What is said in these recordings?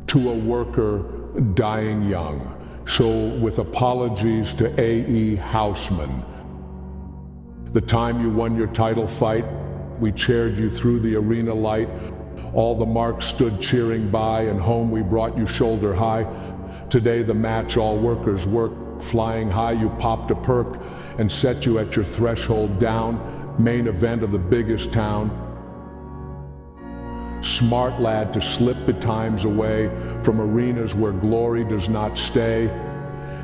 to a worker dying young. So with apologies to A.E. Houseman, the time you won your title fight, we chaired you through the arena light. All the marks stood cheering by, and home we brought you shoulder high. Today the match all workers work, flying high you popped a perk and set you at your threshold down, main event of the biggest town. Smart lad to slip betimes away from arenas where glory does not stay.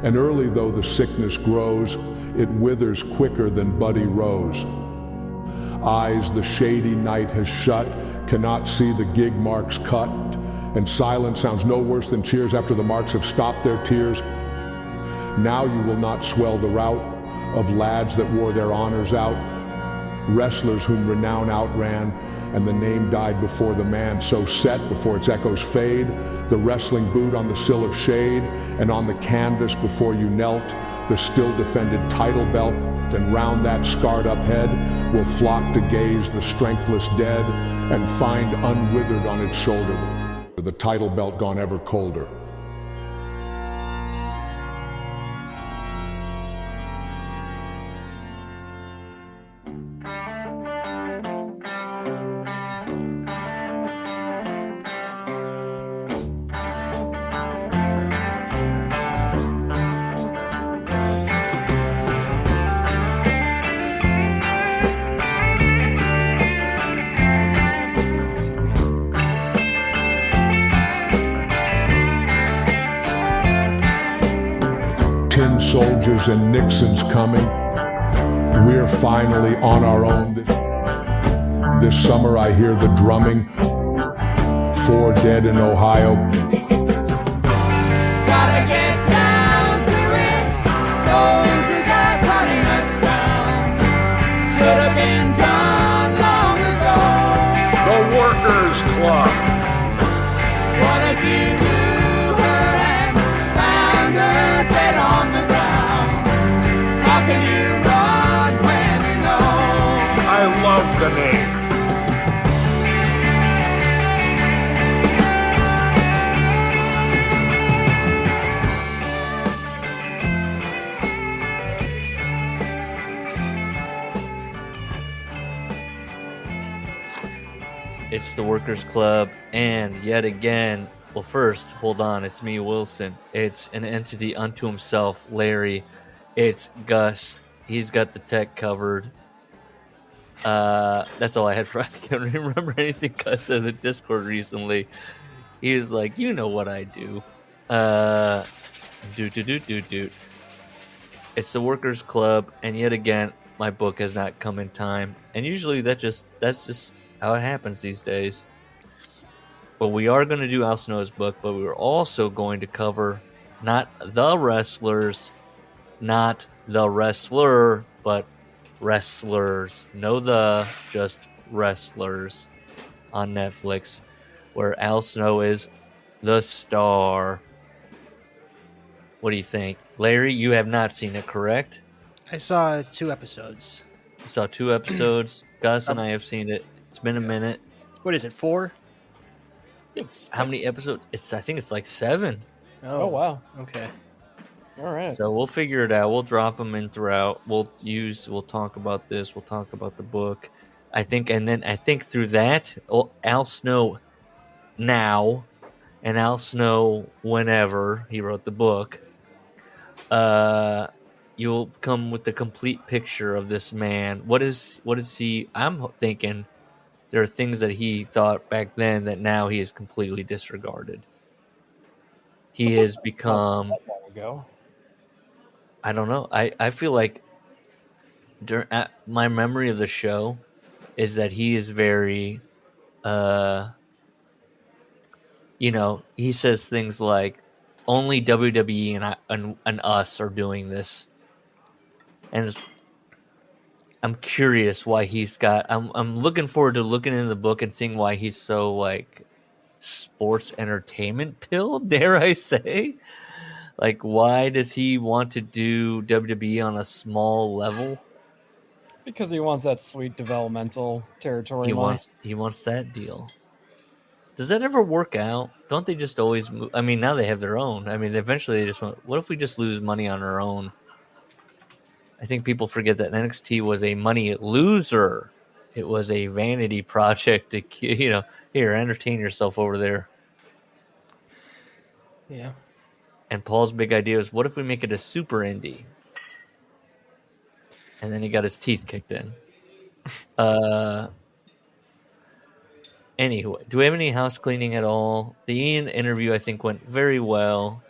And early though the sickness grows, it withers quicker than Buddy Rose. Eyes the shady night has shut, cannot see the gig marks cut, and silence sounds no worse than cheers after the marks have stopped their tears. Now you will not swell the rout of lads that wore their honors out, wrestlers whom renown outran, and the name died before the man. So set before its echoes fade, the wrestling boot on the sill of shade, and on the canvas before you knelt, the still defended title belt, and round that scarred up head will flock to gaze the strengthless dead, and find unwithered on its shoulder the title belt gone ever colder. Tin soldiers and Nixon's coming. We're finally on our own. This summer I hear the drumming. 4 dead in Ohio. Gotta get down to it. Soldiers are running us down. Should have been done long ago. The Workers Club. What if you knew her and found her dead on the ground? How can you run when you know? I love the name. It's the Workers Club, and yet again, well, first, hold on, it's me, Wilson. It's an entity unto himself, Larry. It's Gus. He's got the tech covered. That's all I had for. I can't remember anything Gus said in the Discord recently. He was like, you know what I do. Do. It's the Workers Club, and yet again, my book has not come in time. And usually that's just how it happens these days. But we are going to do Al Snow's book, but we're also going to cover not the wrestlers, not the wrestler, but wrestlers. No the, just wrestlers on Netflix, where Al Snow is the star. What do you think? Larry, you have not seen it, correct? I saw 2 episodes. You saw 2 episodes. Gus and I have seen it. It's been a minute. What is it, 4? How many episodes? I think it's like 7. Oh wow. Okay. All right. So we'll figure it out. We'll drop them in throughout. We'll talk about this. We'll talk about the book. I think through that, Al Snow now and Al Snow whenever he wrote the book, you'll come with the complete picture of this man. What is he? I'm thinking there are things that he thought back then that now he is completely disregarded. He has become. I don't know. I feel like my memory of the show is that he is very, he says things like, only WWE and us are doing this. And I'm curious why he's got, I'm looking forward to looking into the book and seeing why he's so like sports entertainment pill, dare I say? Like, why does he want to do WWE on a small level? Because he wants that sweet developmental territory. He wants that deal. Does that ever work out? Don't they just always move? I mean, now they have their own. I mean, eventually they just went, what if we just lose money on our own? I think people forget that NXT was a money loser. It was a vanity project to, here, entertain yourself over there. Yeah. And Paul's big idea was, what if we make it a super indie? And then he got his teeth kicked in. Anyway, do we have any house cleaning at all? The Ian interview, I think, went very well.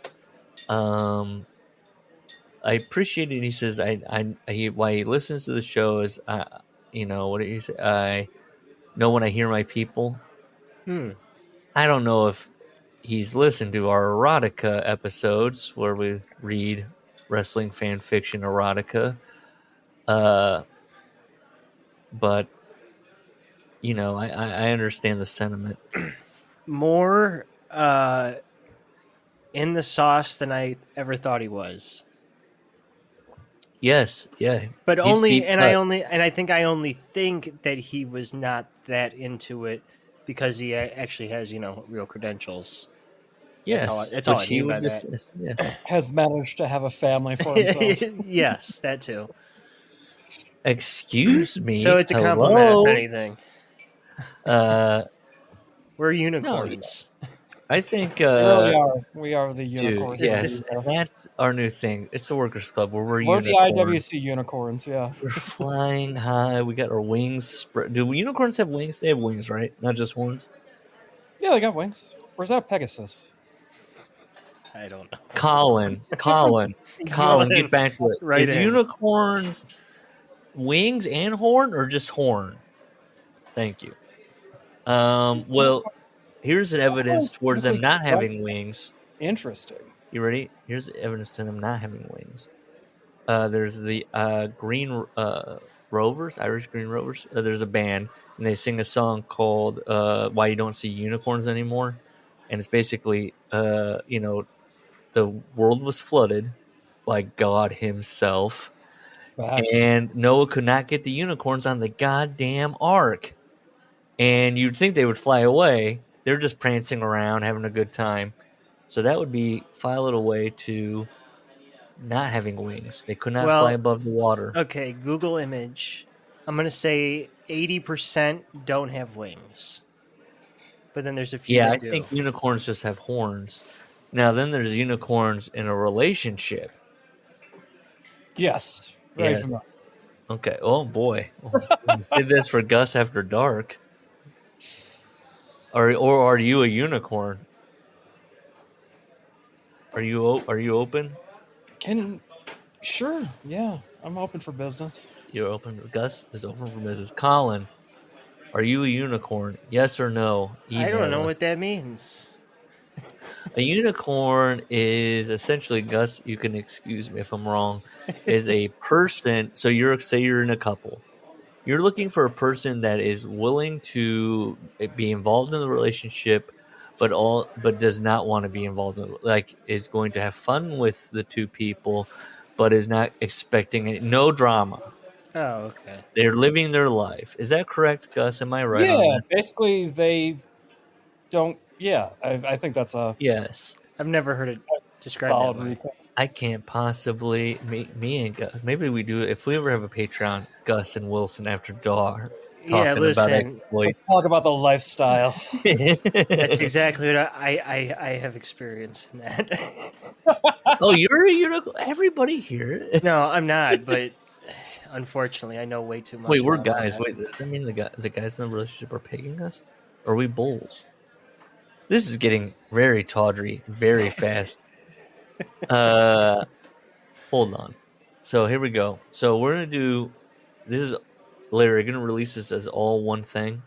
I appreciate it. He says, why he listens to the show is, what did he say? I know when I hear my people. I don't know if he's listened to our erotica episodes where we read wrestling fan fiction erotica. But I understand the sentiment. More in the sauce than I ever thought he was. Yes, yeah. But He's deep cut. I think I only think that he was not that into it because he actually has, real credentials. Yes, that's all I which he mean by would that. dismiss. Yes. Has managed to have a family for himself. Yes, that too. Excuse me. So it's a compliment, if anything. We're unicorns. I think We really are. We are the unicorns. dude, yes, and that's our new thing. It's the Workers Club where we're We're the unicorns. IWC unicorns, yeah. We're flying high. We got our wings spread. Do unicorns have wings? They have wings, right? Not just horns. Yeah, they got wings. Where's that Pegasus? I don't know. Colin, get back to it. Right Is in. unicorns wings and horn or just horn? Thank you. Well, here's the evidence towards them not having wings. Interesting. You ready? Here's the evidence to them not having wings. There's the Green Rovers, Irish Green Rovers. There's a band, and they sing a song called "Why You Don't See Unicorns Anymore," and it's basically, the world was flooded by God Himself, and Noah could not get the unicorns on the goddamn ark. And you'd think they would fly away. They're just prancing around, having a good time. So that would file it away to not having wings. They could not fly above the water. Okay, Google image. I'm going to say 80% don't have wings. But then there's a few Yeah, that I do. think unicorns just have horns. Now, then there's unicorns in a relationship. Yes. Yes. Okay. Oh, boy. Save this for Gus After Dark. Or are you a unicorn? Are you open? Sure. Yeah, I'm open for business. You're open. Gus is open for business. Colin, are you a unicorn? Yes or no? I don't know Email us. what that means. A unicorn is essentially, Gus, you can excuse me if I'm wrong, is a person. So say you're in a couple. You're looking for a person that is willing to be involved in the relationship, but does not want to be involved in it. Is going to have fun with the two people, but is not expecting no drama. Oh, okay. They're living their life. Is that correct, Gus? Am I right on Yeah, that? basically they don't. Yeah, I think that's a Yes. I've never heard it described solid that way. reason. I can't possibly me and Gus. Maybe we do if we ever have a Patreon. Gus and Wilson After Dark talking about listen. exploits. Talk about the lifestyle. That's exactly what I have experienced in that. Oh, you're a unicorn. Everybody here. No, I'm not, but unfortunately, I know way too much. Wait, we're about guys. that. Wait, does that mean the guys in the relationship are pegging us? Or are we bulls? This is getting very tawdry, very fast. Hold on. So here we go. So we're gonna do. This is Larry. Gonna release this as all one thing,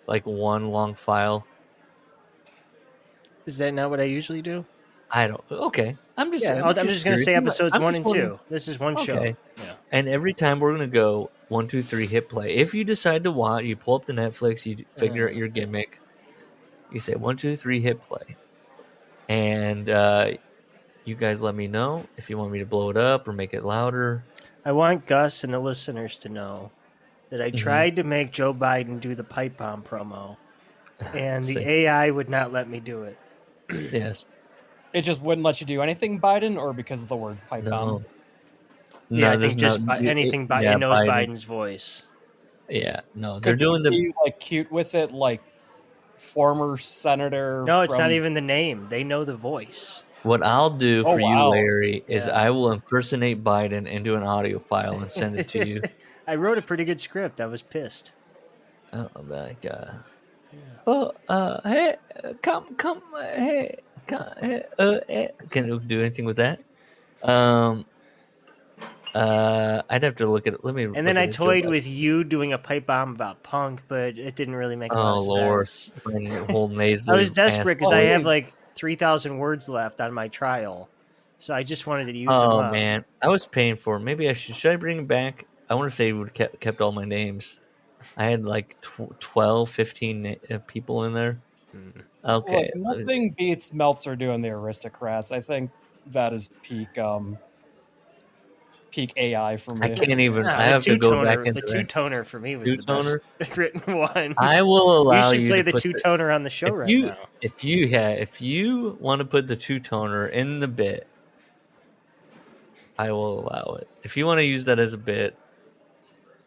like one long file. Is that not what I usually do? I don't. Okay, I'm just going to say curious. episodes I'm 1 just and wondering. 2. This is one show. Okay. Yeah. And every time we're gonna go 1, 2, 3, hit play. If you decide to watch, you pull up the Netflix, you figure out your gimmick. You say 1, 2, 3, hit play, and you guys let me know if you want me to blow it up or make it louder. I want Gus and the listeners to know that I tried to make Joe Biden do the pipe bomb promo, and the Same. AI would not let me do it. Yes. It just wouldn't let you do anything Biden, or because of the word pipe No. bomb? Yeah, I there's think just anything. It knows Biden. Biden's voice. Yeah, no, they're Could you doing the. be like cute with it, like former senator? No, it's not from- even the name. They know the voice. What I'll do Oh, for you, wow. Larry, is Yeah. I will impersonate Biden and do an audio file and send it to you. I wrote a pretty good script. I was pissed. Oh my god. Oh, hey, come, hey, can you do anything with that? I'd have to look at it. Let me. And then I toyed with you doing a pipe bomb about Punk, but it didn't really make a lot Oh of Lord, sense. whole I nasally. was desperate because Oh, I have yeah. like 3,000 words left on my trial, so I just wanted to use them Oh up. man, I was paying for it. Maybe I should. Should I bring it back? I wonder if they would kept all my names. I had like 12, 15 people in there. Okay. Look, nothing beats Meltzer doing the aristocrats. I think that is peak AI for me. I can't even. I the have to go back two-toner, into the that. two-toner for me was the Two-toner? best written one. I will allow you should you play to the put two-toner on the show if right you, now. If you want to put the two-toner in the bit, I will allow it. If you want to use that as a bit,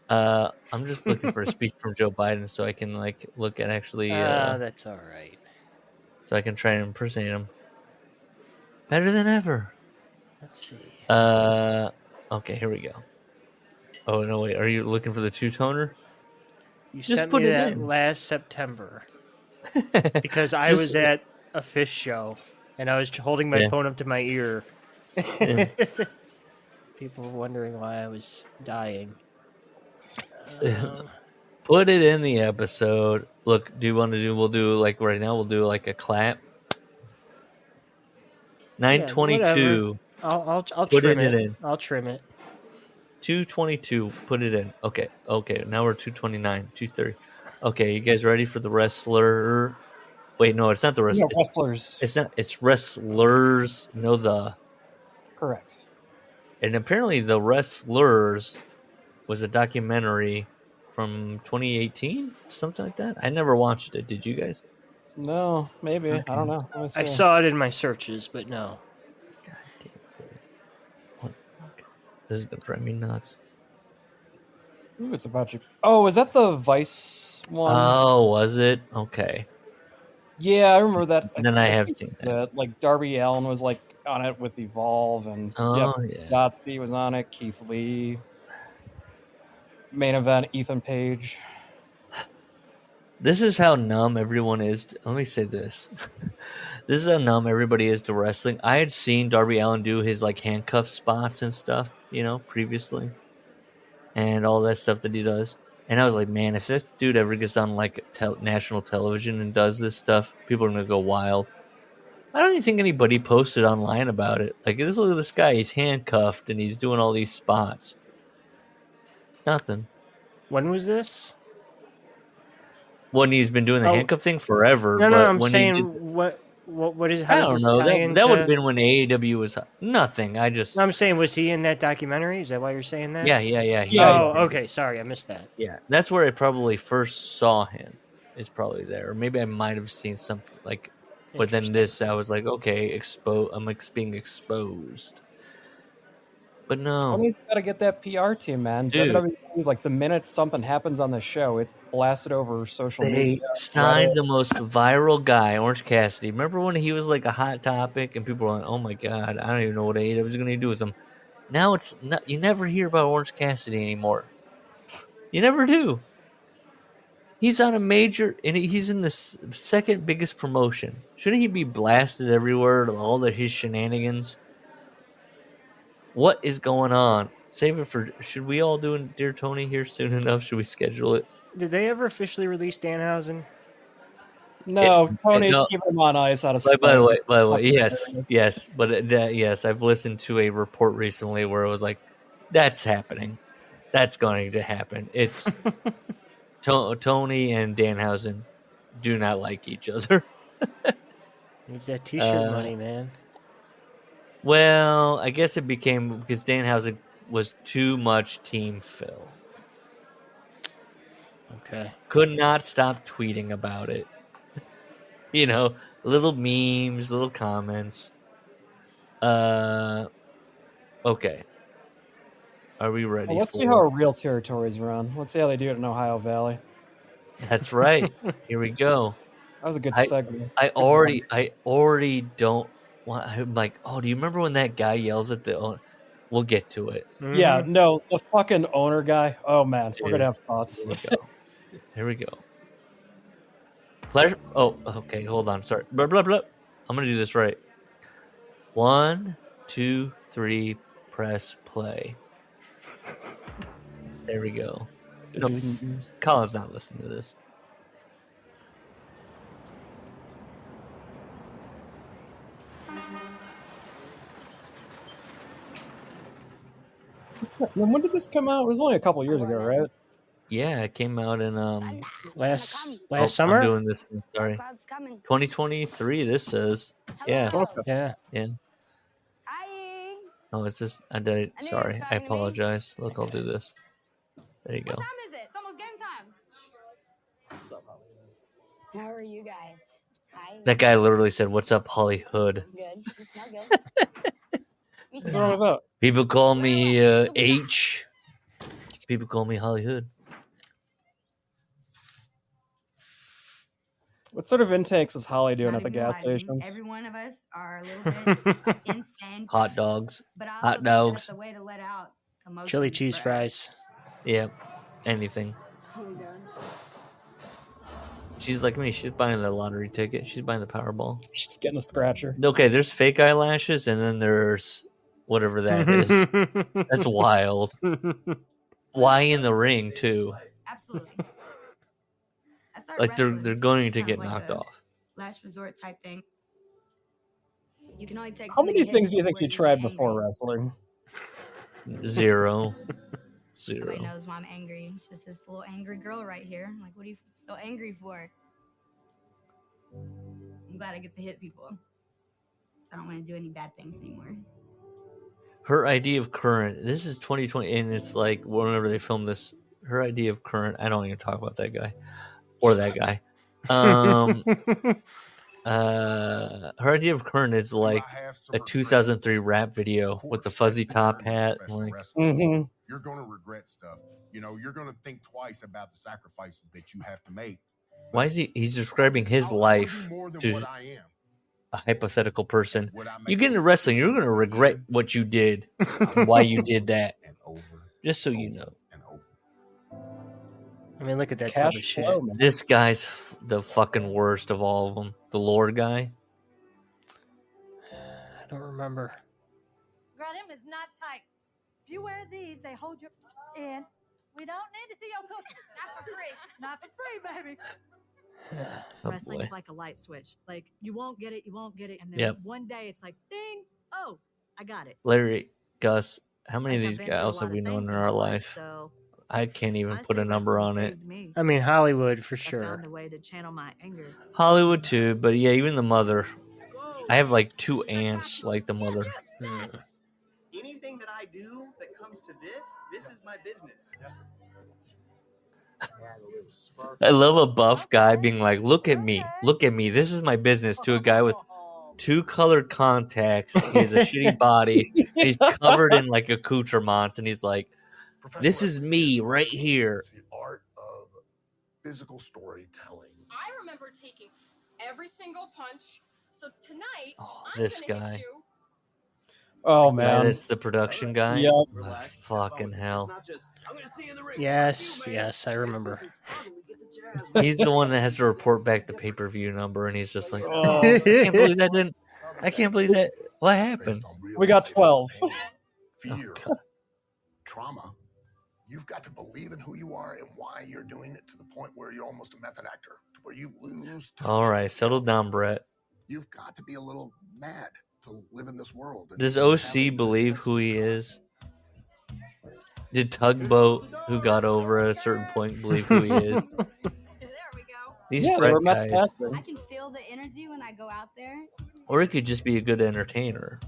I'm just looking for a speech from Joe Biden so I can like look at actually, That's all right. so I can try and impersonate him better than ever. Let's see. Okay, here we go. Oh no, wait, are you looking for the two-toner? You just sent put me it that in. last September because I Just- was at a fish show and I was holding my Yeah. phone up to my ear. Yeah. People were wondering why I was dying. Put it in the episode. Look, do you want to do? We'll do like right now. We'll do like a clap. 922. I'll Put trim it it. in. I'll trim it. 222. Put it in. Okay. Okay. Now we're 229. 230. Okay. You guys ready for the wrestler? Wait, no, it's not the wrestler. Yeah, wrestlers. It's not. It's wrestlers. No, the. Correct. And apparently, the wrestlers was a documentary from 2018, something like that. I never watched it. Did you guys? No, maybe. I don't know. Let me see. I saw it in my searches, but no. God damn it. What the fuck? This is gonna drive me nuts. Ooh, it's about you. Oh, is that the Vice one? Oh, was it? Okay. Yeah, I remember that. Then I have seen that. Like Darby Allin was like on it with Evolve, and Oh, yep, yeah. Yahtzee was on it. Keith Lee. Main event, Ethan Page. This is how numb everyone is. Let me say this. This is how numb everybody is to wrestling. I had seen Darby Allin do his like handcuff spots and stuff, previously, and all that stuff that he does. And I was like, man, if this dude ever gets on like national television and does this stuff, people are gonna go wild. I don't even think anybody posted online about it. Like, look at this guy. He's handcuffed and he's doing all these spots. Nothing. When was this? When he's been doing the Oh. handcuff thing forever. No, but I'm when he saying did- what is? How I does don't this know. tie That into? would have been when AEW was nothing. I just No, I'm saying, was he in that documentary? Is that why you're saying that? yeah. Oh, okay. Sorry, I missed that. Yeah, that's where I probably first saw him. Is probably there, or maybe I might have seen something like. But then this, I was like, okay, I'm being exposed. But no, Tony's got to get that PR team, man. Dude. WWE, like the minute something happens on the show, it's blasted over social they media. signed the most viral guy, Orange Cassidy. Remember when he was like a hot topic, and people were like, "Oh my god, I don't even know what AEW is going to do with him." Now it's not. You never hear about Orange Cassidy anymore. You never do. He's on a major, and he's in the second biggest promotion. Shouldn't he be blasted everywhere? All his shenanigans. What is going on? Save it for. Should we all do Dear Tony here soon enough? Should we schedule it? Did they ever officially release Danhausen? No, Tony's no. keeping him on ice out of By the spite. way, yes, but yes, I've listened to a report recently where it was like, that's happening, that's going to happen. It's Tony and Danhausen do not like each other. Needs that T-shirt money, man. Well, I guess it became because Danhausen was too much Team Phil. Okay. Could not stop tweeting about it. You know, little memes, little comments. Okay. Are we ready? Well, let's see how our real territories run. Let's see how they do it in Ohio Valley. That's right. Here we go. That was a good segue. I already don't want. I'm like, oh, do you remember when that guy yells at the owner? We'll get to it. Yeah, no, the fucking owner guy. Oh man, Dude, we're gonna have thoughts. Here we go. Pleasure. Oh, okay. Hold on. Sorry. Blah blah blah. I'm gonna do this right. 1, 2, 3. Press play. There we go. No, Colin's not listening to this. When did this come out? It was only a couple years ago, right? Yeah, it came out in last summer. I'm doing this. Sorry, 2023. This says, yeah, Yeah. Hi. Oh, it's just I did. Sorry, I apologize. Look, I'll do this. There you go. What time is it? It's almost game time. How are you guys? Hi. That guy literally said, "What's up, Hollywood?" Good. You smell good. What's wrong with that? People call me H. People call me Hollywood. What sort of intakes is Holly doing Not at the even gas lying. stations? Every one of us are a little bit insane. Hot dogs. But I also Hot think dogs. that's a way to let out emotions Chili cheese for us. fries. Yeah, anything. She's like me. She's buying the lottery ticket. She's buying the Powerball. She's getting a scratcher. Okay, there's fake eyelashes, and then there's whatever that is. That's wild. Why in the ring too? Absolutely. I started Like they're wrestling. going It's to kind get of like knocked a off. last resort type thing. You can only take How so many hits things do you think before you get tried angry. before wrestling? Zero. Everybody knows why I'm angry. It's just this little angry girl right here. I'm like, what are you so angry for? I'm glad I get to hit people. So I don't want to do any bad things anymore. Her idea of current. This is 2020, and it's like whenever they film this. Her idea of current. I don't even talk about that guy or that guy. Her idea of current is like a 2003 rap video with the fuzzy top hat. Like, You're going to regret stuff. You know, you're going to think twice about the sacrifices that you have to make. why is he's describing his life to a hypothetical person? You get into wrestling, you're going to regret what you did and why you did that. Just so you know. I mean, look at that type of shit. This guy's the fucking worst of all of them. The Lord guy. I don't remember. Granum is not tights. If you wear these, they hold you in. We don't need to see your cookie. Not for free. Not for free, baby. Oh, Wrestling boy. is like a light switch. Like you won't get it, and then one day it's like ding, oh, I got it. Larry, Gus, how many of Like, these I've been through a guys lot have of we known things in in our my life, life? so I can't even honestly, put a number wrestling on it. saved me. I mean, Hollywood for I sure. found a way to channel my anger. Hollywood too, but yeah, even the mother. I have like 2 aunts like the mother. Anything that I do that comes to this is my business. I love a buff guy being like, look at me, this is my business, to a guy with 2 colored contacts. He has a shitty body. He's covered in like accoutrements, and he's like, this is me right here. It's the art of physical storytelling. I remember taking every single punch. So tonight, I'm This gonna guy. hit you. Oh Yeah, man, that's the production guy. Yep. Oh, fucking hell. Yes, I remember. He's the one that has to report back the pay-per-view number, and he's just like, Oh. I can't believe that didn't. I can't believe that. What happened? We got 12. Fear, trauma. You've got to believe in who you are and why you're doing it to the point where you're almost a method actor, to where you lose touch. All right, settle down, Brett. You've got to be a little mad to live in this world. Does OC believe who he is? Did Tugboat, who got over at a certain point, believe who he is? There we go. These Yeah, they Brett were much guys. faster. I can feel the energy when I go out there. Or he could just be a good entertainer.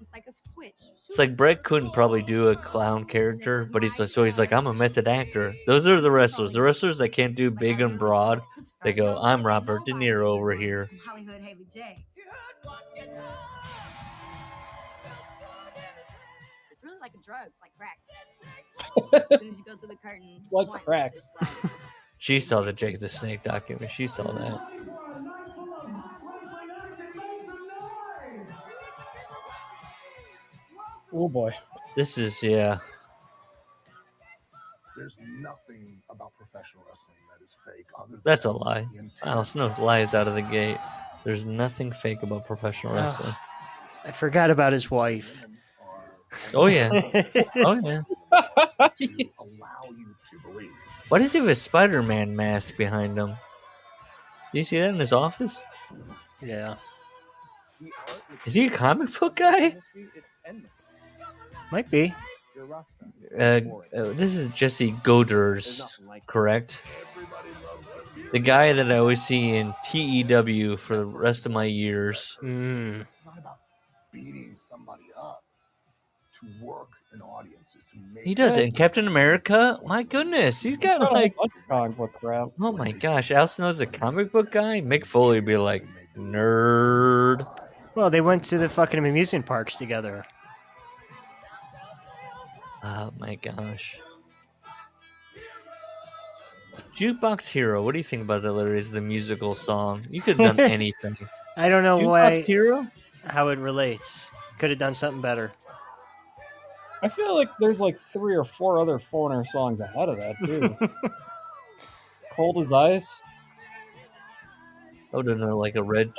It's like a switch. It's like Brett couldn't probably do a clown character, but he's like, I'm a method actor. Those are the wrestlers. The wrestlers that can't do big and broad, they go, I'm Robert De Niro over here. Hollywood Haley J. It's really like a drug. It's like crack. As soon as you go through the curtain, It's like crack. She saw the Jake the Snake documentary. She saw that. Oh boy. This is, yeah. There's nothing about professional wrestling that is fake. That's a lie. Al Snow lies out of the gate. There's nothing fake about professional wrestling. I forgot about his wife. Oh, yeah. Oh, yeah. Why does he have a Spider-Man mask behind him? Do you see that in his office? Yeah. Is he a comic book guy? Might be. This is Jesse Goders, correct? The guy that I always see in TEW for the rest of my years. It's not about beating somebody up. To work an audience is to make. He does it in Captain America. My goodness, he's got like comic book crap. Oh my gosh, Al Snow's a comic book guy. Mick Foley would be like nerd. Well, they went to the fucking amusement parks together. Oh my gosh. Jukebox Hero. What do you think about that? Literally, is the musical song? You could have done anything. I don't know Jukebox Hero? how it relates. Could have done something better. I feel like there's like 3 or 4 other Foreigner songs ahead of that too. Cold as Ice. I would have known like a Red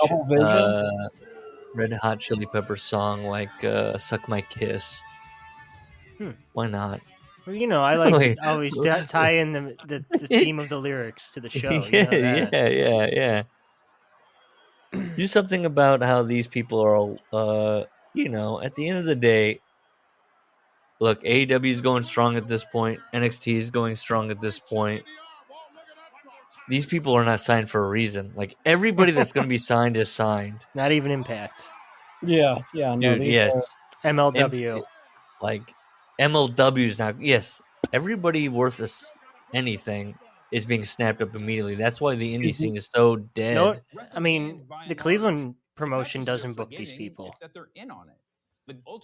Hot Chili Pepper song like "Suck My Kiss." Why not? Well, you know, I like to always tie in the theme of the lyrics to the show. You know that. Yeah. Do something about how these people are, at the end of the day, look, AEW is going strong at this point. NXT is going strong at this point. These people are not signed for a reason. Like, everybody that's going to be signed is signed. Not even Impact. Yeah. No, dude, yes. MLW. MLW is not. Yes, everybody worth anything is being snapped up immediately. That's why the indie scene is so dead. No, I mean, the Cleveland promotion doesn't book these people,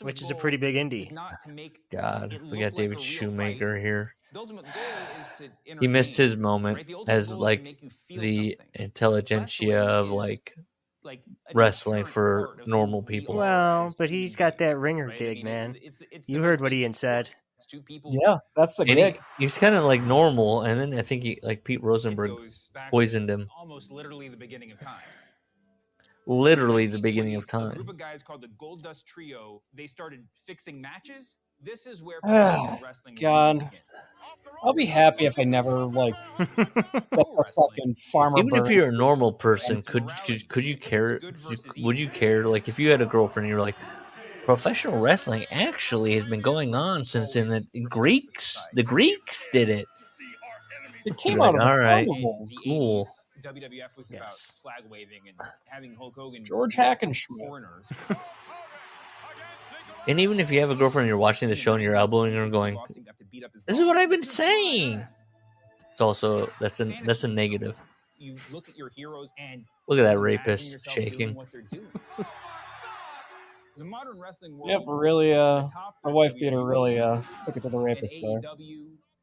which is a pretty big indie. God, we got David Shoemaker here. He missed his moment as like the intelligentsia of like wrestling for normal people. Well, but he's got that ringer gig, man. You heard what Ian said. Yeah, that's the gig. He's kind of like normal, and then I think Pete Rosenberg poisoned him. Almost literally the beginning of time. Literally the beginning of time. A group of guys called the Gold Dust Trio. They started fixing matches. This is where wrestling. God, I'll be happy if I never like the fucking farmer. Even if you're a normal person, could you care? Would you care? Like if you had a girlfriend, and you're like, professional wrestling actually has been going on since in the Greeks. The Greeks did it. It came out of all right, cool. WWF was about flag waving and having Hulk Hogan. George Hackenschmidt. Foreigners. And even if you have a girlfriend and you're watching the show and you're elbowing her and going, this is what I've been saying. It's also, that's a negative. You look at your heroes and look at that rapist shaking. The modern wrestling world. Yep, really, my wife beater really took it to the rapist there.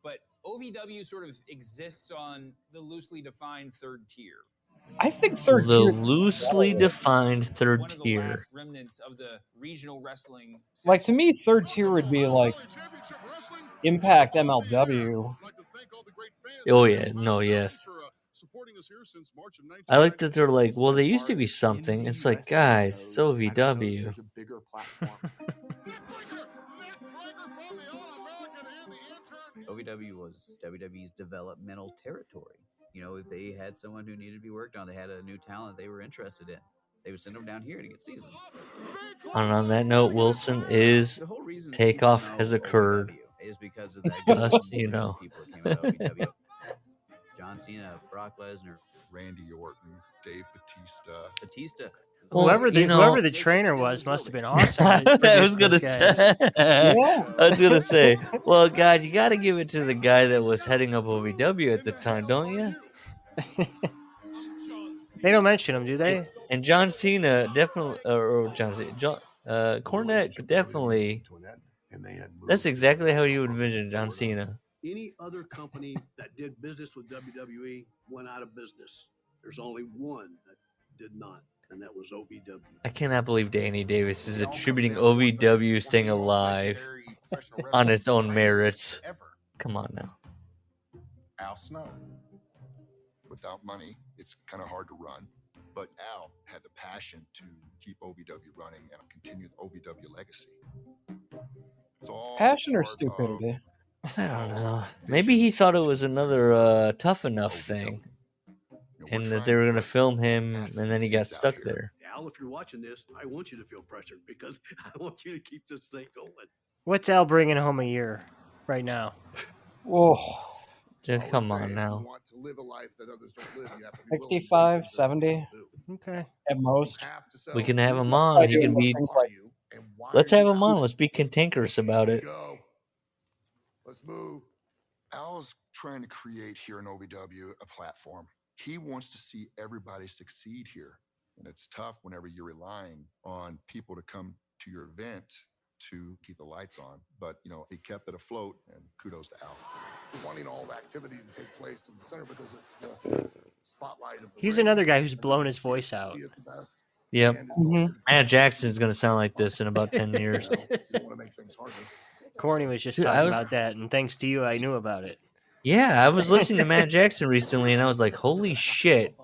But OVW sort of exists on the loosely defined third tier. I think third tier. The loosely defined third tier. Remnants of the regional wrestling. Like to me, third tier would be like Impact, MLW. Oh yeah, no, yes. I like that they're like, well, they used to be something. It's like, guys, it's OVW. OVW was WWE's developmental territory. You know, if they had someone who needed to be worked on, they had a new talent they were interested in, they would send them down here to get seasoned. And on that note, Wilson, takeoff has occurred. Is because of that. Just, you know. People that came out of OVW. John Cena, Brock Lesnar, Randy Orton, Dave Batista. Whoever the trainer was must have been awesome. I was gonna say, well, God, you got to give it to the guy that was heading up OVW at the time, don't you? They don't mention him, do they? And John Cena definitely, or John Cena, Cornette definitely. That's exactly how you would envision John Cena. Any other company that did business with WWE went out of business. There's only one that did not, and that was OVW. I cannot believe Danny Davis is attributing OVW staying alive on its own merits. Come on now. Al Snow. Without money, it's kind of hard to run. But Al had the passion to keep OVW running and continue the OVW legacy. Passion or stupidity? I don't know. Maybe he thought it was another Tough Enough thing, and that they were going to film him, and then he got stuck there. Al, if you're watching this, I want you to feel pressured because I want you to keep this thing going. What's Al bringing home a year right now? Oh, just come on now. 65, 70. Okay. At most. We can have him on. He can be. Let's have him on. Let's be cantankerous about it. Let's move. Al's trying to create here in OVW a platform. He wants to see everybody succeed here. And it's tough whenever you're relying on people to come to your event to keep the lights on. But, he kept it afloat, and kudos to Al. Wanting all the activity to take place in the center because it's the spotlight of the He's another guy who's blown his voice out. Yep. Matt Jackson's going to sound like this in about 10 years. Corny was just talking about that, and thanks to you, I knew about it. Yeah, I was listening to Matt Jackson recently, and I was like, holy shit.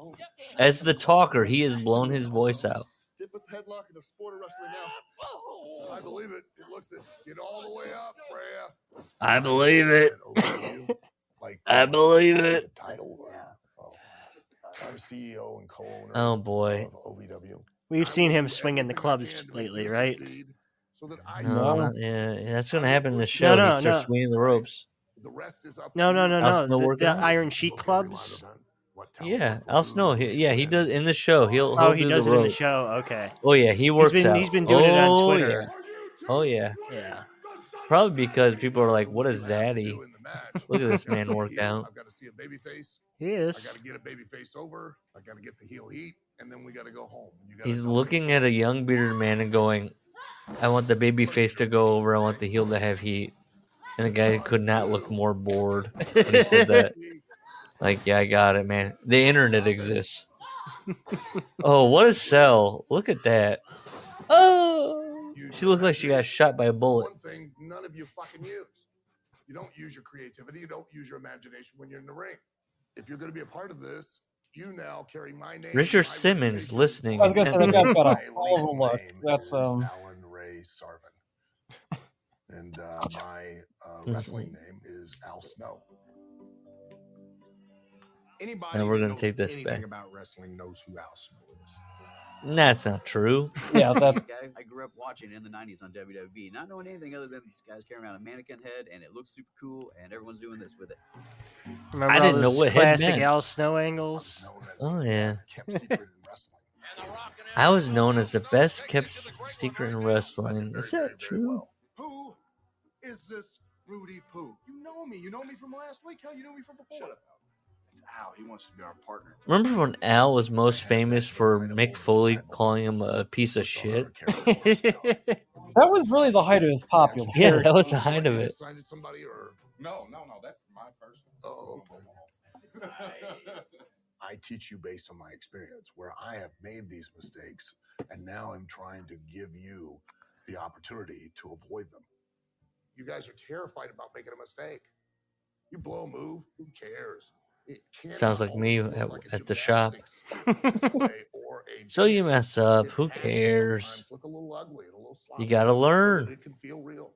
As the talker, he has blown his voice out. Stiffest headlock in the sport of wrestling now. I believe it. It looks it. Get all the way up, Freya. I believe it. I believe it. I'm CEO and co-owner. Oh, boy. Of OVW. We've seen him swing in the clubs lately, right? No, yeah, that's going to happen in the show. He starts swinging the ropes. No. The Iron Sheik clubs. Yeah, Al Snow. He does in the show. He'll he do does the it in the ropes. show. Okay. Oh yeah, he works out. He's been doing it on Twitter. Yeah. Oh yeah. Yeah. Probably because people are like, "What is Zaddy? Look at this man work out." I've got to see a baby face. He is. I got to get a baby face over. I got to get the heel heat, and then we got to go home. He's looking at a young bearded man and going, "I want the baby face to go over. I want the heel to have heat." And the guy could not look more bored when he said that. Like, yeah, I got it, man. The internet exists. Oh, what a sell. Look at that. Oh, she looked like she got shot by a bullet. One thing none of you fucking use. You don't use your creativity. You don't use your imagination when you're in the ring. If you're going to be a part of this, you now carry my name. Richard Simmons listening. I was going to say, that guy's got a hell of a look. That's, Alan Ray Sarvin. And my wrestling name is Al Snow. Anybody Now we're that going to take this knows back. anything about wrestling knows who Al Snow is. That's not true. Yeah, that's. I grew up watching in the 90s on WWE, not knowing anything other than these guys carrying around a mannequin head, and it looks super cool, and everyone's doing this with it. Remember I didn't know what head classic meant. Al Snow angles? Oh, yeah. I was known as the best kept secret in wrestling. Is that true? Who is this Rudy Poo? You know me. You know me from last week. Hell, you know me from before. Shut up, Al. It's Al. He wants to be our partner. Remember when Al was most famous for Mick Foley calling him a piece of shit? That was really the height of his popularity. Yeah, that was the height of it. Somebody or no, that's my personal. Oh, okay. I teach you based on my experience, where I have made these mistakes, and now I'm trying to give you the opportunity to avoid them. You guys are terrified about making a mistake. You blow a move, who cares? It Sounds like me at the shop. display or a So you mess up, who cares? sometimes look a little ugly and a little sloppy, You gotta so learn. that it can feel real.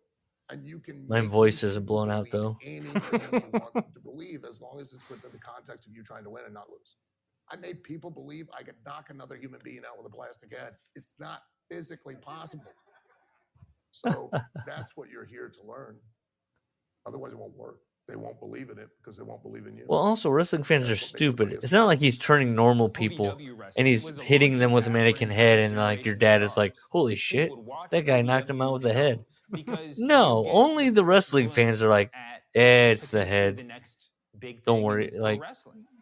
And you can My make voice these isn't people blown out, believe though. anything you want them to believe, as long as it's within the context of you trying to win and not lose. I made people believe I could knock another human being out with a plastic head. It's not physically possible. So that's what you're here to learn. Otherwise, it won't work. They won't believe in it because they won't believe in you. Well, also, wrestling fans are stupid. It's not like he's turning normal people and he's hitting them with a mannequin head, and like your dad is like, "Holy shit, that guy knocked him out with the head." No, only the wrestling fans are like, "It's the head. Don't worry." Like,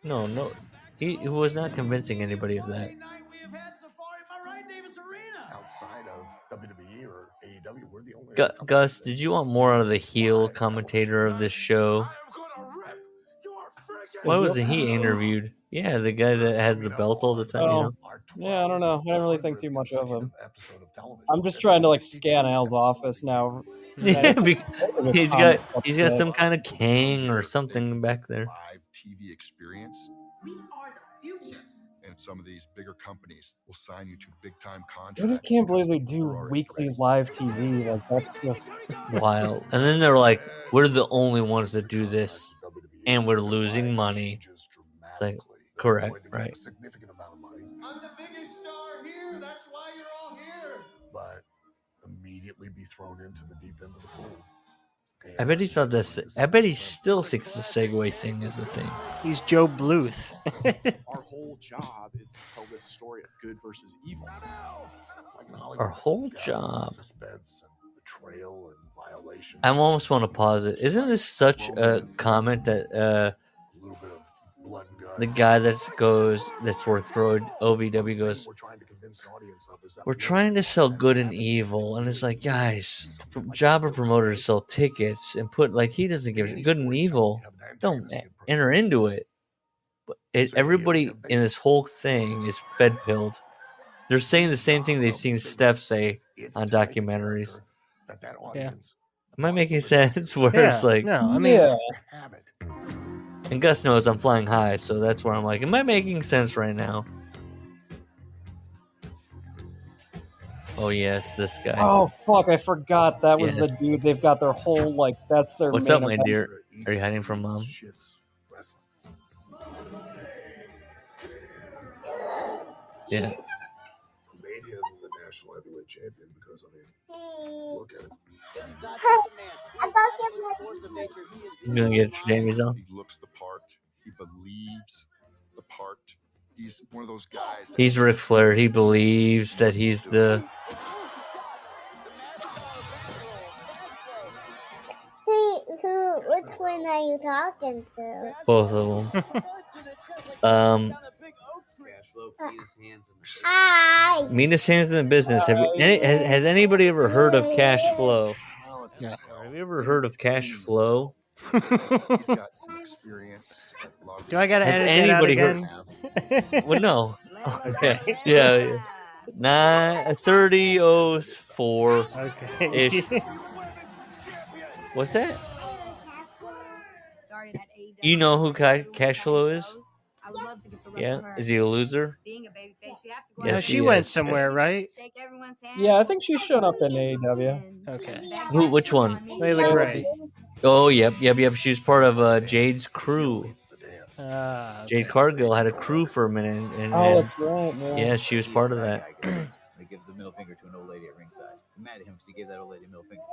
no, he was not convincing anybody of that. Outside of WWE or AEW, we're the only Gus, did you want more out of the heel commentator of this show? Why wasn't he interviewed? Yeah, the guy that has the belt all the time. You know? Yeah, I don't know. I don't really think too much of him. I'm just trying to like scan Al's office now. Yeah, he's got some kind of king or something back there. Live TV experience. We are the future. And some of these bigger companies will sign you to big time contracts. I just can't believe they do weekly live TV. Like that's just wild. And then they're like, "We're the only ones that do this, and we're losing money." It's like, correct, right? I'm the biggest star here. That's why you're all here. But immediately be thrown into the deep end of the pool. I bet he thought this. I bet he still thinks the Segway thing is a thing. He's Joe Bluth. Our whole job is to tell this story of good versus evil. Our whole job. I almost want to pause it. Isn't this such a comment that the guy that's worked for OVW goes, "We're trying to sell good and evil," and it's like, guys, job of promoters sell tickets and put like he doesn't give good and evil. Don't enter into it. But everybody in this whole thing is fed pilled. They're saying the same thing they've seen Steph say on documentaries. Yeah. Am I making sense? Where it's like, no, I mean, yeah. And Gus knows I'm flying high, so that's where I'm like, am I making sense right now? Oh yes, this guy. Oh fuck! I forgot that was Yes. the dude. They've got their whole like that's their. What's main up, my event. dear? Are you hiding from mom? Yeah. Made him the national heavyweight champion because look at him. I'm gonna get Jamie's on. He looks the part. He believes the part. He's one of those guys. He's Ric Flair. He believes that he's the. Which one are you talking to? Both of them. Hi. Meanest hands in the business. Has anybody ever heard of Cash Flow? Yeah. Have you ever heard of Cash Flow? He's got some experience. Do I gotta Has edit that out anybody again? Well, no. Okay. Yeah. 30:04 ish. What's that? You know who Cash Flow is? I would love to get the rest Yeah. of her. Is he a loser? Being a babyface, you have to go Yes, out she he went is. somewhere, right? shake everyone's hand. Yeah, I think she showed up in AEW. Okay. Who? Which one? Layla Gray. Oh, yep. She was part of Jade's crew. Okay. Jade Cargill had a crew for a minute. And, Oh, that's right. yeah, she was part of that. He gives the middle finger to an old lady at ringside. I'm mad at him because he gave that old lady a middle finger.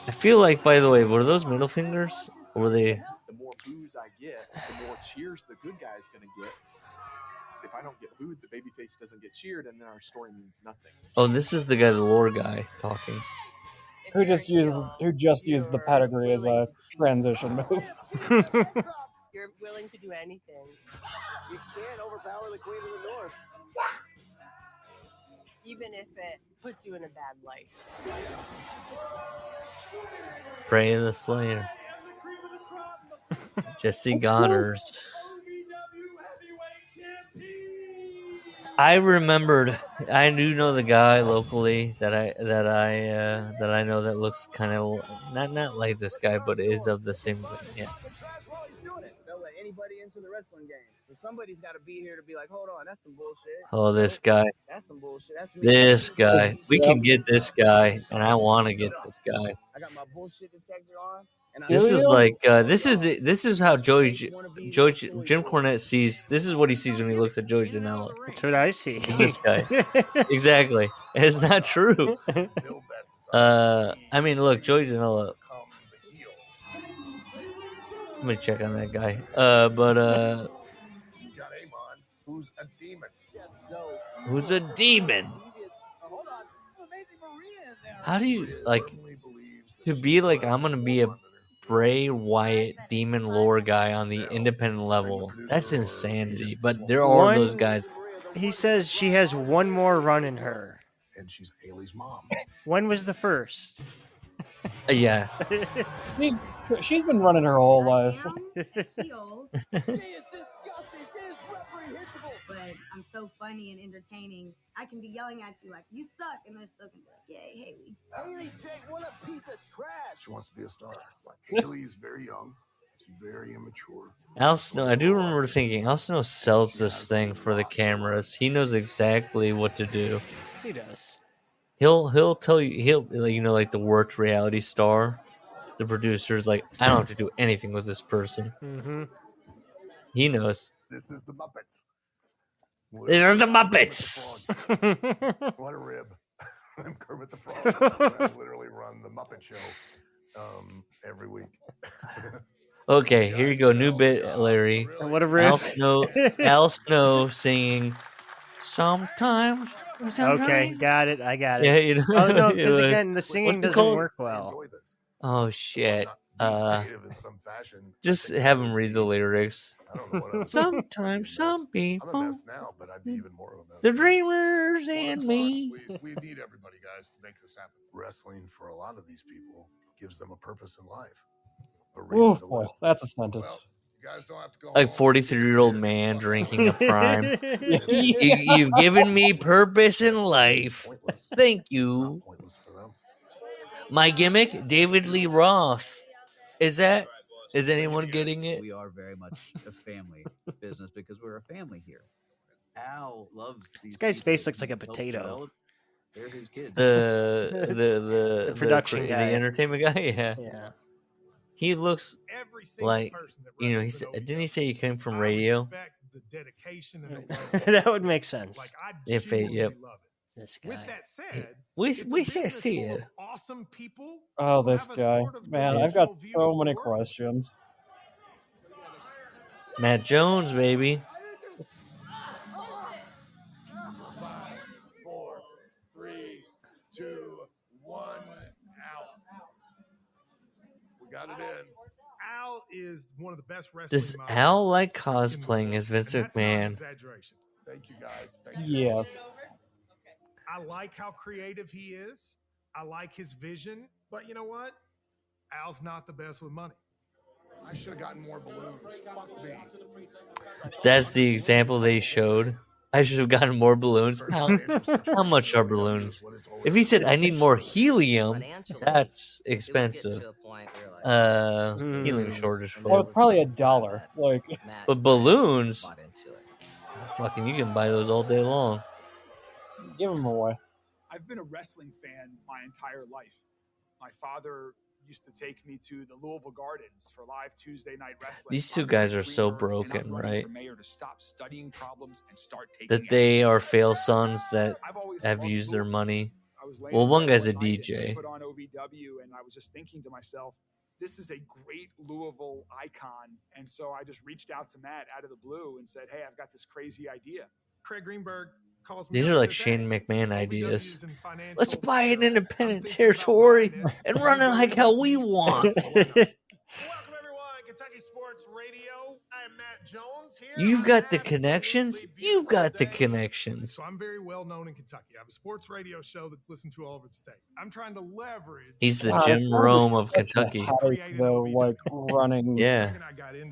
I feel like, by the way, were those middle fingers? Or were they? The more boos I get, the more cheers the good guy's going to get. If I don't get booed, the babyface doesn't get cheered, and then our story means nothing. Oh, this is the guy, the lore guy, talking. Who just used the pedigree as a transition move. You're willing to do anything. You can't overpower the Queen of the North. Even if it puts you in a bad light. Prey of the Slayer. Jesse Goddard. I remembered. I do know the guy locally that I know that looks kind of not like this guy, but is of the same. Yeah. They'll let anybody into the wrestling game. So somebody's got to be here to be like, hold on, that's some bullshit. Oh, this guy. That's some bullshit. That's me. This guy. We can get this guy, and I want to get this guy. I got my bullshit detector on. This is like this is how Jim Cornette sees. This is what he sees when he looks at Joey Janela. That's what I see. Is this guy exactly? It's not true. I mean, look, Joey Janela. Somebody check on that guy. But on who's a demon. Just so. Who's a demon? Hold on. Amazing Maria in there. How do you like to be like? I'm gonna be a Bray Wyatt demon lore guy on the independent level. That's insanity. But there are those guys. He says she has one more run in her. And she's Haley's mom. When was the first? Yeah. She's been running her whole life. But I'm so funny and entertaining. I can be yelling at you like, you suck, and they're still gonna be like, yay, Haley. Haley Jake, what a piece of trash. She wants to be a star. Like, Haley's very young. She's very immature. Al Snow, I do remember thinking Al Snow sells this thing for the cameras. He knows exactly what to do. He does. He'll tell you like the worst reality star. The producer's like, I don't have to do anything with this person. Mm-hmm. He knows. This is the Muppets. These are the Muppets. What a rib. I'm Kermit the Frog. I literally run the Muppet Show every week. Okay, here you go. New bit, Larry. What a riff. Al Snow singing Sometimes. Okay, got it. I got it. Yeah, you know. Oh, no, because again, the singing doesn't work well. Oh, shit. Just have him read the lyrics. Sometimes some people. I'm a mess now, but I'd be even more of a mess. The Dreamers and me. We need everybody, guys, to make this happen. Wrestling, for a lot of these people, gives them a purpose in life. Oh, boy, that's a sentence. Like 43-year-old man drinking a prime. You've given me purpose in life. Thank you. My gimmick, David Lee Roth. Is anyone getting it? We are very much a family business because we're a family here. Al loves these. This guy's face looks like a potato. They're his kids. The production guy, the entertainment guy. Yeah. Yeah. He looks like, you know, didn't he say he came from radio? The dedication and That would make sense. Like, I Yep. genuinely love it. This guy. With that said, we can't see it. Awesome people. Oh, this guy. Man, I've got so many questions. Matt Jones, baby. 5, 4, 3, 2, 1, out. We got it in. Al is one of the best wrestlers. Does Al like cosplaying as Vince McMahon? Exaggeration. Thank you, guys. Thank you. Yes. I like how creative he is. I like his vision. But you know what? Al's not the best with money. I should have gotten more balloons. Fuck me. That's the example they showed. I should have gotten more balloons. How much are balloons? If he said I need more helium, that's expensive. Helium shortage. Well, it's probably $1. Like, but balloons, fucking, you can buy those all day long. Give them away. I've been a wrestling fan my entire life. My father used to take me to the Louisville Gardens for live Tuesday night wrestling. These two guys are so broken, right? To stop studying problems and start taking That they are fail sons that have used their money. Well, one guy's a DJ. Put on OVW, and I was just thinking to myself, this is a great Louisville icon. And so I just reached out to Matt out of the blue and said, hey, I've got this crazy idea. Craig Greenberg calls me. These are like Shane McMahon ideas. Let's buy an independent territory and run it like how we want. Welcome everyone, Kentucky Sports Radio. I'm Matt Jones here. You've got the connections. You've got the connections. So I'm very well known in Kentucky. I have a sports radio show that's listened to all over the state. I'm trying to leverage. He's the Jim Rome of Kentucky. Though, like running. Yeah.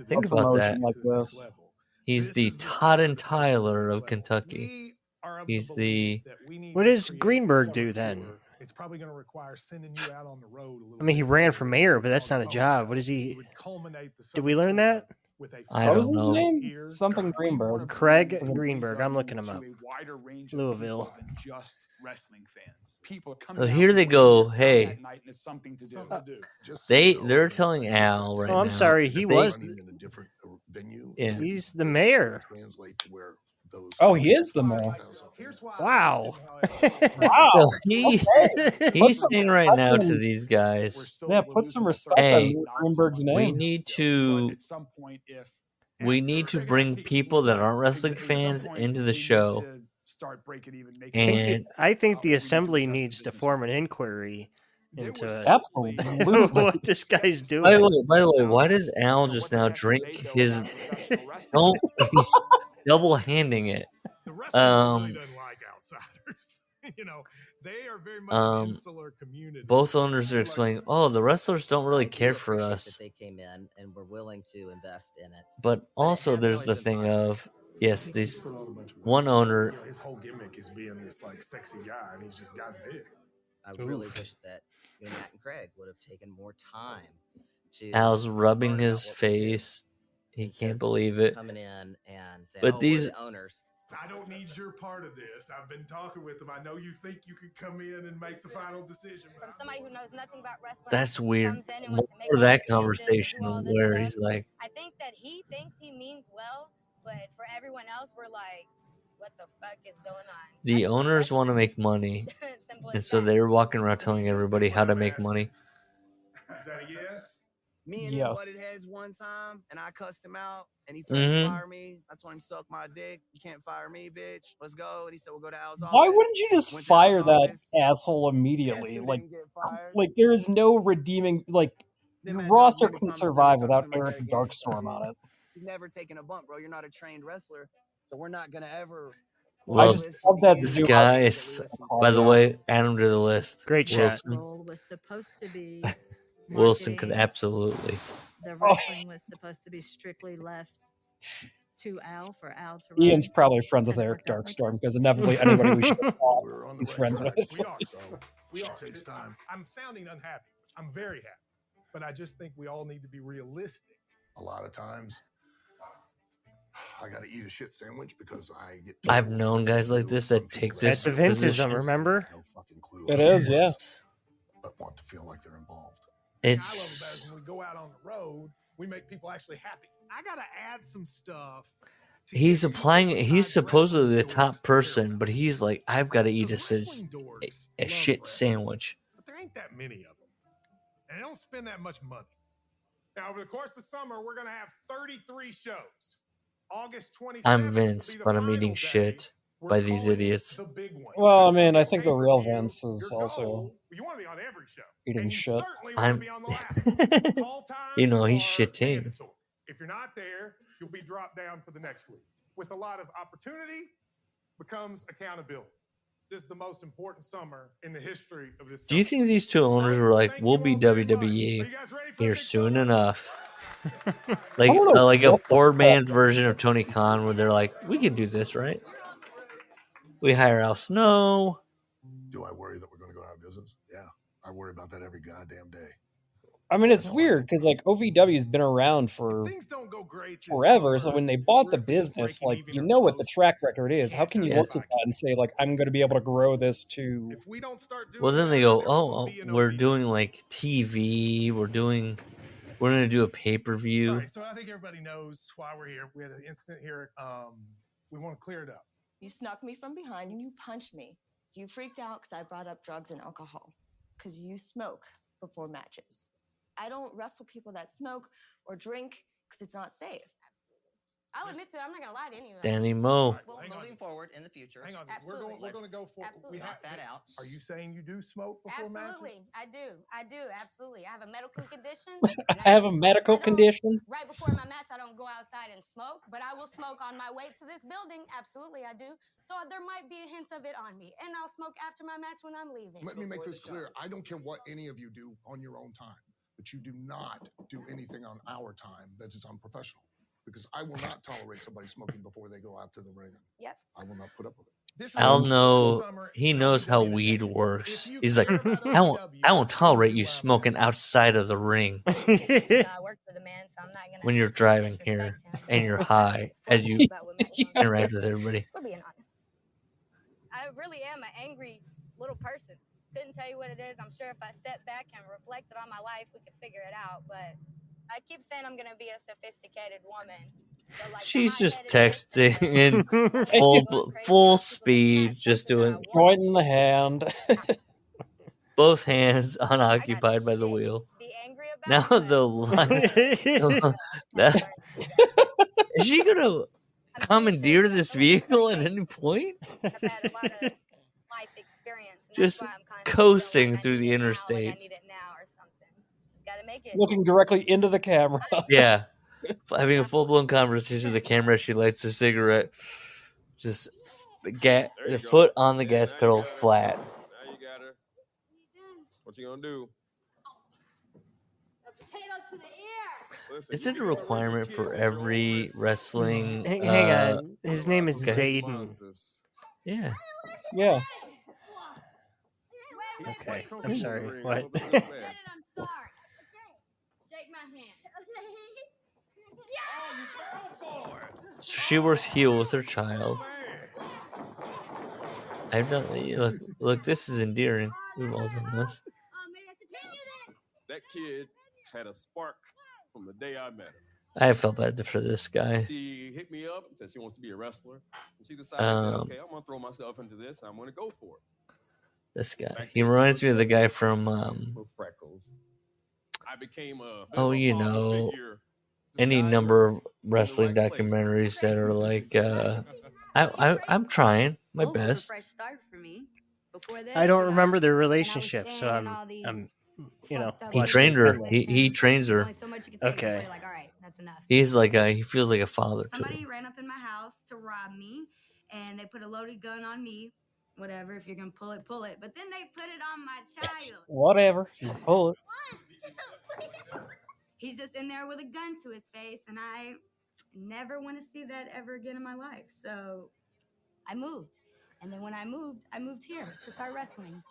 Think about that. Like this. He's the Todd and Tyler of Kentucky. He's the. What does Greenberg do then? It's probably going to require sending you out on the road a little. I mean, he ran for mayor, but that's not a job. What is he? Did we learn that? I What don't was his know. name? Something Greenberg. Craig Greenberg. I'm looking him up. Louisville. Just wrestling fans. People are So here they go. Hey, night and it's something to do. they're telling Al right now. Oh, I'm sorry. He that was. In a different venue. Yeah. He's the mayor. Translate to where those. Oh, he is the mayor. Wow. Wow. So he's saying right now to these guys, Yeah, put some respect Hey, on Greenberg's name. we need to At some point, if we need to bring people that aren't wrestling fans into the show. Start breaking even making. And I think the assembly needs to form an inquiry into Absolutely. what this guy's by doing. the way, why does Al just now drink his? Don't he's double handing it. The wrestling really doesn't like outsiders. You know, they are very much an insular community. Both owners are explaining, "Oh, the wrestlers don't really care for us." That they came in and were willing to invest in it. But also, there's the thing of yes, this one owner. You know, his whole gimmick is being this like sexy guy, and he's just gotten big. I really wish that Matt and Craig would have taken more time to. Al's rubbing his face. He can't believe it. Coming in and saying, but we're these the owners. I don't need your part of this. I've been talking with them. I know you think you could come in and make the final decision. From somebody who knows nothing about wrestling. That's weird. comes in and More wants to make all that these changes, conversation do all this where stuff. he's like, I think that he thinks he means well, but for everyone else, we're like, what the fuck is going on? the owners want to make money, and so they're walking around telling everybody how to make money. Is that a yes? Me and him butted heads one time, and I cussed him out, and he threatened to fire me. I told him, suck my dick. You can't fire me, bitch. Let's go. And he said, we'll go to Al's office. Why wouldn't you just Went to fire Al's that office. asshole immediately? Yes, he Like, didn't get fired. like there is no redeeming. Like, your roster can survive without Eric and Darkstorm on it. You've never taken a bump, bro. You're not a trained wrestler, so we're not gonna ever. Well, just love that this new guy idea is, that by the way, add him to the list. Great chat. Wilson, Role was supposed to be Wilson could marketing. absolutely. The wrestling was supposed to be strictly left to Al for Al to run. Ian's probably friends with Eric Darkstorm because inevitably anybody we should he's friends with. We are. So we are. Takes time. I'm sounding unhappy. I'm very happy, but I just think we all need to be realistic. A lot of times, I got to eat a shit sandwich because I get. I've known guys like this that take this. That's Vinceism, position. remember? No fucking clue. It is, yes. But want to feel like they're involved. I love it It's best when we go out on the road, we make people actually happy. I gotta add some stuff. he's applying. He's supposedly the top person, but he's like, I've got to eat a shit sandwich. But there ain't that many of them, and they don't spend that much money. Now, over the course of summer, we're gonna have 33 shows. August 27th. I'm Vince, but I'm eating shit by these idiots. Well, I mean, I think the real Vince is also You want to be on every show. eating shit. I'm, you know, he's shitting. If you're not there, you'll be dropped down for the next week. With a lot of opportunity becomes accountability. This is the most important summer in the history of this. Do you think these two owners were like, "We'll be WWE here soon enough"? like a poor man's version of Tony Khan, where they're like, "We can do this, right?" We hire Al Snow. Do I worry that we're going to go out of business? Yeah, I worry about that every goddamn day. I mean, it's weird because like OVW's been around for forever. So when they bought the business, like you know what the track record is. How can you look at that and say like I'm going to be able to grow this to? Well, then they go, "Oh, we're doing like TV. We're going to do a pay-per-view." All right, so I think everybody knows why we're here. We had an incident here. We want to clear it up. You snuck me from behind and you punched me. You freaked out because I brought up drugs and alcohol. Because you smoke before matches. I don't wrestle people that smoke or drink because it's not safe. I'll admit to it. I'm not gonna lie to anyone. Danny Moe. Well, moving forward in the future. Hang on, Absolutely. we're going to go for. Absolutely. We knock that out. Are you saying you do smoke before Absolutely, matches? I do. Absolutely, I have a medical condition. I have a medical condition. Right before my match, I don't go outside and smoke, but I will smoke on my way to this building. Absolutely, I do. So there might be a hint of it on me, and I'll smoke after my match when I'm leaving. Let me make this clear. I don't care what any of you do on your own time, but you do not do anything on our time that is unprofessional. Because I will not tolerate somebody smoking before they go out to the ring. Yep. I will not put up with it. Al he knows how weed works. He's like, I won't tolerate you smoking outside of the ring. I work for the man, so I'm not gonna. When you're driving here and you're high as you interact with everybody. We're being honest. I really am an angry little person. Couldn't tell you what it is. I'm sure if I stepped back and reflected on my life, we could figure it out. But I keep saying I'm gonna be a sophisticated woman. But like She's just texting in full speed, just doing joint in the hand. both hands unoccupied by the wheel. Be angry Now is she gonna commandeer this vehicle at any point? Life experience. And Just that's why I'm coasting through the interstate. I need it now or something. Just gotta make it. Looking directly into the camera. Yeah. Having a full-blown conversation with the camera as she lights a cigarette. Just foot on the gas pedal flat. Now you got her. What you gonna do? A potato to the ear. Listen, Is it a requirement for every wrestling? Hang on. His name is Zayden. Yeah. Yeah. Okay. I'm sorry. What? I'm sorry. Shake my hand. She works heel with her child. I've done. Look. This is endearing. We've all done this. That kid had a spark from the day I met her. I felt bad for this guy. She hit me up and said she wants to be a wrestler. And she decided, okay, I'm going to throw myself into this. I'm going to go for it. This guy. He reminds me of the guy from. Freckles. I became a. Oh, you know, any number of wrestling documentaries that are like. I'm trying my best. I don't remember their relationship, so I'm you know. He trained her. He trains her. Okay. Like, all right, that's enough. He's like he feels like a father to her. Somebody ran up in my house to rob me, and they put a loaded gun on me. Whatever, if you're gonna pull it, pull it. But then they put it on my child. Whatever. You pull it. He's just in there with a gun to his face, and I never want to see that ever again in my life. So I moved. And then when I moved here to start wrestling.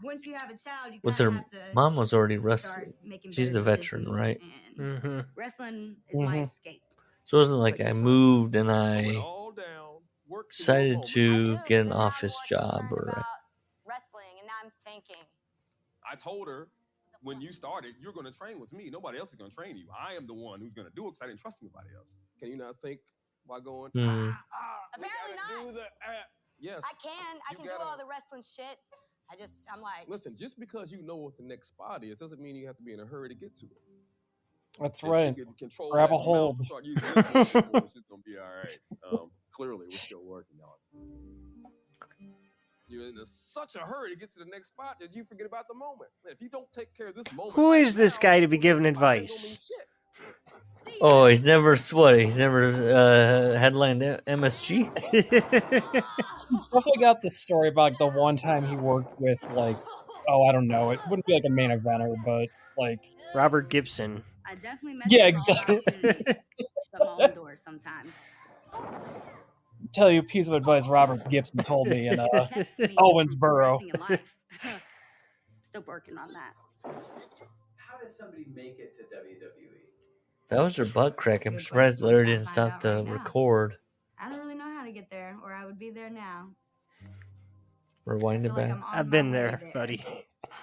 Once you have a child, you Was kind her of have to mom was already wrestling? She's the veteran, decisions, right? and wrestling is my escape. So it wasn't like I moved and I decided to get an office job or. Wrestling, and now I'm thinking. I told her when you started, you're going to train with me. Nobody else is going to train you. I am the one who's going to do it because I didn't trust anybody else. Can you not think while going? Apparently not. Yes. I can do all the wrestling shit. I'm like. Listen, just because you know what the next spot is doesn't mean you have to be in a hurry to get to it. That's If right. she can control Grab that a mouth hold. and start using that voice, it's going to be all right. Clearly, we're still working on it. You're in such a hurry to get to the next spot that you forget about the moment. If you don't take care of this moment, Who is this guy to be giving advice? Oh, he's never headlined MSG. He's definitely got the story about like, the one time he worked with like, I don't know, it wouldn't be like a main eventer, but like Robert Gibson. I definitely mess Yeah, with exactly. Shut my own door sometimes. Tell you a piece of advice Robert Gibson told me in Owensboro. Still working on that. How does somebody make it to WWE? That was her butt crack. I'm surprised Larry didn't stop to record. I don't really know how to get there, or I would be there now. Rewind it back. I've been there, buddy.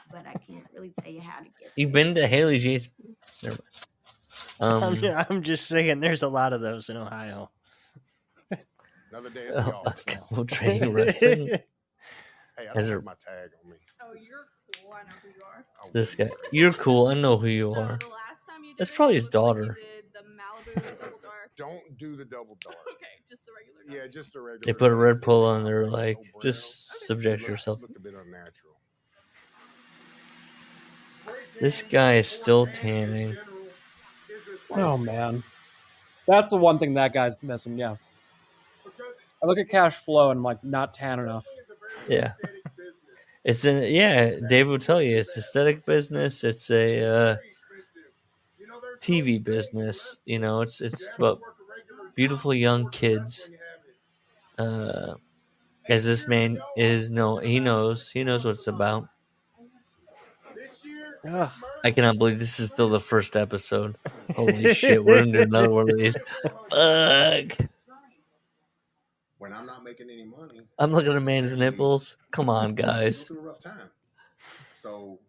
But I can't really tell you how to get You've been to Haley J's. Never mind. I'm just saying, there's a lot of those in Ohio. Another day at the office. We'll train wrestling. Hey, I don't Has her- have my tag on me. Oh, you're cool. I know who you are. This guy, you're cool. I know who you are. The last time you did That's it, probably it his looked like daughter. you did the Malibu double dark. Don't do the double dark. Okay, just the regular. Yeah, just the regular. They put a red pole on there, like, just subject yourself. Look a bit unnatural. This guy is still tanning. Oh man, that's the one thing that guy's missing. Yeah, I look at cash flow and I'm like, not tan enough. Yeah. Dave will tell you it's aesthetic business. It's a TV business. You know, it's about beautiful young kids. As this man he knows what it's about. Ugh. I cannot believe this is still the first episode. Holy shit, we're gonna do another one of these. Fuck. When I'm not making any money, I'm looking at a man's nipples. Come on, guys. through a rough time. So,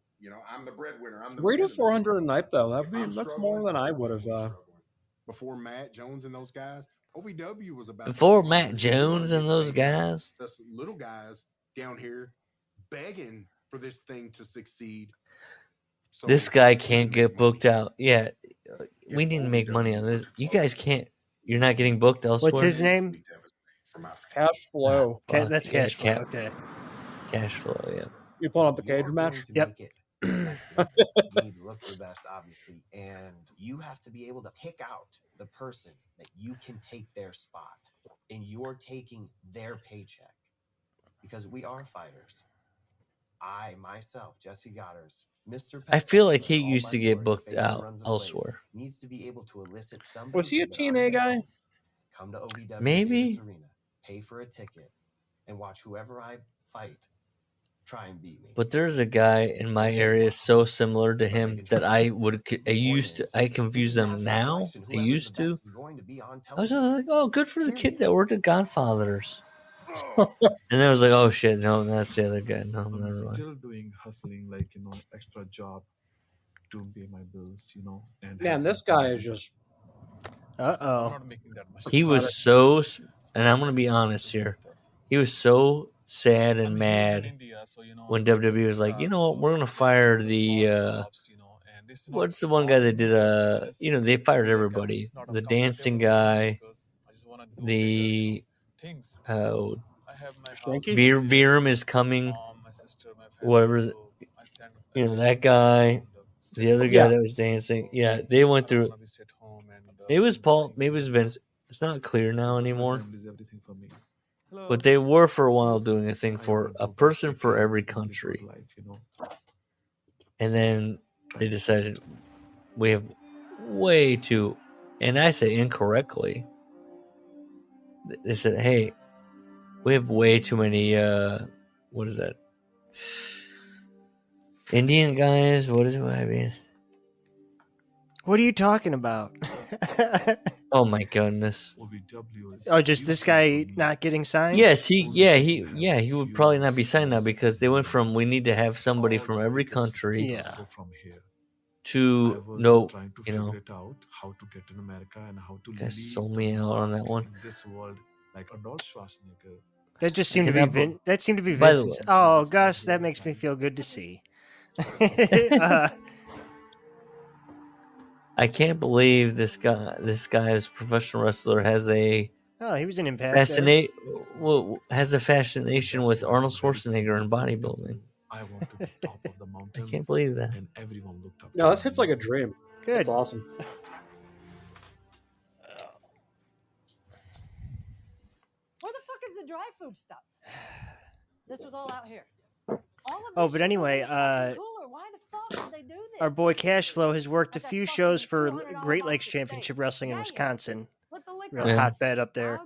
I'm the breadwinner. I'm the 3 to man. 400 a night though. That's struggling, more than I would have. Before Matt Jones and those guys, OVW was about Before Matt Jones and those guys. Those little guys down here begging for this thing to succeed. this guy can't get booked out. Yeah, we need to make money on this. You guys can't. You're not getting booked elsewhere. What's his name? Cash flow. That's Cash Flow. Okay. Cash Flow. Yeah. You pulling up the cage match? Yep. You need to look your best, obviously, and you have to be able to pick out the person that you can take their spot, and you're taking their paycheck, because we are fighters. I myself, Jesse Goddard's, Mr. I feel like he used to get booked out elsewhere. Needs to be able to elicit somebody. Was he a TNA guy? Come to OVW Maybe. Davis Arena, pay for a ticket, and watch whoever I fight try and beat me. But there's a guy in my area so similar to him that I confuse them now. I used to. I was like, oh, good for the kid that worked at Godfathers. And then I was like, oh shit, no, that's the other guy. No, I'm never mind. still doing hustling, like, extra job to pay my bills, and Man, this guy is just. Uh I'm oh. not making that much. He was so, and I'm gonna be honest here. He was so sad and mad when WWE was like, you know what, we're gonna fire the what's the one guy that did they fired everybody. The dancing guy, the Virum is coming, whatever, that guy, the other guy that was dancing. Yeah, they went through. It was Paul, maybe it was Vince. It's not clear now anymore. But they were for a while doing a thing for a person for every country. And then they decided we have way too, and I say incorrectly, they said, hey, we have way too many, what is that? Indian guys? What is it? I mean, What are you talking about? oh my goodness. Oh, just this guy not getting signed? Yes, he would probably not be signed now because they went from we need to have somebody from every country to no, how to get in America and how to guys sold me out on that one. in this world, like Arnold Schwarzenegger. That just seemed to be That seemed to be By the Vince's. way- Oh, Gus, that makes me feel good to see. I can't believe this guy's professional wrestler has a Oh, he was an Impact. there. has a fascination with Arnold Schwarzenegger in bodybuilding. I want to be top of the mountain. I can't believe that. And everyone looked up. No, this hits like a dream. Good. It's awesome. Where the fuck is the dry food stuff? This was all out here. Oh, but anyway, Cooler. Why the fuck did they do this? our boy Cashflow has worked a few shows for Great Lakes Championship Wrestling in Wisconsin. Real Yeah. hotbed up there.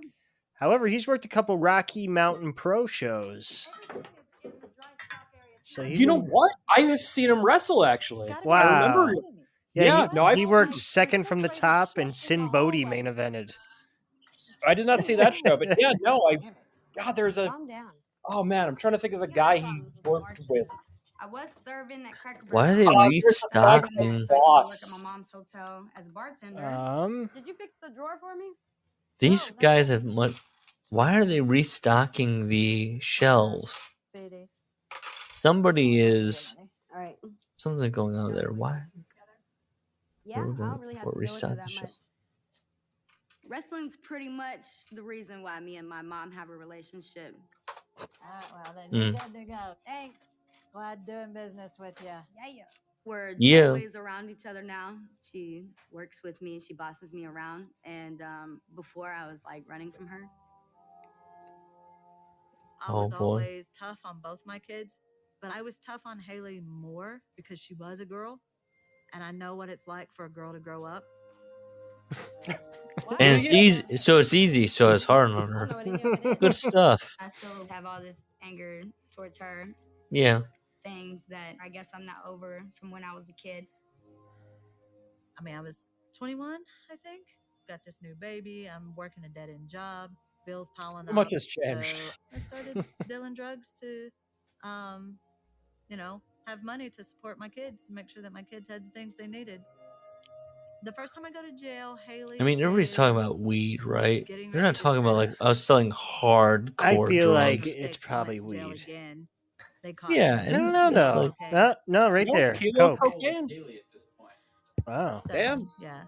However, he's worked a couple Rocky Mountain Pro shows. So he's You know what? I have seen him wrestle, actually. I Wow. remember. he worked second from the top, and Sin Bodhi main evented. I did not see that show, but yeah, no, God, there's a. Oh man, I'm trying to think of the guy he worked with. I was serving at Cracker Barrel. Why are they restocking? Boss. At my mom's hotel as a bartender. Did you fix the drawer for me? These guys have much. Why are they restocking the shelves? Somebody is. All right. Something's going on there. Why? Yeah, I don't really have to go into restock the that shelves. much. Wrestling's pretty much the reason why me and my mom have a relationship. Well, then Mm. you're good to go. Thanks. Glad doing business with you. Yeah. We're Yeah. always around each other now. She works with me. She bosses me around. And before I was like running from her. I Oh, was boy. always tough on both my kids, but I was tough on Haley more because she was a girl, and I know what it's like for a girl to grow up. And it's easy. So it's easy. So it's hard on her. Good stuff. I still have all this anger towards her. Yeah. Things that I guess I'm not over from when I was a kid. I mean, I was 21, I think. Got this new baby. I'm working a dead-end job. Bills piling up. How much has changed? So I started dealing drugs to, have money to support my kids, to make sure that my kids had the things they needed. The first time I go to jail, Haley. I mean, everybody's talking about weed, right? They're not talking about like us selling hardcore I feel like drugs. it's probably weed. They caught Yeah, me. and I don't know it's though. like, No, right No, there. kilo Coke. cocaine. Wow. So, Damn. yeah.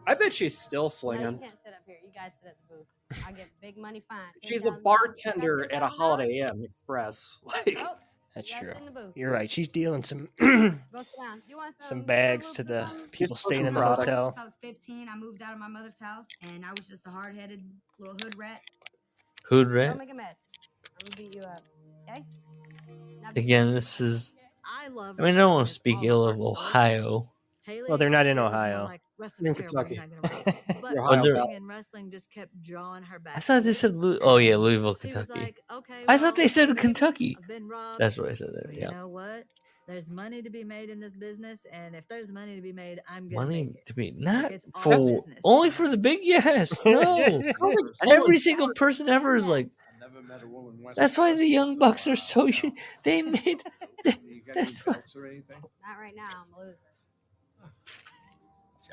I bet she's still No, you slinging. can't sit up here. You guys sit at the booth. I get big money fine. She's a $10,000. bartender at a Holiday Inn Express. Like, Oh, That's you guys true. sit in the booth. You're right. She's dealing some Go sit down. You want some some bags to the people staying in the hotel. Since I was 15, I moved out of my mother's house, and I was just a hard-headed little hood rat. hood Don't rat. make a mess. I'm gonna beat you up. Okay? Now be Again, this is. I love. I mean, I don't want to speak ill of Ohio. Haley, Well, they're not in it was more Ohio. like You're in wrestling's terrible, Kentucky. you're not gonna wrestle. But Was there- wrestling just kept drawing her back. I thought to they it. said. Oh yeah, Louisville, She was Kentucky. like, okay, I thought they said maybe Kentucky. I've been robbed. That's what I said there. But Yeah. You know what? There's money to be made in this business, and if there's money to be made, I'm gonna Money make it. to be not it's all for business. only for the big. Yes, no. Every single person ever is like. That's why the Young Bucks are so. They made. That's why. Not right now. I'm a loser.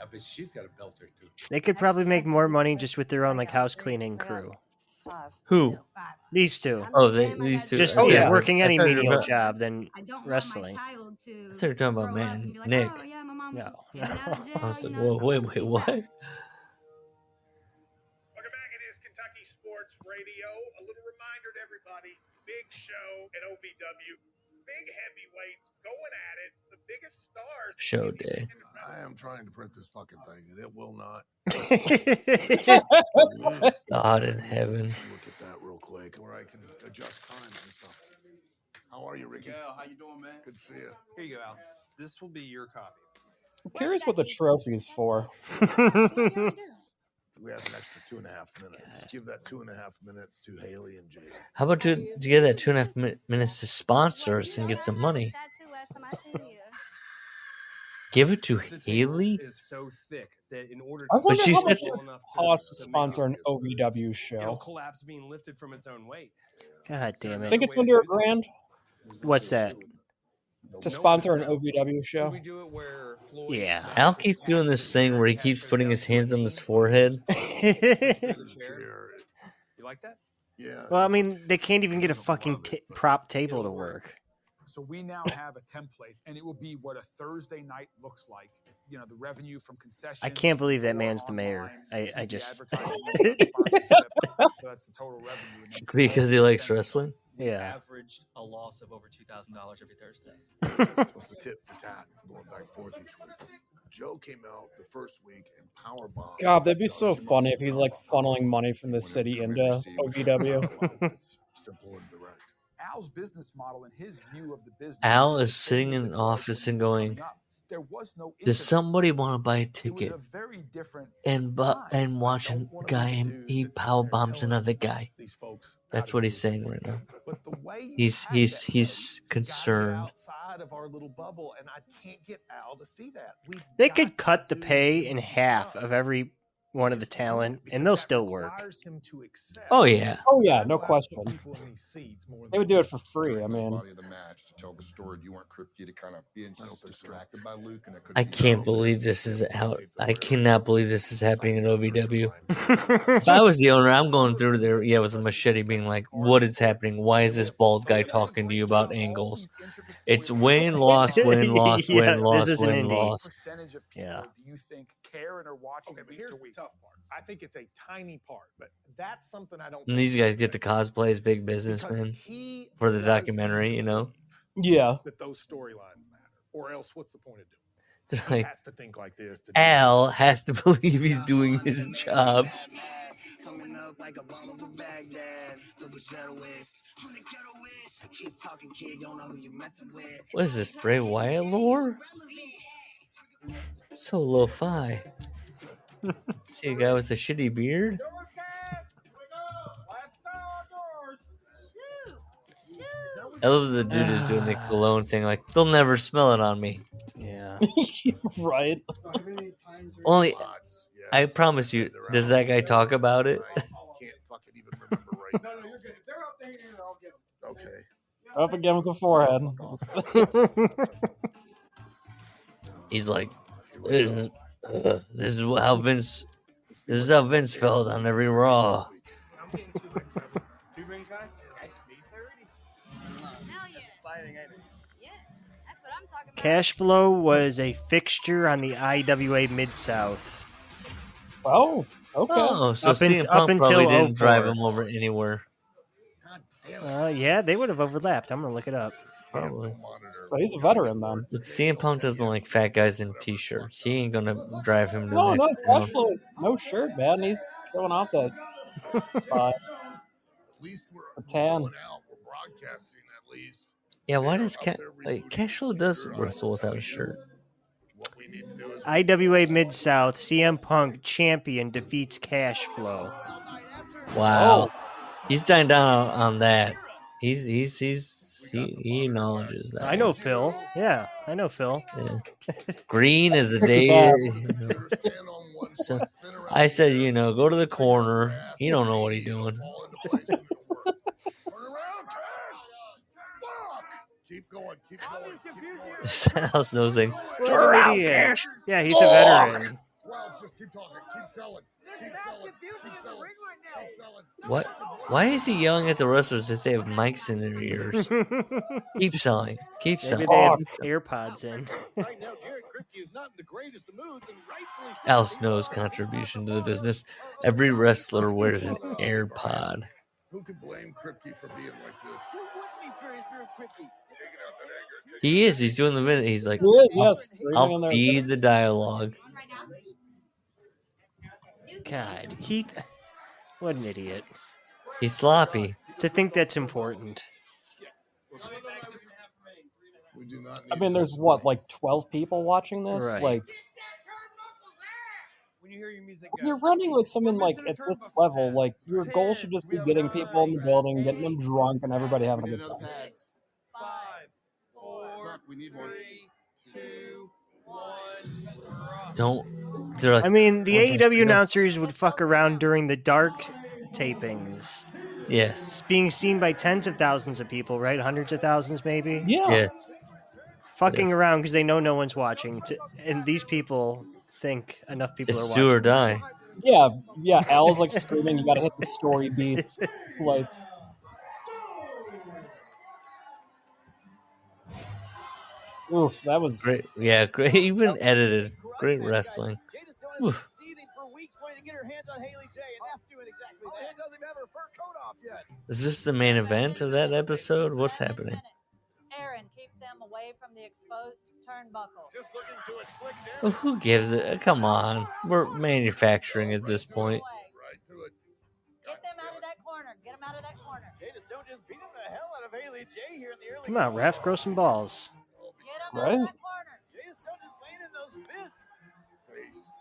I bet she's got a belt or two. They could probably make more money just with their own like house cleaning crew. Who? These two. Oh, these two. Just Oh, yeah. working I any thought you were menial about- job than wrestling. I thought you were talking about man, Nick. No. I was like, whoa, wait, what? Welcome back. It is Kentucky Sports Radio. A little reminder to everybody, big show at OVW. Big heavyweights going at it. The biggest stars. Show day. I am trying to print this fucking thing, and it will not. God in heaven. Look at that real quick, where I can adjust time and stuff. How are you, Ricky? Miguel, how you doing, man? Good to see you. Here you go, Al. This will be your copy. I'm curious what the trophy's for. We have an extra 2.5 minutes. Give that 2.5 minutes to Haley and Jay. How about to give that 2.5 minutes to sponsor us and get some money? Give it to Haley? Is so thick that in order I to wonder she how said- much it costs to sponsor an OVW it'll show. collapse being lifted from its own weight. God damn I think it. it's under $1,000 What's that? to sponsor an OVW show. We do it where Floyd Yeah. Al keeps doing this thing where he keeps putting his hands on his forehead. You like that? Yeah. Well, I mean, they can't even get a fucking prop table to work. So we now have a template, and it will be what a Thursday night looks like. You know, the revenue from concessions. I can't believe that or man's the mayor. online, I the just. advertising, the sponsorship. So that's the total revenue. And then Because he likes wrestling? Yeah. Averaged a loss of over $2,000 every Thursday. What's the tit for tat going back and forth each week? Joe came out the first week and powerbombed. God, that'd be so funny if he's like funneling money from the city into OVW. It's simple and direct. Al's business model and his view of the business. Al is sitting in an office and going, There was no does somebody want to buy a It was ticket a very different and watch a guy and he power bombs another guy? That's what he's saying right now. He's concerned. Outside of our little bubble, and I can't get Al to see that. They could cut the pay in half of every one of the talent, and they'll still work. Oh yeah. Oh yeah, no question. They would do it for free. I mean, Body of the match to tell the story. You weren't you to kind of being distracted by Luke, and I can't believe this is out. I cannot believe this is happening in OVW. If I was the owner, I'm going through there, with a machete, being like, "What is happening? Why is this bald guy talking to you about angles? It's win, loss, win, loss, Yeah, win, loss, this is an win, indie. loss." Percentage of people Yeah. do you think care and are watching Okay, but week here's to the week? tough part. I think it's a tiny part, but that's something I don't. And these guys get to cosplay as big businessmen for the documentary, yeah. That those storylines matter, or else what's the point of doing? They're He like, has to think like this. To Al has to believe he's doing his job. Coming up like a bomb over Baghdad. Look at Shadowist. On the ghetto wish. Keep talking, kid. You don't know who you messing with. What is this, Bray Wyatt lore? So lo-fi. See a guy with a shitty beard? I love the dude is doing the cologne thing. Like, they'll never smell it on me. Yeah. Right. Only, I promise you, does that guy talk about it? Can't fucking even remember right now. you're good. If they're up there, I'll get them. Okay. Up again with the forehead. He's like, this is how Vince felt on every Raw. I'm getting 2 rings. 2 rings, guys? 8:30. Exciting, ain't it? That's what I'm talking about. Cash Flow was a fixture on the IWA Mid-South. Oh, okay. Oh, so Up CM up Punk probably until didn't drive 04. him over anywhere. Yeah, they would have overlapped. I'm going to look it up. Probably. So he's a veteran then. Look, CM Punk doesn't like fat guys in t-shirts. He ain't gonna drive him to No, the no, next town. Cash Flow is no shirt, man. He's showing off that spot. At least we're tan. going out. We're broadcasting at least. Yeah, why does Cashflow does wrestle without a shirt? What we need to do is IWA Mid-South, CM Punk champion defeats Cash Flow. Wow, he's dying down on that. He acknowledges that. I know Phil. Yeah, I know Phil. Yeah. Green is a day. So I said, go to the corner. He don't know what he's doing. keep going. House knows thing. What an idiot. Yeah, he's a veteran. Well, just keep talking. Keep selling. Keep selling. Keep selling. Keep selling. What? Why is he yelling at the wrestlers if they have mics in their ears? Keep selling. Keep selling. Maybe they have AirPods in. Right now, Jared Kripke is not in the greatest of moods, and rightfully so. Al Snow's contribution to the business. Every wrestler wears an AirPod. Who can blame Kripke for being like this? Who wouldn't be furious for Kripke? He is. He's doing the video. He's like, He is, yes. I'll feed the dialogue. God, Keith, what an idiot. He's sloppy. To think that's important. We do not I mean, there's what, like 12 people watching this? Right. Like, When you hear your music if you're running like someone like at this level, like your goal should just be getting people in the building, getting them drunk, and everybody having a good time. 5, 4, We need one. 3, 2, 1. Don't. They're like, I mean, the "Oh, AEW announcers would fuck around during the dark tapings. Yes. It's being seen by tens of thousands of people, right? Hundreds of thousands, maybe? Yeah. Yes. Fucking Yes. around because they know no one's watching. And these people think enough people It's are do watching. or die. Yeah, Al's like screaming, you gotta hit the story beats. Like, oof, that was Great. Yeah, great. Even edited. Great wrestling. Oof. Seething for weeks wanting to get her hands on Haley J, and now doing exactly that. Doesn't even have her fur coat off yet. Is this the main event of that episode? What's happening? Aaron, keep them away from the exposed turnbuckle. Just looking to inflict Well, who gives it? Come on. We're manufacturing at this point. Right to it. Get them out of that corner. Get them out of that corner. Jada Stone just beating the hell out of Haley J here in the early. Come on, ref, grow some balls. Get them Right? out of that corner. Jada Stone just laying in those fists.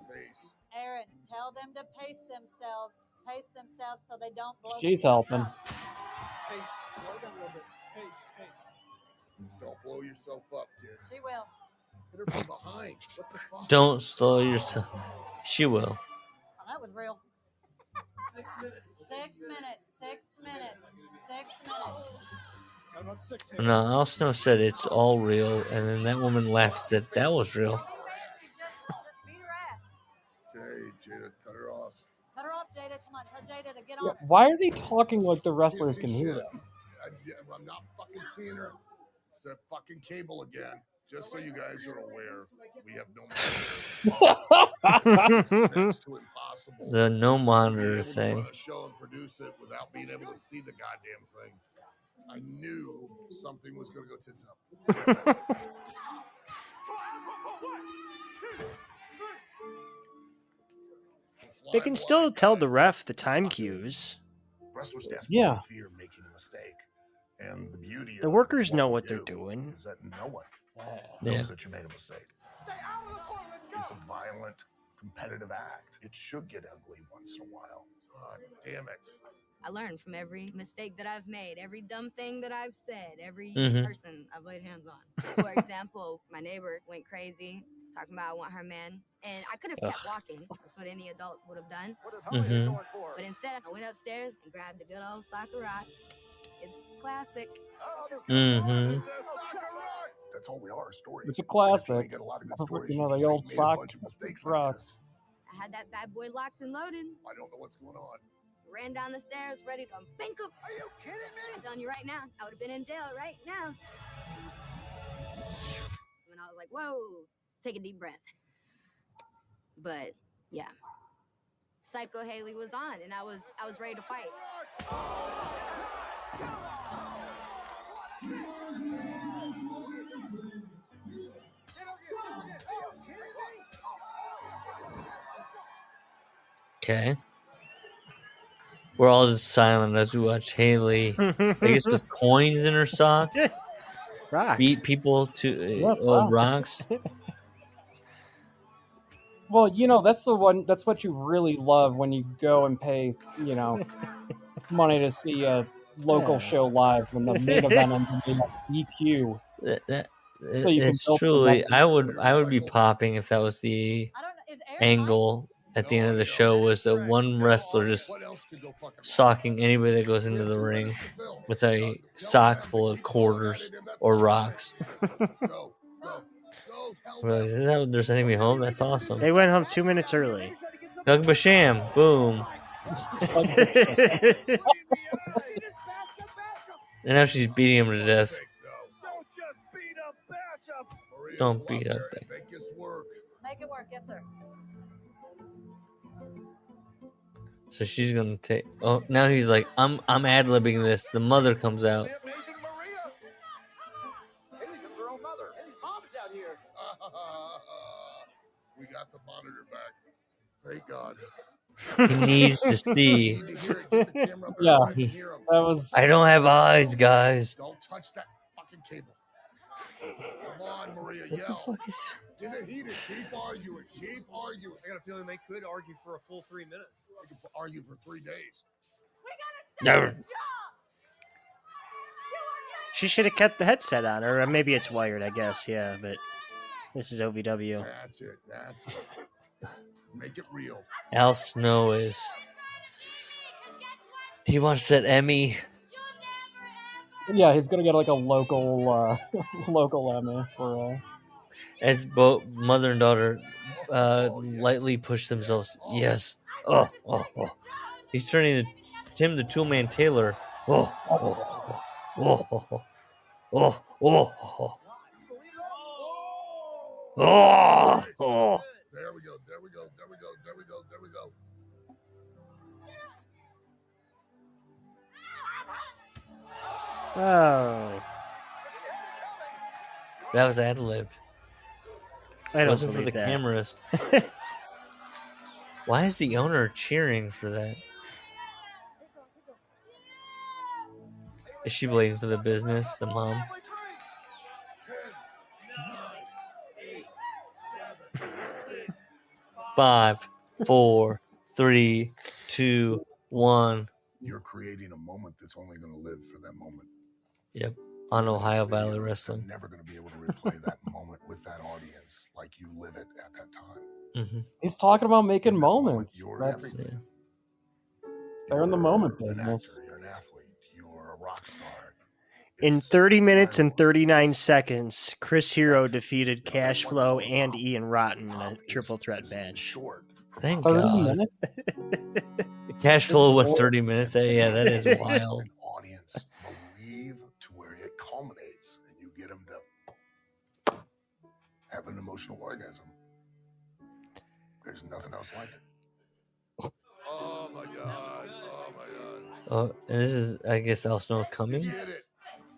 Pace. Aaron, tell them to pace themselves. Pace themselves so they don't blow. she's the fuck helping. up. Pace, slow down a little bit. Pace. Don't blow yourself up, kid. She will. Hit her from behind. What the fuck? Don't slow yourself. She will. Oh, that was real. 6 minutes. 6 minutes. 6 minutes. 6 minutes. Got about 6 No, Al Snow said it's all real, and then that woman laughed and said that was real. Just beat her ass. Okay, Jada, cut her off. Cut her off, Jada. Come on, tell Jada to get Yeah, on. why are they talking like the wrestlers can hear them? I'm not fucking seeing her. It's that fucking cable again. Just so you guys are aware, we have no monitor. It's next to impossible. The no monitor To be able to thing. run a show and produce it without being able to see the goddamn thing. I knew something was going to go tits up. They can still tell the ref the time cues. Wrestler staff Yeah. fear making a mistake. And the beauty The of workers know we what they're do doing. is that no one Yeah. knows that you made a mistake. It's a violent, competitive act. It should get ugly once in a while. God damn it. I learn from every mistake that I've made, every dumb thing that I've said, every Mhm. person I've laid hands on. For example, my neighbor went crazy talking about I want her man, and I could have kept walking. That's what any adult would have done. Mhm. But instead, I went upstairs and grabbed a good old sock of rocks. It's classic. Mm-hmm. That's all we are, stories. It's a And if you ain't classic. got a lot of good You stories, know, you the just old made a sock bunch of mistakes rocks. like this. I had that bad boy locked and loaded. I don't know what's going on. ran down the stairs ready to bank him. Are you kidding me? I'm telling you right now, I would have been in jail right now. And I was like, whoa, take a deep breath. But yeah, Psycho Haley was on, and I was ready to fight. Okay. We're all just silent as we watch Haley, I guess with coins in her sock, Rocks. beat people to Yeah, it's rocks. Well, you know, that's the one. That's what you really love when you go and pay, you know, money to see a local show live when the main event ends and they have DQ. So you can It's build truly. momentum. I would be popping if that was the angle at the end of the show. Was that one wrestler just socking anybody that goes into the ring with a sock full of quarters or rocks. Really, is that what they're sending me home? That's awesome. They went home 2 minutes early. Doug Basham, boom. And now she's beating him to death. Don't beat up. Make this work. Make it work, yes, sir. So she's gonna take. Oh, now he's like, I'm ad-libbing this. The mother comes out. Haley's her own mother. Haley's mom's out here. We got the monitor back. Thank God. He needs to see. Yeah, that was. I don't have eyes, guys. Don't touch that fucking cable. Come on, Maria, What the yell. fuck is? Get it heated. Keep arguing. Keep arguing. I got a feeling they could argue for a full 3 minutes. They could argue for 3 days. Never. She should have kept the headset on, or maybe it's wired, I guess. Yeah, but this is OVW. That's it. That's it. Make it real. Al Snow is. He wants that Emmy. Yeah, he's gonna get like a local Emmy for. As both mother and daughter lightly push themselves. Yes. Oh. He's turning Tim the Toolman Taylor. Oh. There we go. Oh. That was ad-libbed. I don't Wasn't for the believe that. cameras. Why is the owner cheering for that? Is she waiting for the business, the mom? 5, 4, 3, 2, 1. You're creating a moment that's only going to live for that moment. Yep. On Ohio Valley Wrestling. You're never going to be able to replay that moment with that audience like you live it at that time. Mm-hmm. He's talking about making moments. That's they're in the moment business. You're an athlete. You're a rock star. In 30 minutes and 39 seconds, Chris Hero defeated Cash Flow and Ian Rotten in a triple threat match. Thank 30 God. minutes? Cash flow was 30 minutes. Yeah, that is wild. An audience believe to where it culminates and you get them to have an emotional orgasm. There's nothing else like it. Oh my God. Oh my God. Oh, and this is, I guess, Al Snow coming. Get it.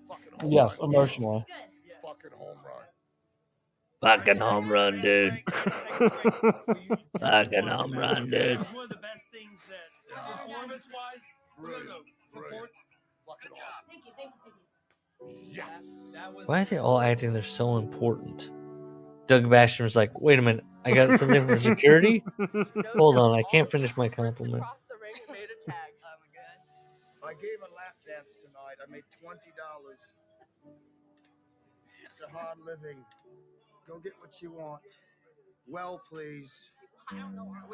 Fucking Yes, emotionally. Fucking home run. Fucking home run, dude. Fucking home run, dude. One of the best things that performance-wise, Brilliant. Fucking awesome. Thank you. Yes. That was Why are they all acting they're so important? Doug Basham's like, wait a minute, I got something for security? Hold on, I can't finish my compliment. I gave a lap dance tonight. I made $20. It's a hard living. Go get what you want. Well, please. We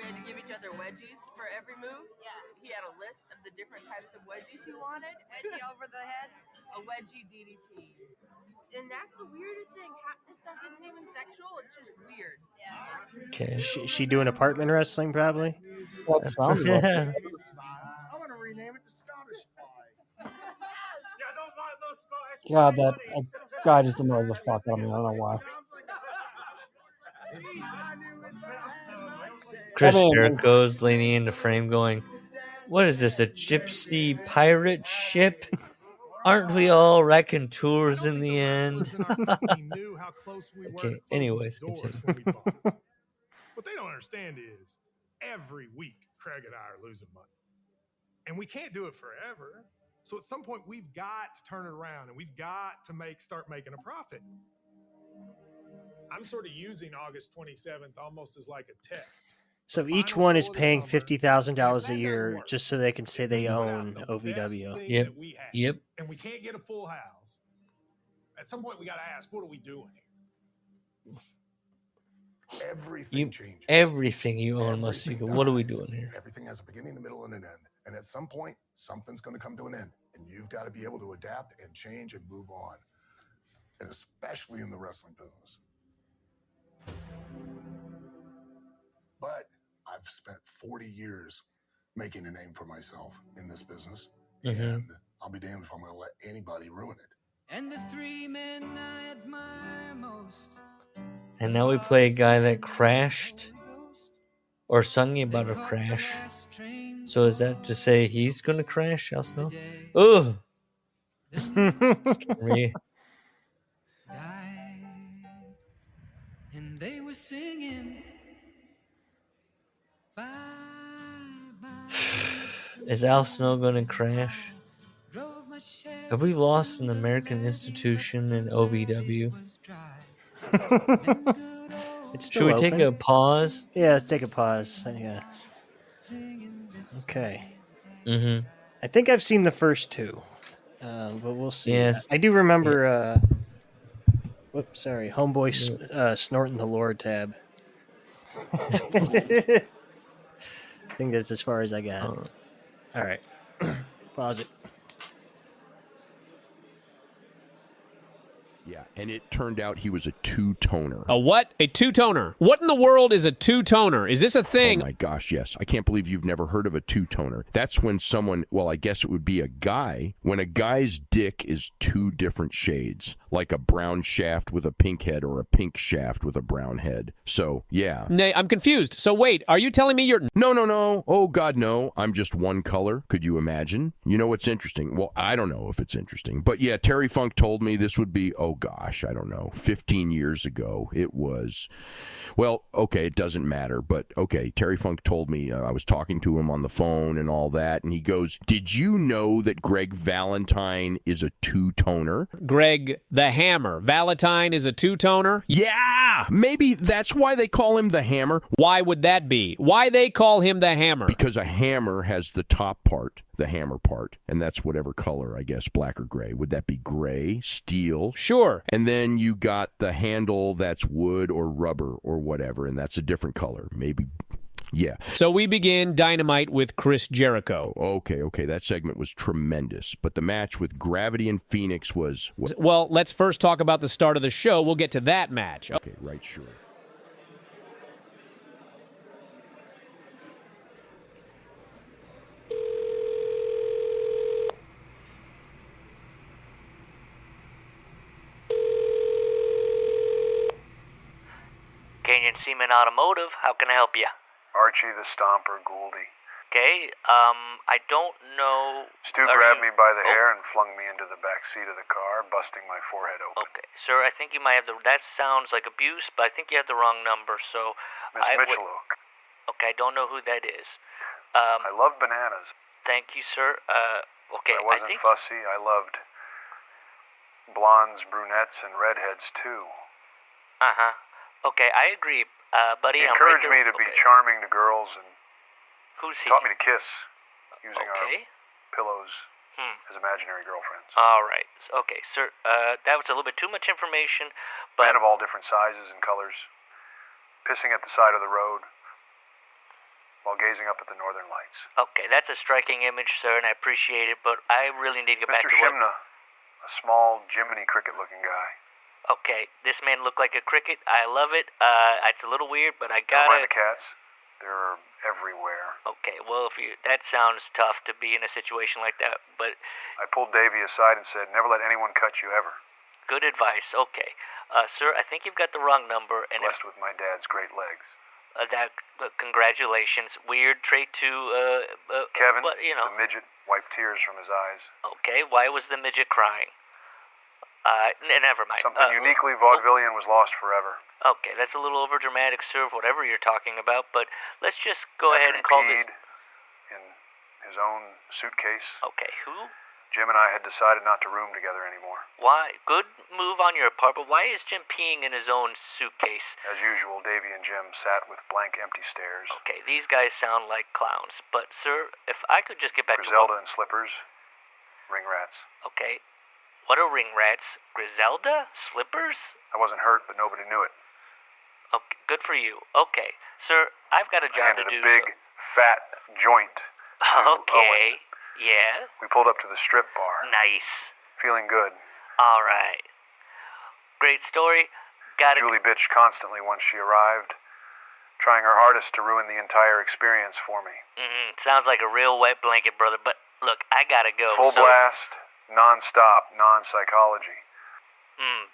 had to give each other wedgies for every move. Yeah. He had a list of the different types of wedgies he wanted. Wedgie over the head? A wedgie DDT. And that's the weirdest thing. Half this stuff isn't even sexual. It's just weird. Okay. She doing apartment wrestling, probably? That sounds like it. I want to rename it the Scottish Pie. Yeah, don't mind those Scottish God, that guy just annoys the fuck out of me. I don't know why. Chris I mean, Jericho's leaning into frame going, what is this, a gypsy pirate ship? Aren't we all raconteurs in the end? Knew how close we were Okay, to closing anyways, the doors continue. when we bought. What they don't understand is every week Craig and I are losing money. And we can't do it forever. So at some point we've got to turn it around and we've got to start making a profit. I'm sort of using August 27th almost as like a test. So each one is paying $50,000 a year just so they can say they own OVW. Yep. Yep. And we can't get a full house. At some point we got to ask, what are we doing here? Everything changes. Everything you own must be. What are we doing here? Everything has a beginning, a middle, and an end. And at some point, something's going to come to an end. And you've got to be able to adapt and change and move on. And especially in the wrestling business. But I've spent 40 years making a name for myself in this business. And I'll be damned if I'm going to let anybody ruin it. And the three men I admire most. And now we play a guy that crashed or sung about a crash. So is that to say he's going to crash, Al Snow? Ugh! And they were singing. Is Al Snow going to crash? Have we lost an American institution in OVW? It's Should we still take open. a pause? Yeah, let's take a pause. Yeah. Okay. I think I've seen the first two, but we'll see. Yes. I do remember. Whoops, sorry, Homeboy snorting the Lord tab. I think that's as far as I got. All right, pause it. Yeah, and it turned out he was a two-toner. A what? A two-toner. What in the world is a two-toner? Is this a thing? Oh my gosh, yes. I can't believe you've never heard of a two-toner. That's when someone, well, I guess it would be a guy, when a guy's dick is two different shades, like a brown shaft with a pink head or a pink shaft with a brown head. So, yeah. Nay, I'm confused. So wait, are you telling me you're... No. Oh, God, no. I'm just one color. Could you imagine? You know what's interesting? Well, I don't know if it's interesting. But yeah, Terry Funk told me this would be, oh gosh, I don't know, 15 years ago. It was, well, okay, it doesn't matter. But okay, Terry Funk told me, I was talking to him on the phone and all that. And he goes, did you know that Greg Valentine is a two-toner? Greg the Hammer. Valentine is a two-toner? Yeah, maybe that's why they call him the Hammer. Why would that be? Why they call him the Hammer? Because a hammer has the top part, the hammer part, and that's whatever color, I guess, black or gray. Would that be gray, steel? Sure. And then you got the handle that's wood or rubber or whatever, and that's a different color. Maybe, yeah. So we begin Dynamite with Chris Jericho. Okay, that segment was tremendous. But the match with Gravity and Phoenix was... Well, let's first talk about the start of the show. We'll get to that match. Okay, right, sure. Canyon Seaman Automotive, how can I help you? Archie the Stomper Gouldy. Okay, I don't know... Stu grabbed me by the hair and flung me into the back seat of the car, busting my forehead open. Okay, sir, I think you might have the... That sounds like abuse, but I think you have the wrong number, so... Miss Mitchell-Oak. Okay, I don't know who that is. I love bananas. Thank you, sir. Okay, I wasn't fussy. I loved blondes, brunettes, and redheads, too. Uh-huh. Okay, I agree, buddy. He encouraged me to be charming to girls and Who's he? taught me to kiss using our Okay. pillows as imaginary girlfriends. All right. Okay, sir, that was a little bit too much information, but... Men of all different sizes and colors, pissing at the side of the road while gazing up at the northern lights. Okay, that's a striking image, sir, and I appreciate it, but I really need to get back Mr. to Shimna, a small Jiminy Cricket-looking guy. Okay, this man looked like a cricket. I love it. It's a little weird, but I Don't gotta... mind the cats. They're everywhere. Okay, well, that sounds tough to be in a situation like that, but I pulled Davy aside and said, never let anyone cut you ever. good advice. Okay. Sir, I think you've got the wrong number, and Blessed with my dad's great legs. congratulations. Weird trait to, Kevin, but, you know. the midget, wiped tears from his eyes. Okay, why was the midget crying? Never mind. Something uniquely vaudevillian was lost forever. Okay, that's a little overdramatic, sir, whatever you're talking about, but let's just go ahead and call this... in his own suitcase. Okay, who? Jim and I had decided not to room together anymore. Why? Good move on your part, but why is Jim peeing in his own suitcase? As usual, Davy and Jim sat with blank, empty stares. Okay, these guys sound like clowns, but, sir, if I could just get back Griselda and Slippers, ring rats. Okay. What are ring rats? Griselda? Slippers? I wasn't hurt, but nobody knew it. Okay, good for you. Okay, sir, I've got a job to do. A big, fat joint. Okay, yeah? We pulled up to the strip bar. Nice. Feeling good. All right. Great story. Julie bitched constantly once she arrived, trying her hardest to ruin the entire experience for me. Sounds like a real wet blanket, brother, but look, I gotta go. Full blast, non-stop, non-psychology.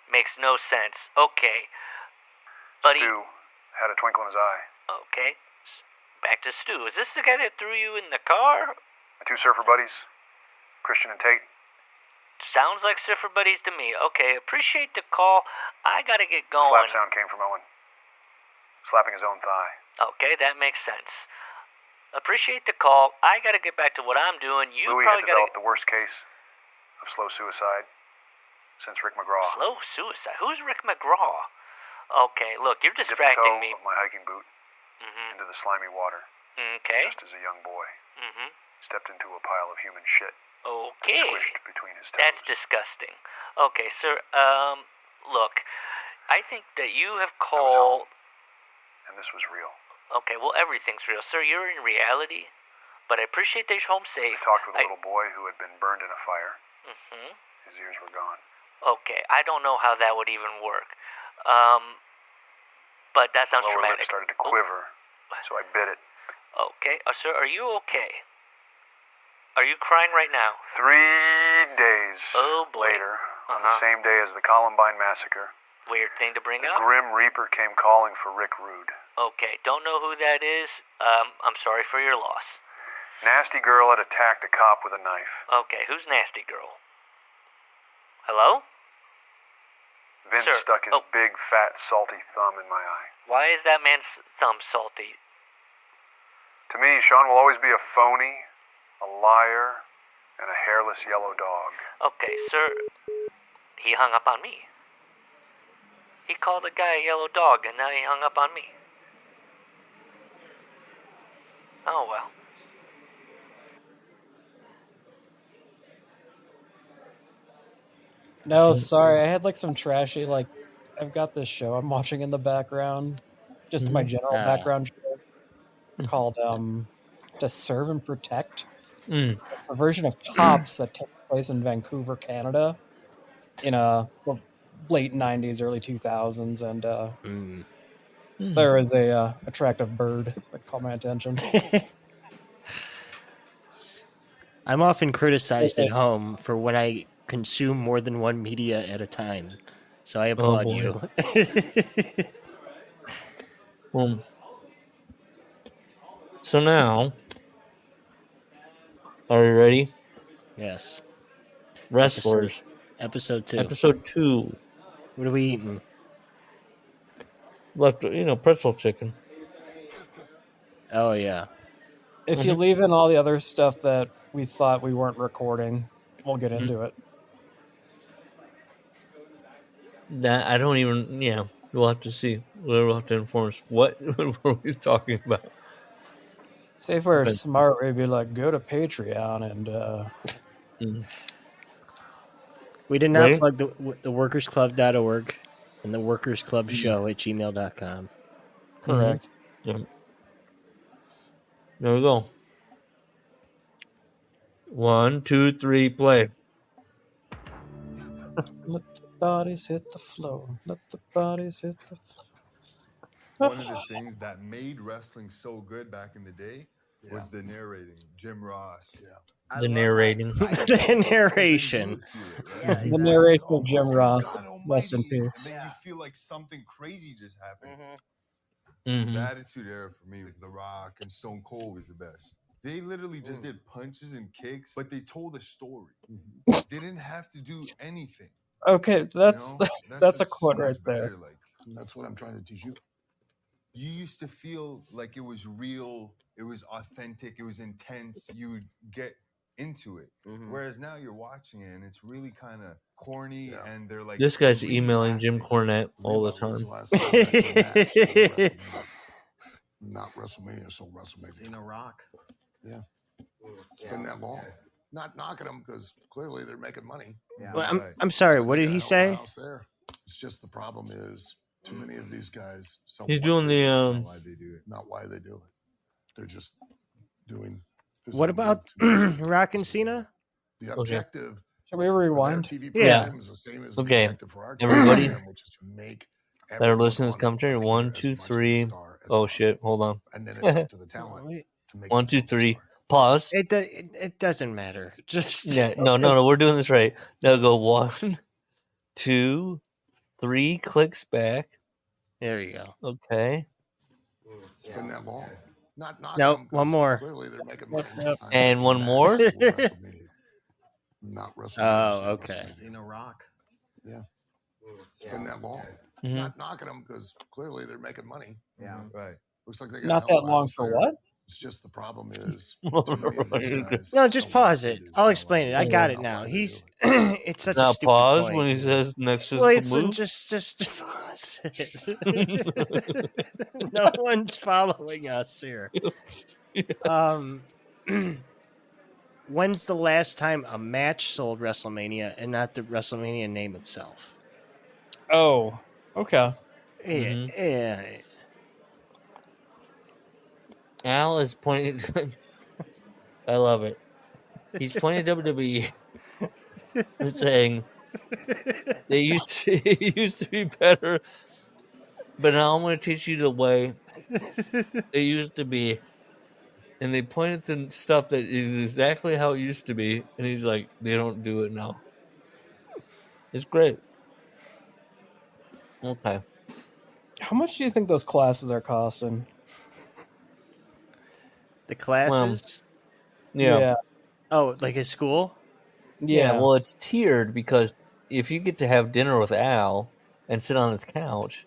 Makes no sense. Okay. Buddy. Stu had a twinkle in his eye. Okay. Back to Stu. Is this the guy that threw you in the car? My two surfer buddies, Christian and Tate. Sounds like surfer buddies to me. Okay, appreciate the call. I gotta get going. Slap sound came from Owen, slapping his own thigh. Okay, that makes sense. Appreciate the call. I gotta get back to what I'm doing. You Louis probably had developed the worst case of slow suicide since Rick McGraw. Slow suicide? Who's Rick McGraw? Okay, look, you're distracting me. Of my hiking boot into the slimy water. Okay. Just as a young boy. Stepped into a pile of human shit. Okay. Squished between his toes. That's disgusting. Okay, sir, look, I think that you have called... And this was real. Okay, well, everything's real. Sir, you're in reality, but I appreciate that you're home safe. I talked with a little boy who had been burned in a fire. His ears were gone. Okay, I don't know how that would even work. But that sounds lower traumatic. Lip started to quiver, so I bit it. Okay, sir, are you okay? Are you crying right now? 3 days later, on the same day as the Columbine massacre, weird thing to bring the up. Grim Reaper came calling for Rick Rude. Okay, don't know who that is. I'm sorry for your loss. Nasty Girl had attacked a cop with a knife. Okay, who's Nasty Girl? Hello? Vince Sir, stuck his big, fat, salty thumb in my eye. Why is that man's thumb salty? To me, Sean will always be a phony, a liar, and a hairless yellow dog. Okay, sir, he hung up on me. He called a guy a yellow dog, and now he hung up on me. Oh, well. No, sorry. I had like some trashy, like, I've got this show I'm watching in the background. Just my general background show called To Serve and Protect. A version of Cops that takes place in Vancouver, Canada in late 90s, early 2000s. And there is a attractive bird that caught my attention. I'm often criticized at home for when I consume more than one media at a time. So I applaud you. So now, are you ready? Yes. Wrestlers. Episode 2. Episode 2. What are we eating? Left, pretzel chicken. Oh, yeah. If you leave in all the other stuff that we thought we weren't recording, we'll get into it. That I don't even. Yeah, we'll have to see. We'll have to inform us what were we talking about. Say if we're smart, we'd be like, go to Patreon and. We did not plug the theworkersclub.org and the workersclubshow at gmail.com. Correct. Yep. There we go. 1, 2, 3, play. Let the bodies hit the floor. Let the bodies hit the floor. one of the things that made wrestling so good back in the day was the narrating. Jim Ross. Yeah. The narrating. The narration. The narration of Jim Ross. Rest in peace. And then you feel like something crazy just happened. Mhm. The Attitude Era for me, with The Rock and Stone Cold, was the best. They literally just did punches and kicks, but they told a story. They didn't have to do anything. Okay, that's That's a what's quote so right much there. better. Like, that's what I'm trying to teach you. You used to feel like it was real, it was authentic, it was intense. You would get into it. Whereas now you're watching it and it's really kind of corny, and they're like, This guy's emailing Jim Cornette all the time. Not WrestleMania, so WrestleMania. Seen a Rock. Yeah. It's been that long. Not knocking them because clearly they're making money. Yeah. Well, I'm sorry. What did he say? It's just the problem is too many of these guys. He's doing the Not why they do it. Not why they do it. They're just doing. What about Rock and Cena? The objective. Should we rewind? Yeah. Is the same as Okay, the objective for our everybody program, which is to make that are listening to this commentary. 1, 2, 3. Oh shit! Hold on. And then it's up to the talent. 1, 2, 3. Pause. It doesn't matter. Just Yeah. No. We're doing this right. Now go 1, 2, 3. Clicks back. There you go. Okay. It's been that long. Not knocking Nope. them 'cause One more. Clearly they're making money. And one more. Not WrestleMania. Oh, okay. Seen a Rock. Yeah. It's been that long. Mhm. Not knocking them because clearly they're making money. Yeah. Right. Looks like they got Not that long for what? It's just the problem is too many of these guys. No, just pause it. I'll explain it. I got it now. He's it's such a Now stupid pause point. when he says next physical Listen, move. just pause it. No one's following us here. When's the last time a match sold WrestleMania and not the WrestleMania name itself? Oh, okay. Yeah. Al is pointing. I love it. He's pointing at WWE and saying it used to be better, but now I'm going to teach you the way it used to be. And they pointed to stuff that is exactly how it used to be, and he's like, they don't do it now. It's great. Okay. How much do you think those classes are costing? The classes? Yeah. Oh, like his school? Yeah, well, it's tiered because if you get to have dinner with Al and sit on his couch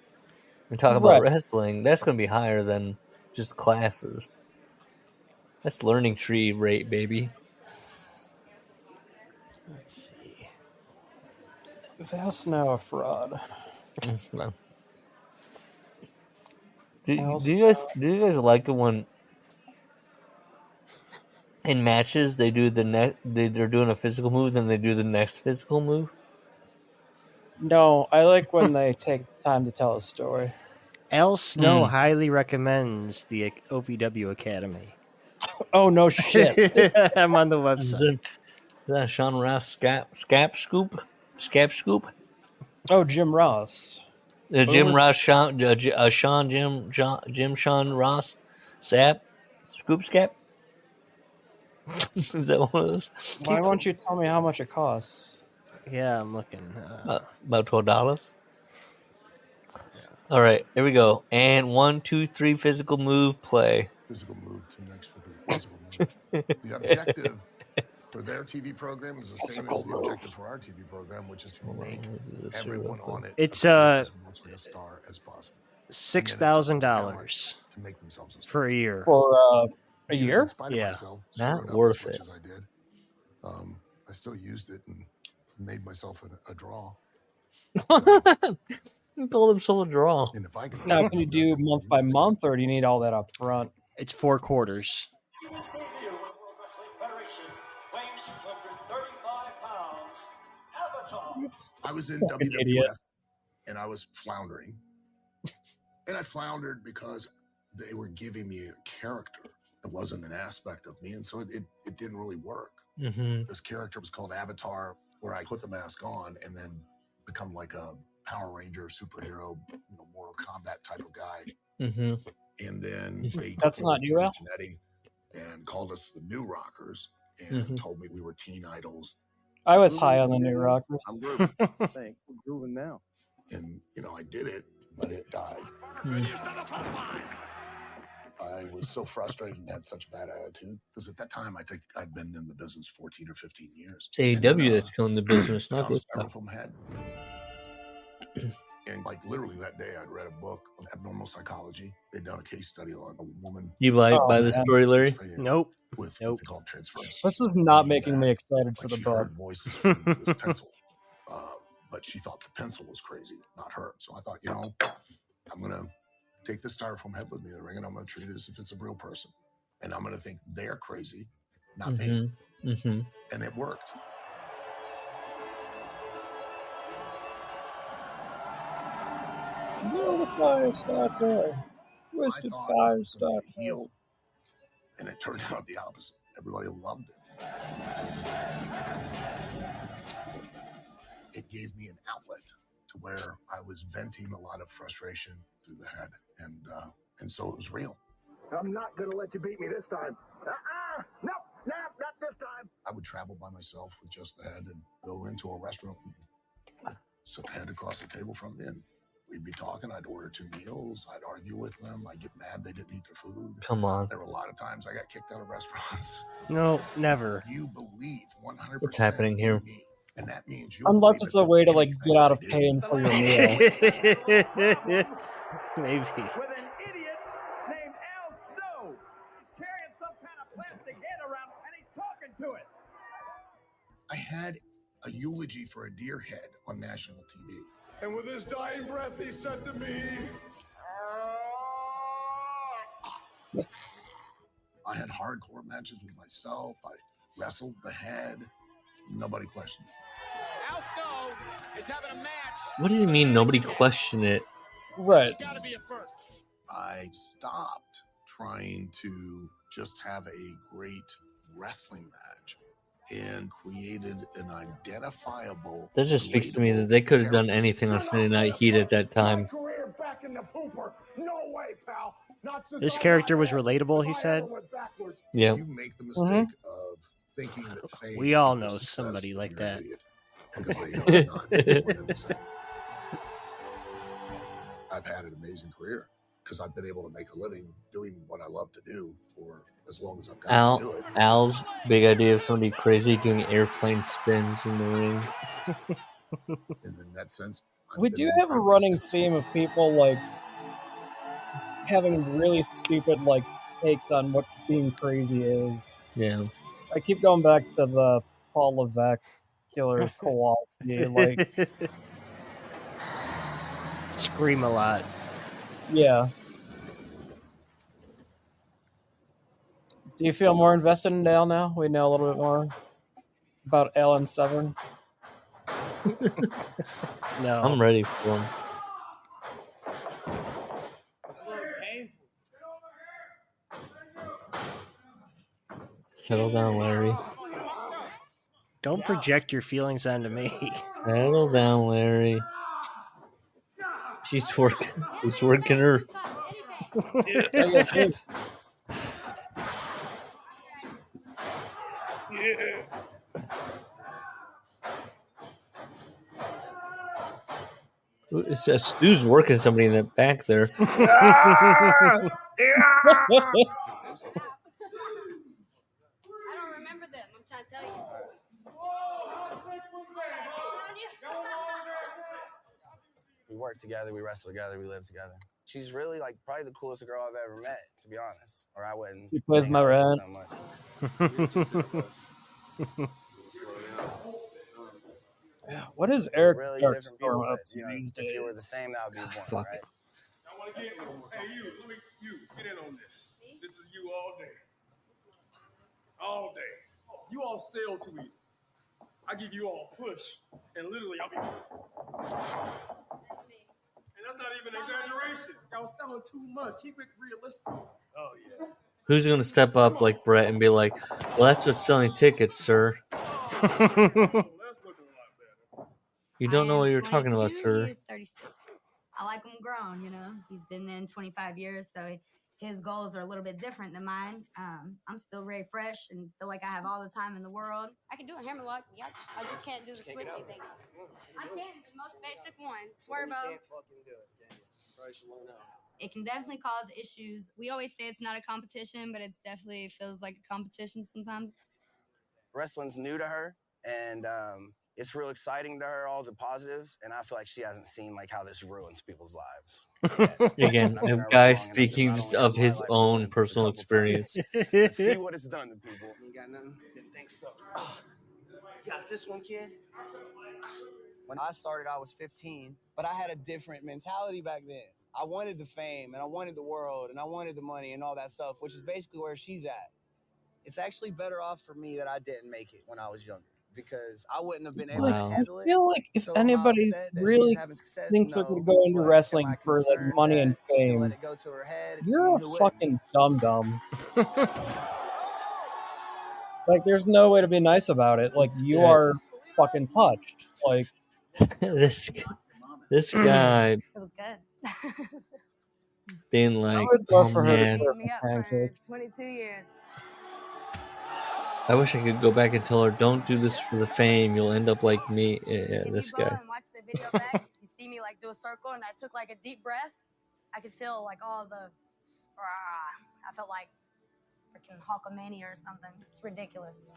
and talk about wrestling, that's going to be higher than just classes. That's learning tree rate, baby. Let's see. Is Al now a fraud? No. Do you guys like it when in matches they do they're doing a physical move, then they do the next physical move? No, I like when they take time to tell a story. Al Snow highly recommends the OVW Academy. Oh, no shit. I'm on the website. Is that Sean Ross Scap Scoop? Oh, Jim Ross. Jim Sean Ross Sap Scoop Scap? Is that one of those? Why won't you tell me how much it costs? Yeah, I'm looking. About $12. All right, here we go. And 1, 2, 3, physical move, play. Physical move to next physical move. The objective for their TV program is the same as the objective for our TV program, which is to make everyone on it. It's as much like a star as possible. $6,000 to make themselves a star. for a year. For a year? In spite of Yeah. myself, Not screwing up worth as it. much as I did. I still used it and made myself a draw. You told himself a draw. And if I can Now, can you do month by month, or do you need all that up front? It's 4 quarters. I was in Fucking WWF idiot. and I was floundering. And I floundered because they were giving me a character that wasn't an aspect of me. And so it didn't really work. Mm-hmm. This character was called Avatar, where I put the mask on and then become like a Power Ranger, superhero, Mortal Kombat type of guy. Mm-hmm. And then they That's not you, Al? and called us the New Rockers and told me we were teen idols. I was high on the New Rockers. I'm grooving. Thanks. I'm grooving now. And I did it, but it died. I was so frustrated and had such a bad attitude because at that time I think I'd been in the business 14 or 15 years. It's AEW that's killing the business, not this found a stuff. styrofoam head. And literally that day I'd read a book on abnormal psychology. They'd done a case study on a woman. You buy the story, Larry? Nope. With what they call transference. This is not making me excited for the book. Voices from this pencil. But she thought the pencil was crazy, not her. So I thought, I'm going to take this styrofoam head with me to the ring and I'm going to treat it as if it's a real person. And I'm going to think they're crazy, not me. Mm-hmm. And it worked. No, the fire starter. Twisted fire starter. And it turned out the opposite. Everybody loved it. It gave me an outlet to where I was venting a lot of frustration through the head. And so it was real. I'm not going to let you beat me this time. No, not this time. I would travel by myself with just the head and go into a restaurant and sit the head across the table from me. And we'd be talking. I'd order 2 meals. I'd argue with them. I'd get mad they didn't eat their food. Come on. There were a lot of times I got kicked out of restaurants. No, never. You believe 100%. What's happening here? And that means you. Unless it's a way to get out of paying for your meal. Maybe. With an idiot named Al Snow. He's carrying some kind of plastic head around and he's talking to it. I had a eulogy for a deer head on national TV. And with his dying breath, he said to me, I had hardcore matches with myself. I wrestled the head. Nobody questioned it. Al Snow is having a match. What does it mean? Nobody questioned it. Right. Got to be a first. I stopped trying to just have a great wrestling match and created an identifiable. That just speaks to me that they could have done anything on Sunday Night Heat at that time. Career back in the pooper. No way, pal. Not since This I character was ever- relatable, he if I said. ever went backwards. Yeah. You make the mistake of thinking that fame. We all know equals somebody success, like you're that. an idiot. Because they are not one and the same. I've had an amazing career because I've been able to make a living doing what I love to do for as long as I've got to do it. Al's big idea of somebody crazy doing airplane spins in the ring. And in that sense, We do have a running theme of people having really stupid takes on what being crazy is. Yeah. I keep going back to the Paul Levesque Killer Kowalski. Scream a lot. Yeah. Do you feel more invested in Dale now? We know a little bit more about Al and Severn. No. I'm ready for him. Settle down, Larry. Don't project your feelings onto me. Settle down, Larry. She's working. She's working her. It says Stu's working somebody in the back there. I don't remember them. I'm trying to tell you. We work together, we wrestle together, we live together. She's really probably the coolest girl I've ever met, to be honest. Or I wouldn't. She plays my hang out rent. with her so much. Yeah, what is Eric Really Darkstorm different people, up but, to you know, these days? if you were the same, that would be boring, Fuck. right? I want to get, hey, you, get in on this. This is you all day. All day. You all sail too easy. I give you all push, and literally I'll be. And that's not even an exaggeration. Y'all selling too much. Keep it realistic. Oh, yeah. Who's going to step up like Brett and be like, well, that's what's selling tickets, sir. You You don't know I what am you're talking about, 22, sir. He is 36. I like him grown, you know. He's been in 25 years, so his goals are a little bit different than mine. I'm still very fresh and feel like I have all the time in the world. I can do a hammer lock. Yeah, I just can't do the switchy thing. I can, the most basic one. Swervo. It can definitely cause issues. We always say it's not a competition, but it definitely feels like a competition sometimes. Wrestling's new to her, and it's real exciting to her, all the positives, and I feel like she hasn't seen like how this ruins people's lives. Again, a guy speaking just of his own personal experience. See what it's done to people. You got nothing? Didn't think so. You got this one, kid? When I started, I was 15, but I had a different mentality back then. I wanted the fame, and I wanted the world, and I wanted the money and all that stuff, which is basically where she's at. It's actually better off for me that I didn't make it when I was younger, because I wouldn't have been able to handle it. I feel like if So am I anybody upset that really she's having success? thinks they're No. going to go into But wrestling am I for like concerned money and that she'll fame, let it go to her head? you're a Who wouldn't? fucking dum-dum. Like, there's no way to be nice about it. Like, you are fucking touched. Like, this guy It was good. being I like, would oh love for her to man, serve some pancakes. 22 years. I wish I could go back and tell her, don't do this for the fame. You'll end up like me. Yeah, this If you go guy. and watch the video back, you see me like do a circle, and I took like a deep breath. I could feel like all the, I felt like freaking Hulkamania or something. It's ridiculous.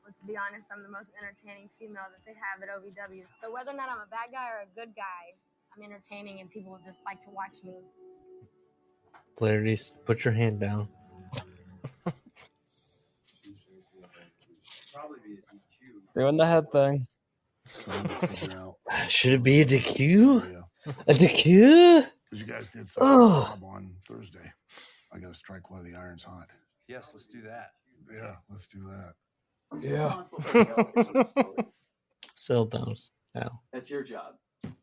But to be honest, I'm the most entertaining female that they have at OVW. So whether or not I'm a bad guy or a good guy, I'm entertaining, and people just like to watch me. Clarice, put your hand down. Doing the head thing. Should it be a DQ? A DQ? Because you guys did such a good job on Thursday. I got to strike while the iron's hot. Yes, let's do that. Yeah, let's do that. Yeah. Sell downs. Now. That's your job.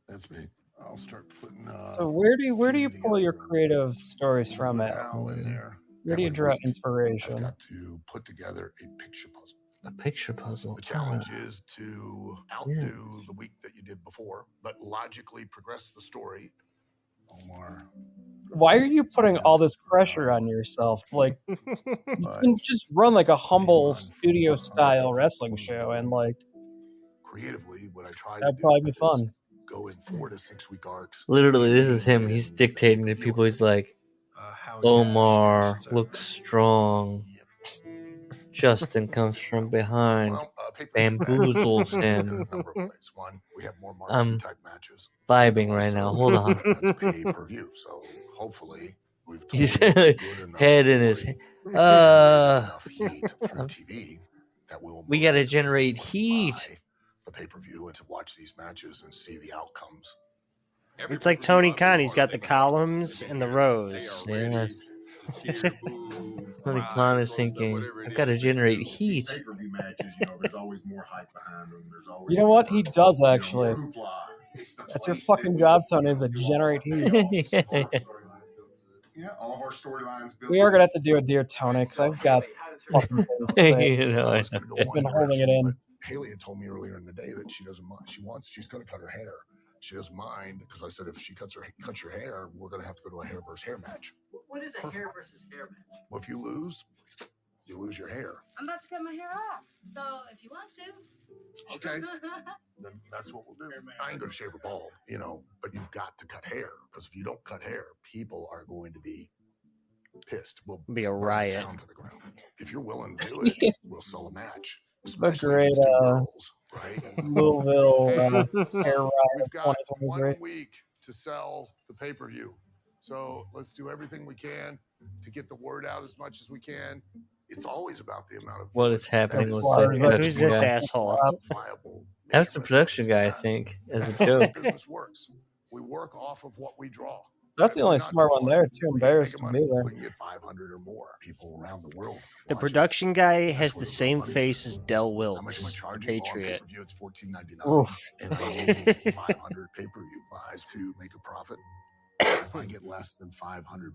That's me. I'll start putting. So where do you pull your creative stories from? At where do you draw inspiration? I've got to put together a picture puzzle. A picture puzzle. The challenge is to outdo the week that you did before, but logically progress the story. Omar. Why are you putting all this pressure on yourself? Like, you can just run like a humble studio style wrestling show, and like, creatively, what I try that'd to probably do be fun. Go in 4 to 6 week arcs. Literally, this is him. He's dictating to people. He's like, Omar looks strong. Justin comes from behind, bamboozles him. One, we have more I'm type matches. vibing right now. Hold on. That's pay-per-view, so hopefully we've told He's you good enough head in his. story, enough heat through TV that we got to generate heat. The pay-per-view and to watch these matches and see the outcomes. It's like Tony Khan. He's got the columns and the rows. Yes. Tony Khan is thinking, I've got to generate heat. Pay-per-view matches, there's always more hype behind them. There's always You know what? He does actually. That's your fucking job, Tony, is to generate heat. Yeah, all of our storylines built. We are gonna have to do a Dear Tony because I've got fucking things to say. I've been holding it in. Haley had told me earlier in the day that she doesn't mind. She's going to cut her hair. She doesn't mind because I said if she cuts your hair, we're going to have to go to a hair versus hair match. What is a hair versus hair match? Well, if you lose your hair. I'm about to cut my hair off, so if you want to. Okay. Then that's what we'll do. I ain't going to shave her bald, but you've got to cut hair because if you don't cut hair, people are going to be pissed. We'll be a riot. Down to the ground. If you're willing to do it, we'll sell a match. The great Louisville hair riot. We've got 1 week to sell the pay-per-view. So let's do everything we can to get the word out as much as we can. It's always about the amount of What is happening with the production Who's this guy? asshole? That's the production guy, I think, as a joke. Business works. We work off of what we draw. That's the only smart one there. Too embarrassed to be there. We can get 500 or more people around the world. The production guy has the same face as Del Wilkes, Patriot. It's $14.99. And 500 pay-per-view buys to make a profit. If I get less than 500,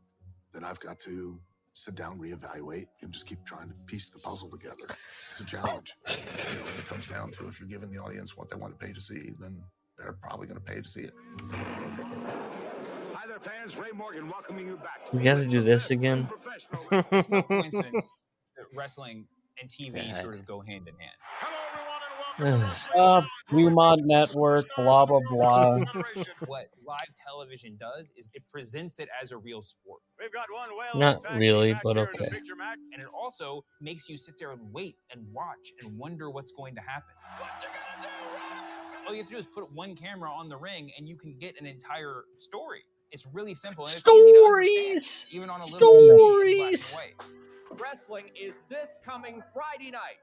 then I've got to sit down, reevaluate, and just keep trying to piece the puzzle together. It's a challenge. When it comes down to if you're giving the audience what they want to pay to see, then they're probably going to pay to see it. Hi there, fans. Ray Morgan welcoming you back. We got to do this again. It's no coincidence that wrestling and TV God. sort of go hand in hand. Viewmont Network, blah, blah, blah. What live television does is it presents it as a real sport. We've got one whale. Not really, but okay. And it also makes you sit there and wait and watch and wonder what's going to happen. All you have to do is put one camera on the ring and you can get an entire story. It's really simple. And it's easy to understand, even on a little TV in black and white. Wrestling is this coming Friday night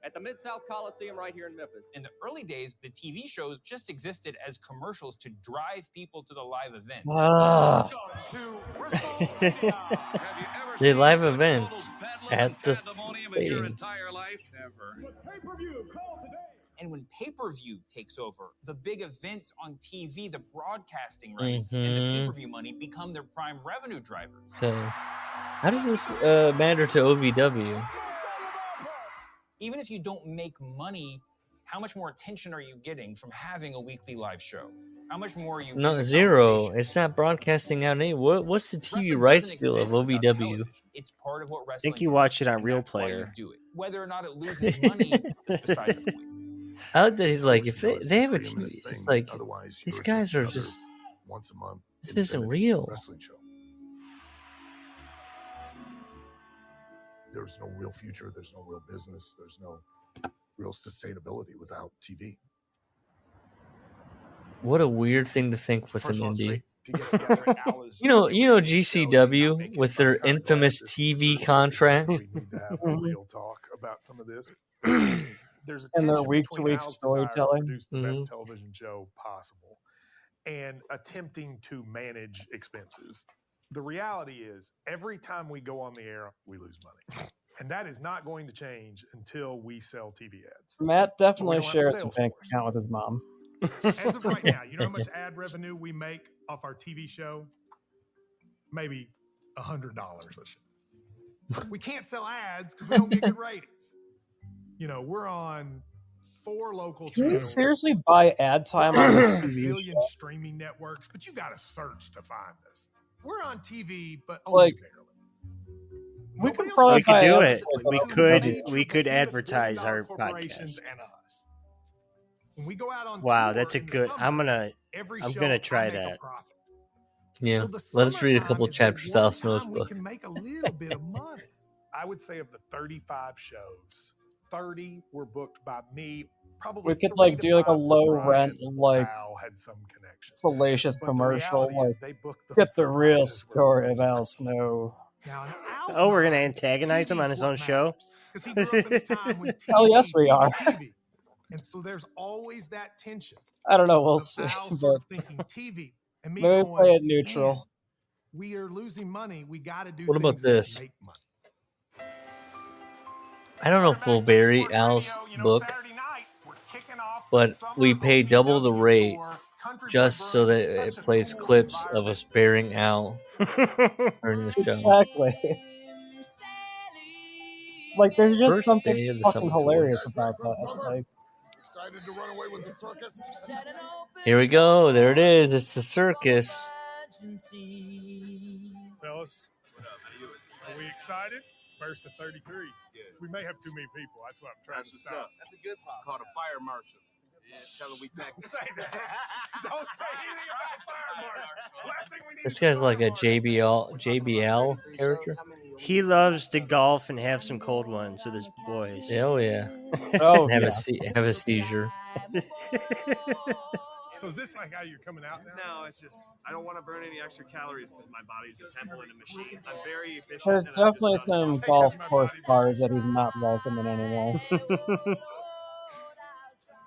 at the Mid-South Coliseum right here in Memphis. In the early days, the TV shows just existed as commercials to drive people to the live events. The live events at the stadium. And when pay-per-view takes over, the big events on TV, the broadcasting rights, and the pay-per-view money become their prime revenue drivers. Okay. How does this matter to OVW? Even if you don't make money, how much more attention are you getting from having a weekly live show? How much more are you? No, zero. It's not broadcasting out any. What's the TV rights deal of OVW? It's part of what I wrestling think you watch it on Real Player. do it. Whether or not it loses money is beside the point. I like that he's like, if they have a TV, it's like, these guys are just, once a month. this isn't real. Wrestling show. There's no real future. There's no real business. There's no real sustainability without TV. What a weird thing to think with an indie. You know GCW with their infamous TV contract. We need to have a real talk about some of this. There's a And their tension week-to-week between Al's desire to storytelling. produce the best television show possible and attempting to manage expenses. The reality is, every time we go on the air, we lose money. And that is not going to change until we sell TV ads. Matt definitely But we don't have shares a a sales bank account with his mom. As of right now, you know how much ad revenue we make off our TV show? Maybe $100 a show. We can't sell ads because we don't get good ratings. You know, we're on 4 local Can you channels. seriously buy ad time on this A TV billion show? streaming networks, but you got to search to find this. We're on TV, but only Like, barely. we could probably We could buy do ad it. space We on could. OVW. We could advertise our corporations podcast. and us. When we go out on Wow, tour that's a in the good. summer, I'm gonna show, try I make a that. profit. Yeah, So the let us read a summertime couple is the chapters one out of Snow's time we book. can make a little bit of money. I would say of the 35 shows, 30 were booked by me. Probably We could 3 like to do like a 5 low Brian rent, like Al had some connection. salacious But the commercial, reality like is they booked them get the for real prices where story of Al Snow. Now, in Al's Oh, we're gonna mind, antagonize him on his own show. because he grew up in a time when TV, Hell yes, we are. TV. And so there's always that tension. I don't know. We'll of see. Al But sort of thinking TV and me maybe going, play it "Man, neutral. we are losing money. We got to do What about things that this? make money." I don't know if we'll bury Al's book, but we pay double the rate just so that it plays clips of us burying Al during the show. Exactly. Like, there's just First something day of the fucking summer tour. hilarious about that. Like, Excited to run away with the circus? Here we go. There it is. It's the circus. Fellas, are we excited? First to 33. We may have too many people. That's what I'm trying to stop. That's a good problem. Called a fire marshal. Yeah, tell him we back. Don't say that. Don't say anything about the fire marshal. Last thing we need This guy's like a JBL character. He loves to golf and have some cold ones with his boys. Oh yeah. Oh, have yeah. have a seizure. So is this like how you're coming out now? No, it's just I don't want to burn any extra calories because my body's a temple and a machine. I'm very efficient. there's and I'm definitely just done. some golf course bars that he's not welcoming anymore.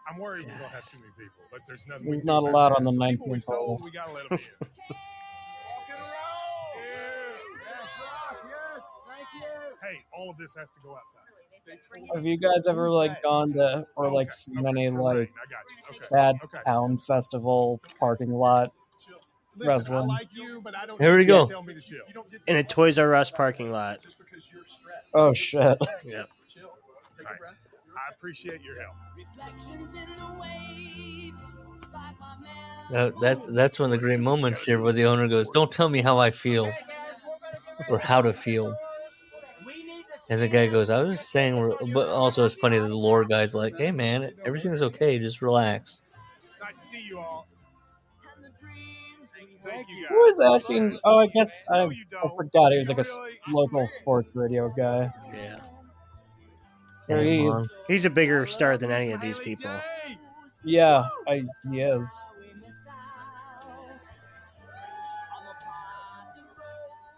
I'm worried we're gonna have too many people, but there's nothing. He's we can not do about allowed that. on the People we've 19th hole. sold, we gotta let them in. Hey, all of this has to go outside. Have you guys ever like gone to or like seen any like bad town festival parking lot wrestling. like you, but I don't Here we go. tell me to chill. In a Toys R Us parking lot. Oh shit. Yep. Take a breath. I appreciate your help. That's one of the great moments here where the owner goes, "Don't tell me how I feel or how to feel." And the guy goes, "I was just saying," but also it's funny that the lore guy's like, "Hey man, everything's okay, just relax." Nice to see you all. Thank you Who was asking? Oh, I guess I forgot. He was like a local sports radio guy. Yeah. So he's a bigger star than any of these people. Yeah, he is.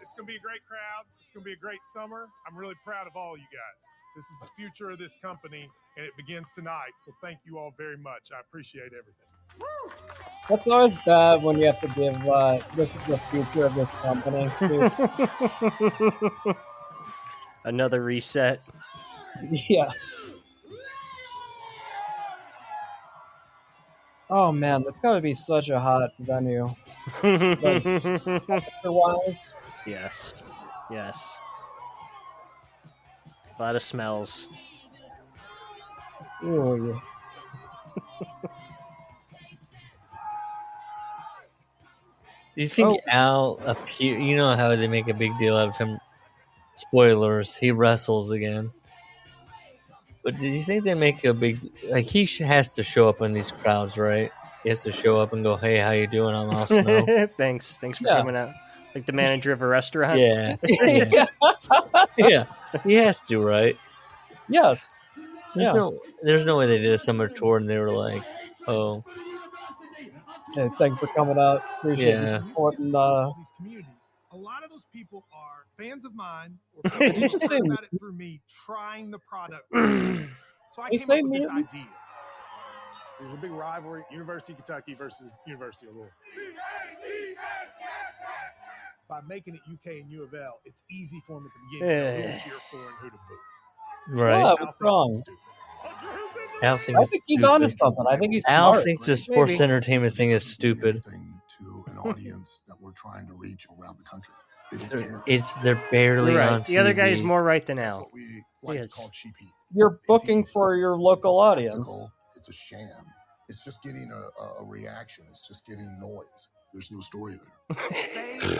It's going to be a great crowd. It's going to be a great summer. I'm really proud of all you guys. This is the future of this company, and it begins tonight. So thank you all very much. I appreciate everything. That's always bad when you have to give this is the future of this company speech. Another reset. Yeah. Oh man, that's gotta be such a hot venue. Like, wise. Yes. Yes. A lot of smells. Ooh. Do you think Al appear? You know how they make a big deal out of him. Spoilers: he wrestles again. But do you think they make a big like he has to show up in these crowds, right? He has to show up and go, "Hey, how you doing? I'm Al Snow." Thanks for coming out. Like the manager of a restaurant. Yeah. Yeah. He has to, right? Yes. There's no way they did a summer tour and they were like, "Oh, hey, thanks for coming out. Appreciate you supporting these communities. A lot of those people are fans of mine or Did you just say about it through me trying the product. So I came up with this idea. There's a big rivalry, University of Kentucky versus University of Louisville. By making it UK and U of L, it's easy for them at the beginning to know who to cheer for and who to boo. right." What? What's wrong? Al thinks I think he's onto something. I think he's Al smart. thinks the sports entertainment thing is stupid. To an audience that we're trying to reach around the country. They're barely right. on TV. The other guy is more right than Al. Like to call cheapy. You're booking for your local audience. It's a sham. It's just getting a reaction. It's just getting noise. There's no story there.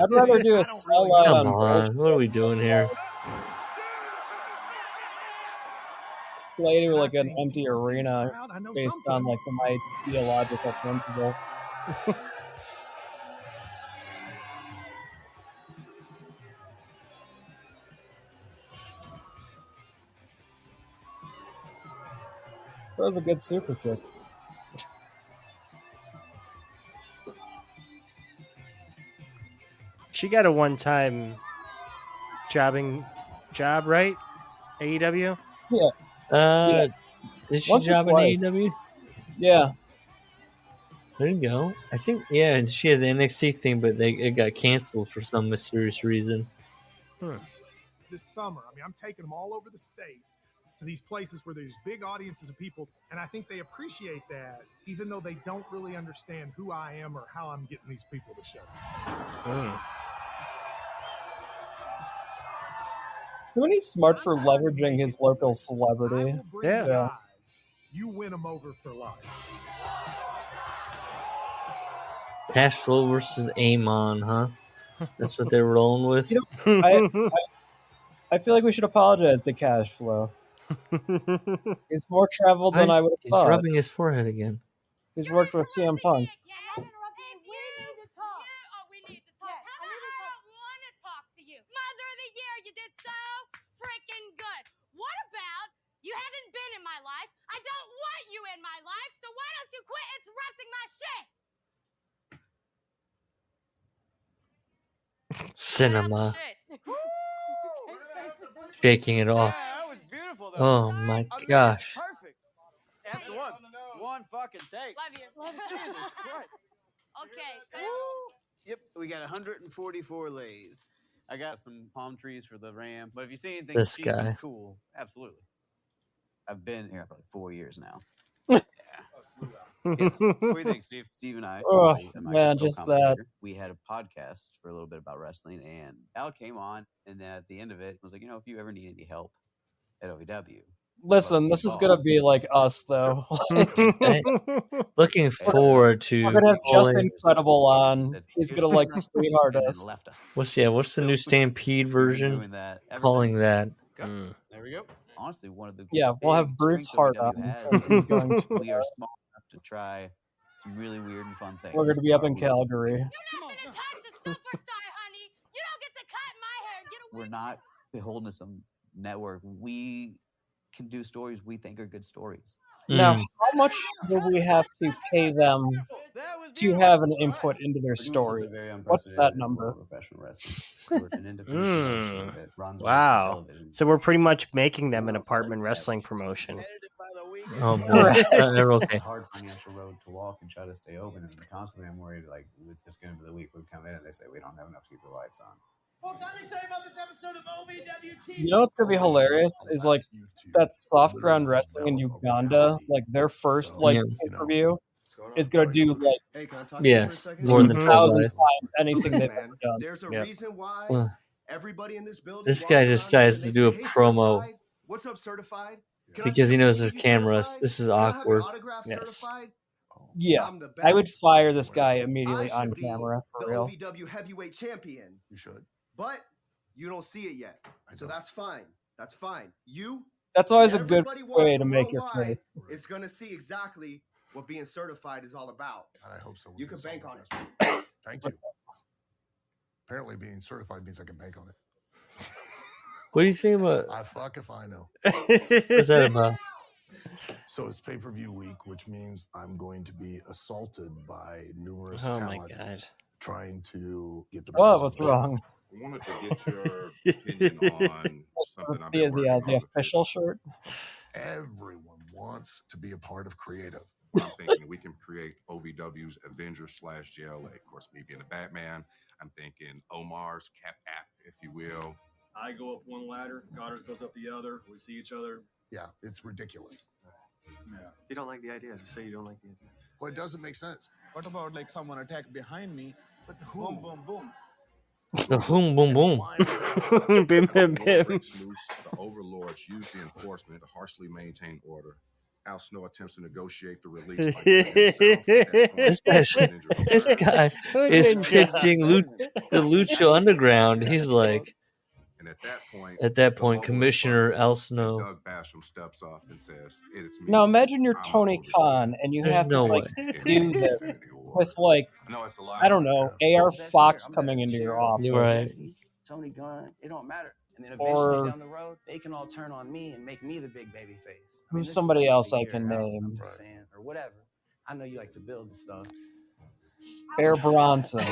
I'd rather do a sellout Come on on, what are we doing here? play to like an empty arena based on like some ideological principle. That was a good super kick. She got a one-time job, right? AEW? Yeah. Did she job in AEW? Yeah. There you go. I think, yeah, and she had the NXT thing, but it got canceled for some mysterious reason. This summer, I mean, I'm taking them all over the state to these places where there's big audiences of people, and I think they appreciate that, even though they don't really understand who I am or how I'm getting these people to show up. When he's smart for leveraging his local celebrity. Yeah. Guys, you win them over for life. Cash Flow versus Amon, huh? That's what they're rolling with. You know, I feel like we should apologize to Cash Flow. He's more traveled than I would have thought. He's rubbing his forehead again. He's worked with CM Punk. Mother of the Year, you did so freaking good. What about you haven't been in my life? I don't want you in my life, so why don't you quit interrupting my shit? Cinema. Shaking it off. That was beautiful, though. Oh my gosh. Perfect. That's the one. One fucking take. Love you. Okay. Yep, we got 144 lays. I got some palm trees for the ram, but if you see anything This cheesy, guy. cool, absolutely. I've been here for like 4 years now. Yes. What do you think, Steve? Steve and I, Oh, and my man, just that. co-commentator, we had a podcast for a little bit about wrestling, and Al came on, and then at the end of it, was like, if you ever need any help at OVW, Listen, this is gonna be like us, though. Looking forward to We're gonna have Just calling. Incredible on. He's gonna like sweetheart us. What's the new Stampede version? Calling that. There we go. Honestly, one of the We'll have big Bruce strengths Hart OVW on. has and He's is going to. we are small enough to try some really weird and fun things. We're going to be up in Calgary. We're not beholden to some network. We can do stories we think are good stories. Now, how much will we have to pay them to have an input into their stories? What's that number? Wow. So we're pretty much making them an apartment wrestling promotion. Oh boy. It's a hard financial road to walk and try to stay open. And constantly I'm worried, like, it's just going to be the week we come in and they say we don't have enough to keep the lights on. You know what's gonna be hilarious is like that soft ground wrestling in Uganda, like their first pay-per-view is gonna do like more than 1,000 times anything they've ever done. There's a reason why everybody in this building. This guy just decides to do a promo What's up, certified? because he knows there's cameras. This is awkward. Yes. Yeah, I would fire this guy immediately on camera for real. The OVW heavyweight champion. You should. But you don't see it yet. So that's fine. That's fine. That's always a good everybody way watching to make your worldwide case. is going to see exactly what being certified is all about. I hope so. You can bank on it. Thank you. Apparently, being certified means I can bank on it. What do you think about? I fuck if I know. What's that about? So it's pay-per-view week, which means I'm going to be assaulted by numerous Oh my talent God. trying to get the. What? What's wrong? I wanted to get your opinion on something I've been working on. The official shirt. Everyone wants to be a part of creative. I'm thinking we can create OVW's Avengers/JLA. Of course, me being a Batman, I'm thinking Omar's Cap App, if you will. I go up one ladder, Goddard goes up the other. We see each other. Yeah, it's ridiculous. Yeah. If you don't like the idea, just say you don't like the idea. Well, it doesn't make sense. What about like someone attack behind me? But boom, boom, boom. The boom, boom, boom. Bim, bim, bim. The overlords use the enforcement to harshly maintain order. Al Snow attempts to negotiate the release. This guy is pitching the Lucha Underground. He's like, and at that point, Commissioner Al Snow. Doug Basham steps up and says, "It's me." Now imagine you're Tony Khan and you There's have to no like way. do this with like I don't know AR Fox coming into your office. You're right. Tony Gunn, it don't matter. And then Or- eventually down the road, they can all turn on me and make me the big baby face. Who's somebody else I can name? I'm just saying, or whatever. I know you like to build the stuff. Bear Bronson.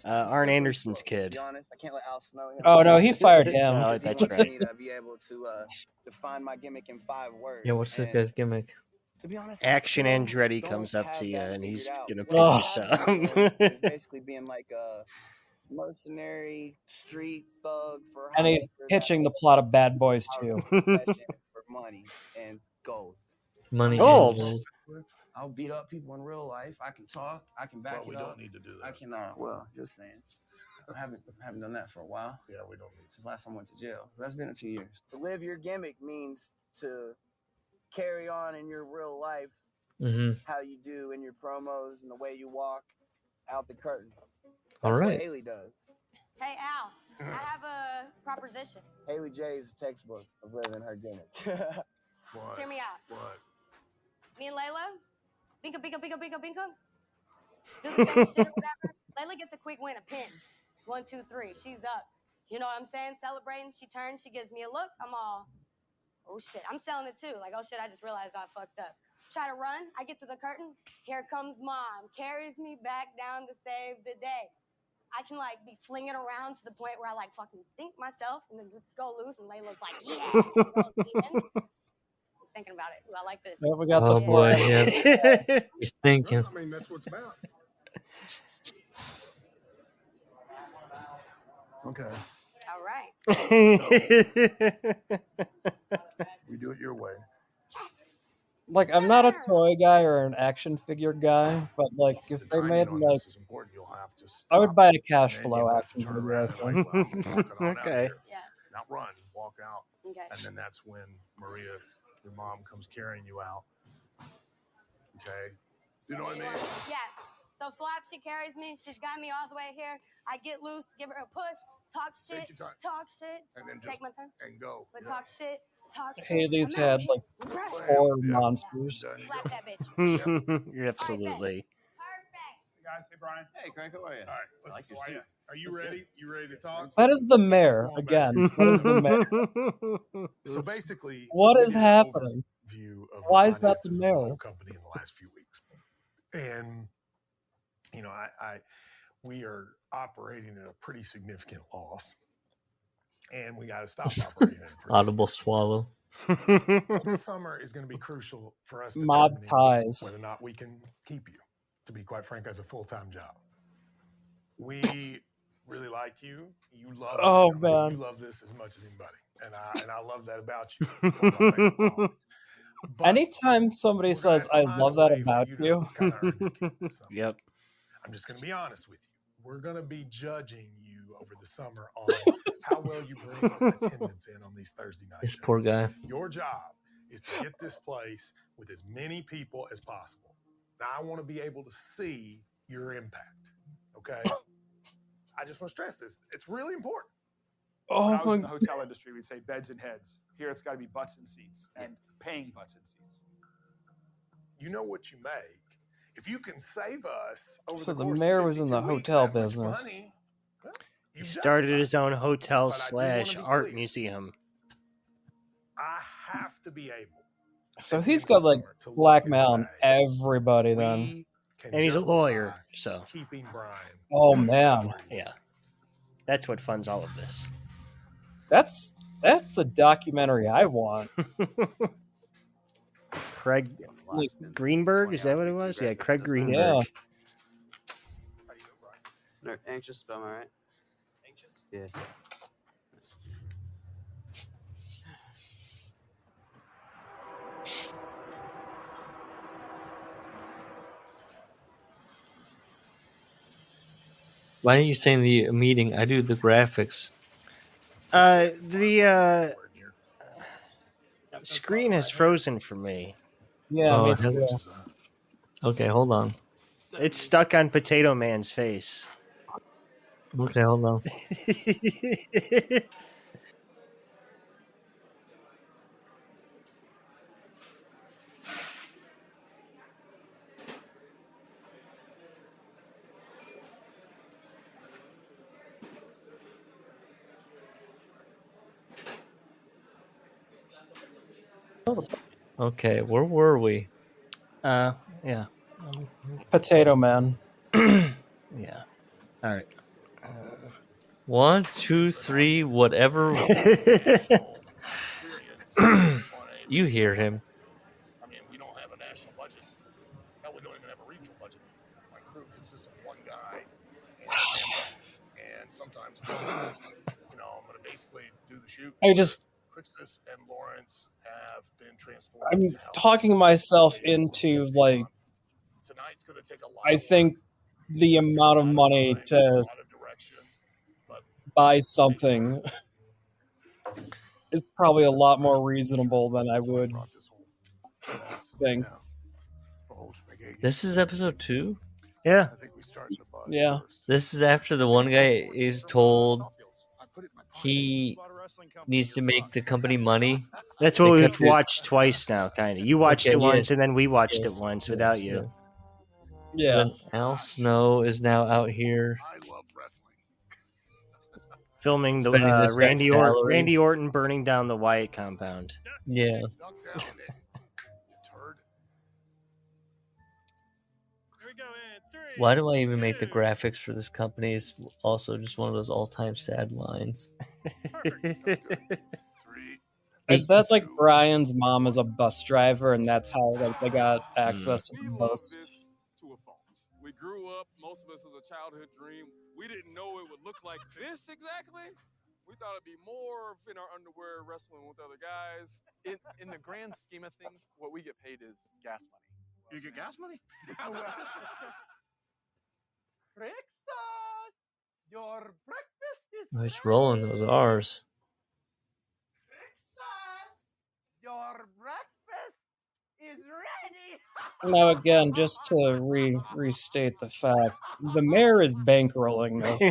Arn Anderson's kid. To be honest, I can't let Al Snow. Oh no, he fired him. Oh, He that's wants right. me to be able to define my gimmick in 5 words. Yeah, what's this And guy's gimmick? to be honest, Action I Andretti don't comes up have to you that and he's figured gonna out. pick What I this have up. is basically being like a mercenary street thug for And he's hire pitching the plot of Bad Boys too. profession for money and gold. Money. Gold. and I'll beat up people in real life. I can talk. I can back Well, we it up. don't need to do that. I can. Well, just saying. I haven't done that for a while. Yeah, we don't need Since last time I went to jail. That's been a few years. To live your gimmick means to carry on in your real life Mhm. how you do in your promos and the way you walk out the curtain. That's All what right. Haley does. Hey, Al, I have a proposition. Haley J is a textbook of living her gimmick. Let's hear me out. What? Me and Layla, bingo, bingo, bingo, bingo, bingo. Do the same shit or whatever. Layla gets a quick win, a pin. 1, 2, 3. She's up. You know what I'm saying? Celebrating. She turns. She gives me a look. I'm all, oh shit. I'm selling it too. Like, oh shit, I just realized I fucked up. Try to run. I get to the curtain. Here comes mom. Carries me back down to save the day. I can like be flinging around to the point where I like fucking think myself and then just go loose and Layla's like, yeah. He's thinking about it. Ooh, I like this. Yeah, we got Oh the boy, four. yeah. He's thinking. I mean, that's what it's about. Okay. All right. We do it your way. Yes. like I'm not a toy guy or an action figure guy, but like if they made like, This is important. You'll have to I would stop, buy a cash and then flow you have to action turn figure. around and like, well, I'm walking on out of Okay. here. Not run, walk out. Okay. And then that's when Maria, your mom, comes carrying you out. Okay. Do you know what I mean? Yeah. So Flap, she carries me. She's got me all the way here. I get loose, give her a push, talk shit, Take your time. talk shit. And then Take just my turn. and go. But Yeah. talk shit, talk shit. Haley's I'm out had here. like Right. 4 monsters. Slap that bitch. Absolutely. Hey guys, hey Brian. Hey Craig, how are you? All right, let's How are you? Are you ready? You ready to talk? That is the mayor again. That is the mayor. So basically, What we is did an happening? overview of Why the is that the finances of mayor? whole company in the last few weeks, and you know, we are operating at a pretty significant loss, and we got to stop operating at a pretty Audible swallow. This summer is going to be crucial for us Mob determining ties. whether or not we can keep you, to be quite frank, as a full-time job. We really like you. You love this Oh, company. man. You love this as much as anybody. And I love that about you. It's one of my favorite qualities. But Anytime somebody says, "I love that about you," kind of earn your keep this summer. Yep. I'm just going to be honest with you. We're going to be judging you over the summer on how well you bring attendance in on these Thursday nights. This poor guy. Your job is to get this place with as many people as possible. Now, I want to be able to see your impact. Okay? I just want to stress this. It's really important. Oh When I was my in the hotel industry, we'd say beds and heads. Here it's got to be butts and seats, and paying butts and seats. You know what you make. If you can save us over So the the course mayor of was in 52 the weeks, hotel that much business. money, He started his own hotel But I do wanna / be art clear. museum. I have to be able. So he's got like blackmailed everybody then. And he's a lawyer, so. Keeping Brian. Oh man, Yeah. That's what funds all of this. that's the documentary I want. Craig Greenberg, is that what it was? Yeah, Craig Greenberg. Yeah. No, anxious, but I'm all right. Anxious? Yeah. Why are you saying the meeting? I do the graphics. The screen has frozen for me. Yeah, Oh, me it has- too. Okay, hold on. It's stuck on Potato Man's face. Okay, hold on. Okay, where were we? Yeah. Potato Man. Yeah. All right. 1, 2, 3, whatever. You hear him. I mean, we don't have a national budget. Hell, we don't even have a regional budget. My crew consists of one guy, and sometimes it's just, you know, I'm going to basically do the shoot. I just, Crixus and Lawrence have been transported. I'm to help. talking myself into like, Tonight's going to take a lot. I think the amount of money to buy something is probably a lot more reasonable than I would think. This is episode 2? Yeah. Yeah. This is after the one guy is told he needs to make the company money. That's what we've because it- watched twice now, kind of. You watched Okay, it once, yes, and then we watched yes, it once yes, without you. yes. Yeah. Then Al Snow is now out here Filming the spending this guy's salary. Randy Orton burning down the Wyatt compound. Yeah. Why do I even make the graphics for this company? It's also just one of those all-time sad lines. I bet like Brian's mom is a bus driver, and that's how like they got access to the bus. To a fault. We grew up, most of us as a childhood dream. We didn't know it would look like this exactly, We thought it'd be more in our underwear wrestling with other guys. In the grand scheme of things, what we get paid is gas money. You get gas money? Rixos, your breakfast is Nice rolling those R's. Rixos, your breakfast is ready. Now, again, just to restate the fact, the mayor is bankrolling this.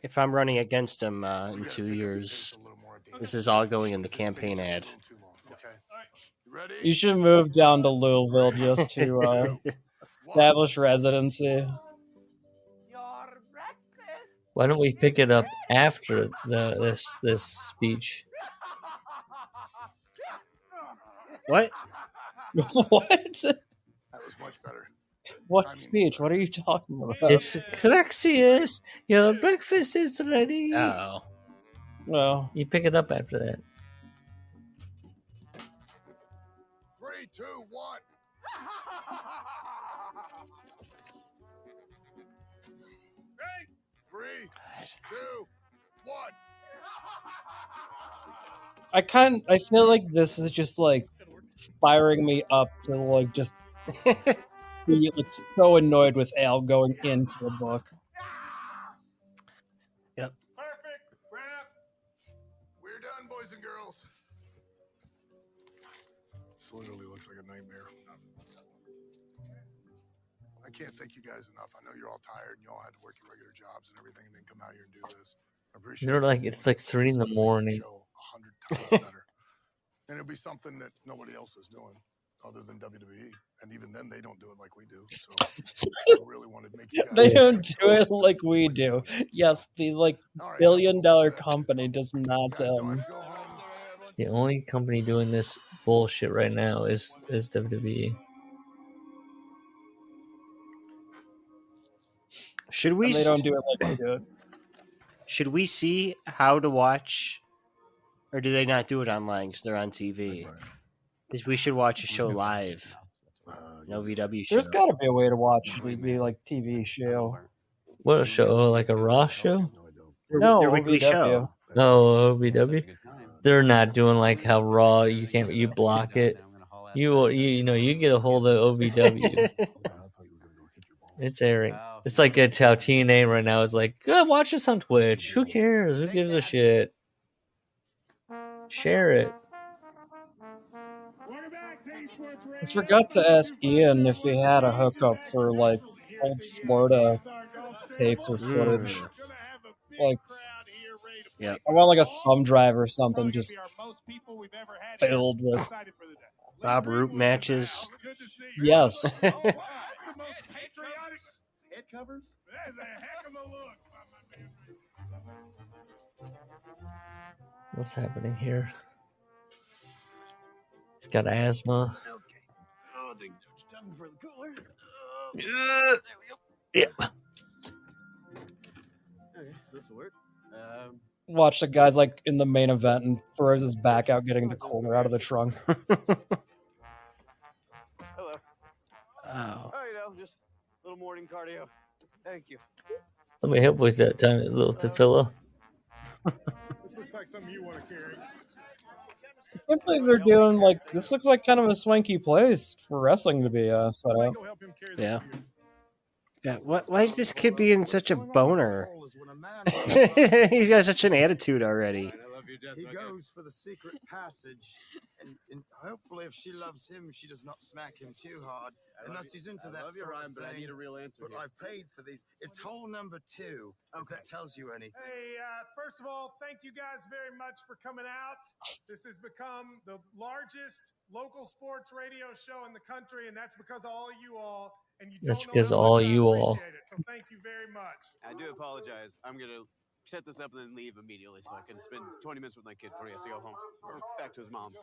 If I'm running against him in 2 years, this is all going in the campaign ad. You should move down to Louisville just to establish residency. Why don't we pick it up after this speech? What? What? That was much better. What speech? What are you talking about? It's Craxius. Your breakfast is ready. Oh. No. You pick it up after that. 3, 2, 1. Right? 3, 2, 1. I feel like this is just like firing me up to like just be like so annoyed with Al going into the book. Yep. Perfect. Wrap. We're done, boys and girls. This literally looks like a nightmare. I can't thank you guys enough. I know you're all tired and you all had to work your regular jobs and everything and then come out here and do this. I appreciate You're you like, guys it's doing like this. 3 in the morning. Show 100 times better. And it'll be something that nobody else is doing other than WWE. And even then, they don't do it like we do. So I really wanted to make you guys. They don't do it like we do. Yes, the like $1 billion company does not. The only company doing this bullshit right now is WWE. Should we? And they don't do it like we do it. Should we see how to watch, or do they not do it online because they're on TV? Because we should watch a show live, an OVW show. There's got to be a way to watch the like TV show. What a show? Like a Raw show? No, their weekly OVW. show. Oh, OVW. They're not doing like how Raw. You block it. You know you get a hold of OVW. It's airing. It's like it's how TNA right now is like, go watch us on Twitch. Who cares? Who gives a shit? Share it. I forgot to ask Ian if he had a hookup for like old Florida tapes or footage. Like, yeah, I want like a thumb drive or something just filled with Bob Root matches. Yes. Head covers? That is a heck of a look. What's happening here? He's got asthma. Okay. Oh, I think there's something for the cooler. There we go. Yep. Okay, this will work. Watch the guys like in the main event and throws his back out getting the cooler out of the trunk. Hello. Oh. Oh, you know, just a little morning cardio. Thank you. Let me help with that time, a little tefillah. This looks like something you want to carry. I can't believe they're doing like this. Looks like kind of a swanky place for wrestling to be set up. Yeah. Yeah. Why is this kid being such a boner? He's got such an attitude already. He goes for the secret passage, and hopefully, if she loves him, she does not smack him too hard. Unless he's into that sort of thing. But I need a real answer. But I've paid for these. It's hole number 2. If that tells you any. Hey, first of all, thank you guys very much for coming out. This has become the largest local sports radio show in the country, and that's because of all of you all. And you That's don't know because how all much I you all. appreciate it. So thank you very much. I do apologize. I'm going to set this up and then leave immediately so I can spend 20 minutes with my kid before he has to go home or back to his mom's.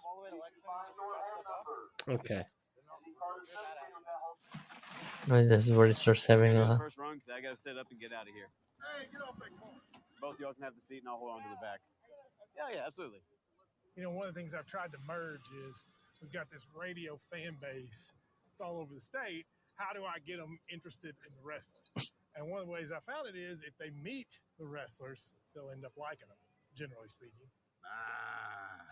Okay. This is where it starts having a. First run because I got to sit up and get out of here. Hey, get off that corner. Both y'all can have the seat and I'll hold on to the back. Yeah, absolutely. You know, one of the things I've tried to merge is we've got this radio fan base. It's all over the state. how do I get them interested in the wrestling? And one of the ways I found it is if they meet the wrestlers, they'll end up liking them, generally speaking.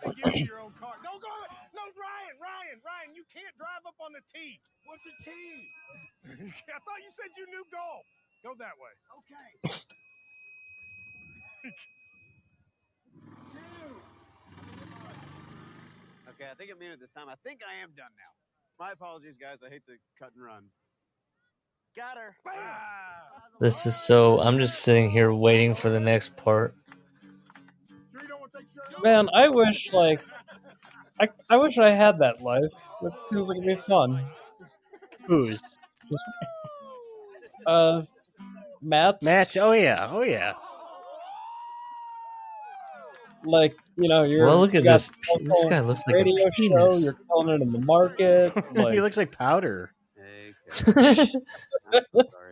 They give you your own car. Don't go. No, Ryan, you can't drive up on the tee. What's a tee? I thought you said you knew golf. Go that way. Okay. Okay, I think I mean it this time. I think I am done now. My apologies, guys. I hate to cut and run. Got her. This is so. I'm just sitting here waiting for the next part. Man, I wish like I wish I had that life. That seems like it'd be fun. Who's? Matt's. Matt's. Oh yeah. Like, you know, you're. Well, look at you got this. the This local guy looks like a radio penis. show, you're killing it in the market. Like, He looks like powder. Hey, I'm sorry,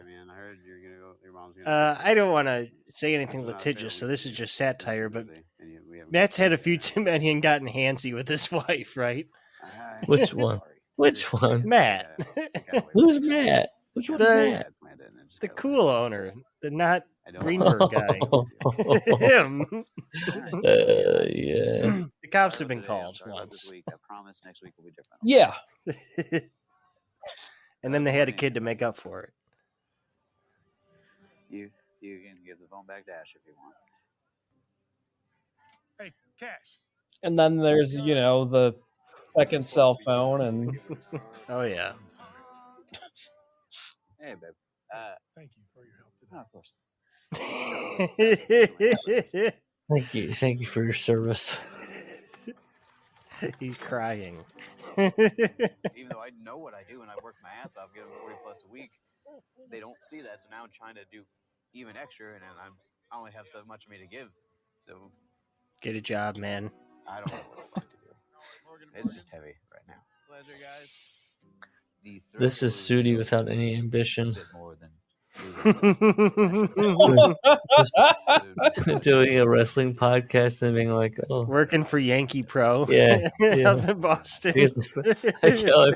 man. I heard you're gonna go. Your mom's gonna. I don't want to say anything litigious, so this is just satire. But Matt's had a few too many and gotten handsy with his wife, right? Which one? Which one? Matt. Who's Matt? Which one's Matt? The cool owner, the not Greenberg guy. Him. Yeah. The cops have been called once. I promise next week will be different. Yeah. And then they had a kid to make up for it. You can give the phone back to Ash if you want. Hey, Cash. and then there's, you know, the second cell phone and oh yeah. Hey, babe. Thank you for your help today. Oh, of course. Thank you for your service. He's crying. Even though I know what I do and I work my ass off, getting 40 plus a week, they don't see that. So now I'm trying to do even extra, and I only have so much of me to give. So get a job, man. I don't know what to do. It's just heavy right now. Pleasure, guys. This is Sudi without any ambition. Doing a wrestling podcast and being like, oh, working for Yankee Pro. Yeah, yeah. Up in Boston. I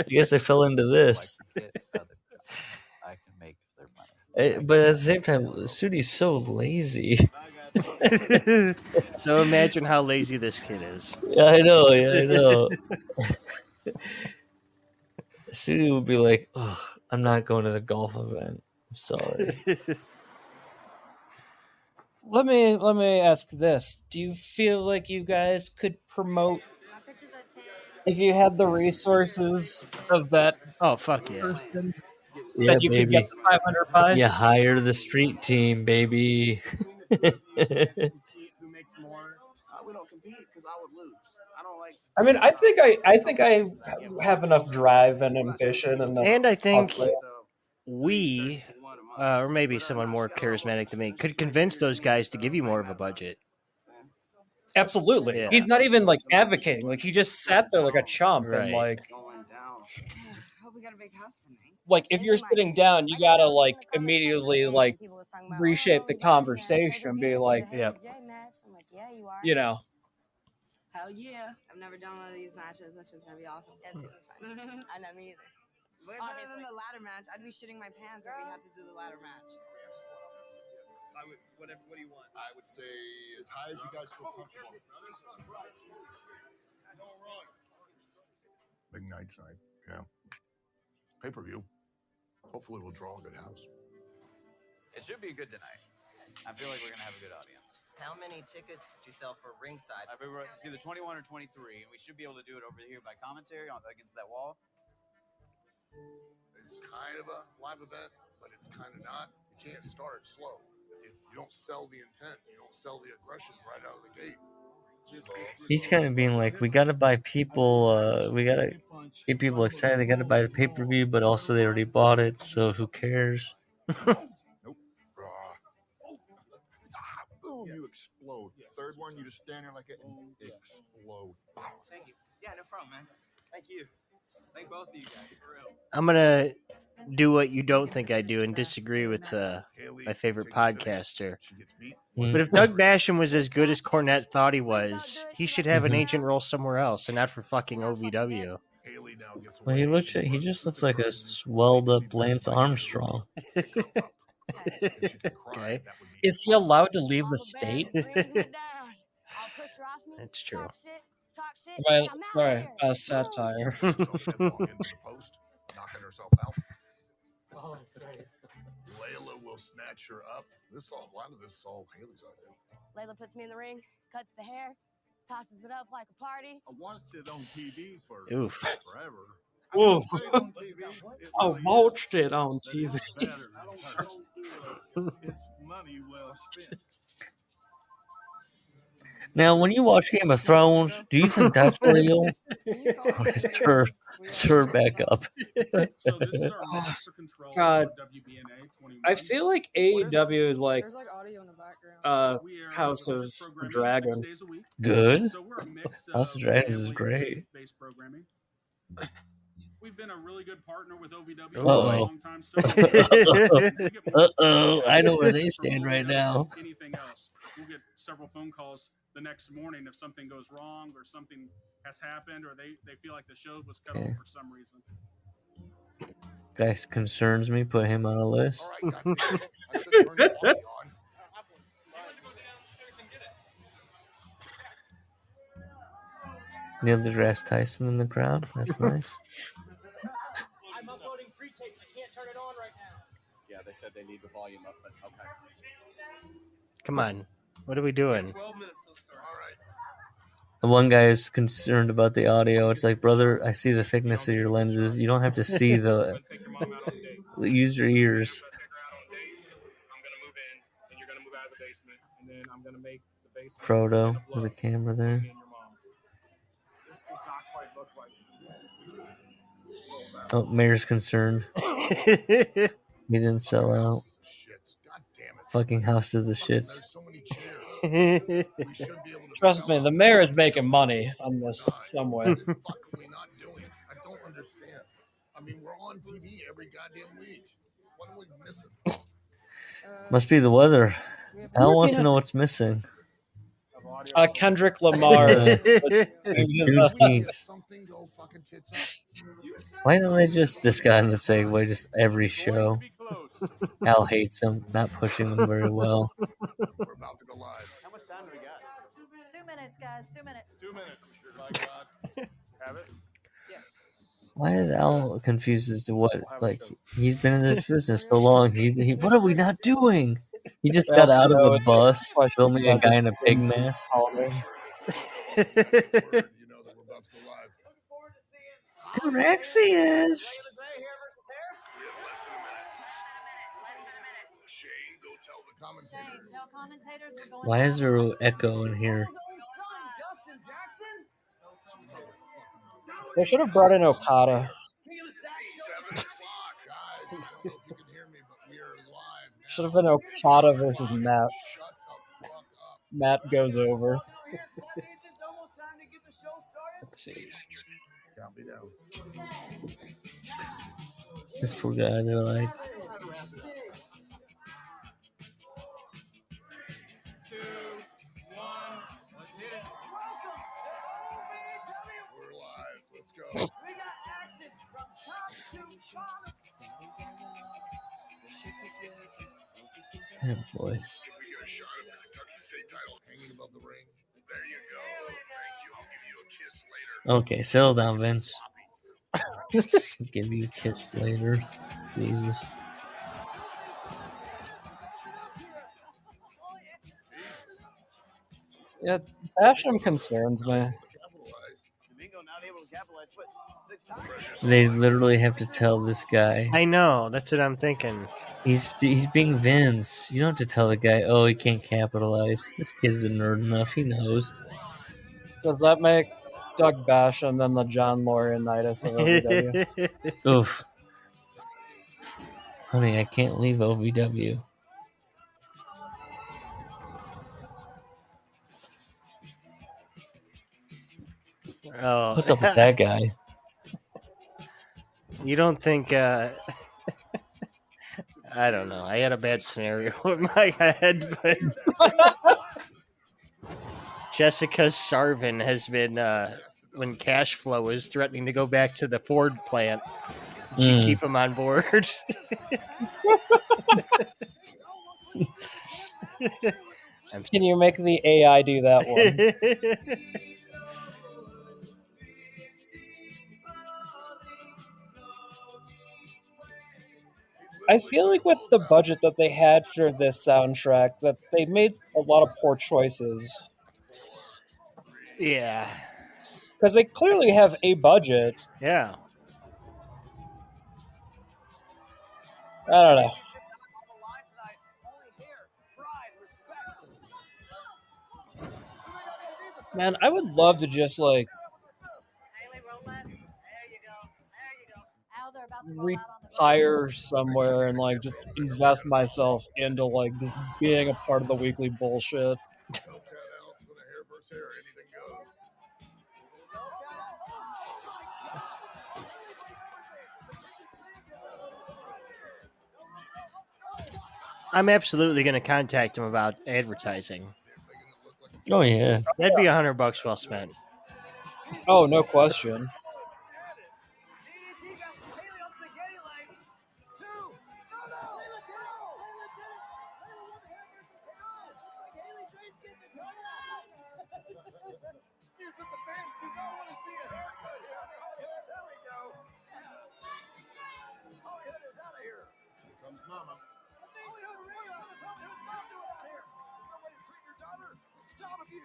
guess I fell into this. I can make their money. But at the same time, Sudi's so lazy. So imagine how lazy this kid is. Yeah, I know. Sudi would be like, oh, I'm not going to the golf event. I'm sorry. Let me ask this. Do you feel like you guys could promote if you had the resources of that fuck yeah. person? Yeah, that you baby. could get the 500 buys? You hire the street team, baby. Who makes more? We don't compete because I would lose. I don't like. I mean, I think I have enough drive and ambition, and I think we, or maybe someone more charismatic than me, could convince those guys to give you more of a budget. Absolutely. Yeah. He's not even like advocating. Like he just sat there like a chump and like. Hope we got a big house tonight. Like if you're sitting down, you gotta like immediately like reshape the conversation and be like, yeah, you know. Hell yeah. I've never done one of these matches. That's just gonna be awesome. That's gonna be fun. I know, me either. Way better than the ladder match. I'd be shitting my pants if we had to do the ladder match. What do you want? I would say as high as you guys feel comfortable. Big night tonight, yeah. Pay-per-view. Hopefully we'll draw a good house. It should be good tonight. I feel like we're going to have a good audience. How many tickets do you sell for ringside? It's either 21 or 23, and we should be able to do it over here by commentary against that wall. It's kind of a live event, but it's kind of not. You can't start slow. If you don't sell the intent, you don't sell the aggression right out of the gate. He's kind of being like, we gotta buy people, we gotta get people excited. They gotta buy the pay-per-view, but also they already bought it, so who cares? Nope. Boom, you explode. Third one, you just stand there like it and explode. Thank you. Yeah, no problem, man. Thank you. Thank both of you guys, for real. I'm gonna do what you don't think I do and disagree with my favorite podcaster. But if Doug Basham was as good as Cornette thought he was, he should have an agent role somewhere else and not for fucking OVW. Haley now gets Well, he just looks like a swelled up Lance Armstrong. Okay. Is he allowed to leave the state? That's true. Right, sorry, satire. Knocking herself out. Oh, that's right. Layla will snatch her up. A lot of this is all Haley's idea. Layla puts me in the ring, cuts the hair, tosses it up like a party. I watched it on TV for Oof. forever. Oof. I watched it on TV. It's money well spent. Now, when you watch Game of Thrones, do you think that's real? Or is her back up? God, I feel like AEW is like House of Dragon. Good. House of Dragons is great. We've been a really good partner with OVW Uh-oh. for a long time. So Uh-oh. I know where they stand right now. Anything else, we'll get several phone calls the next morning if something goes wrong or something has happened or they feel like the show was cut off for some reason. Guys concerns me. Put him on a list. Neil deGrasse Tyson in the crowd. That's nice. I'm uploading pre-tapes. I can't turn it on right now. Yeah, they said they need the volume up, but okay. Come on. What are we doing? 12 minutes till start. All right. The one guy is concerned about the audio. It's like, brother, I see the thickness of your lenses. You don't have to see the. Use your ears. Frodo with a camera there. This does not quite look like Oh, Mayor's concerned. He didn't sell out. Fucking house is the shits. Trust me, the mayor is making money on this some way. I don't understand. I mean, we're on TV every goddamn week. What are we missing? Must be the weather. Al wants to know what's missing. Kendrick Lamar. Why don't they just, this guy in the segue, just every show? Al hates him, not pushing him very well. We're about to go live. How much time do we got? 2 minutes, guys. 2 minutes. 2 minutes. My God. Have it? Yes. Why is Al confused as to what? Like, he's been in this business so long. He what are we not doing? He just got out of the bus, filming a guy in a pig mask. Corexius. Why is there an echo in here? They should have brought in Okada. Should have been Okada versus Matt. Matt goes over. Let's see. Count me down. This poor guy, they're like, 2, 1, let's hit it. We're live. Let's go. oh boy. Hanging above the ring. There you go. Thank you. I'll give you a kiss later. Okay, settle down, Vince. Give you a kiss later. Jesus. Yeah, Basham concerns me. They literally have to tell this guy. I know. That's what I'm thinking. He's being Vince. You don't have to tell the guy, oh, he can't capitalize. This kid's a nerd enough. He knows. Does that make Doug Basham then the John Laurinaitis of OVW? Oof. Honey, I can't leave OVW. Oh. What's up with that guy? You don't think I don't know. I had a bad scenario in my head, but Jessica Sarvin has been when cash flow was threatening to go back to the Ford plant. She'd keep him on board. Can you make the AI do that one? I feel like with the budget that they had for this soundtrack, that they made a lot of poor choices. Yeah. Because they clearly have a budget. Yeah. I don't know. Man, I would love to just like retire somewhere and like just invest myself into like just being a part of the weekly bullshit. I'm absolutely going to contact him about advertising. Oh yeah, that'd be $100 well spent. Oh, no question.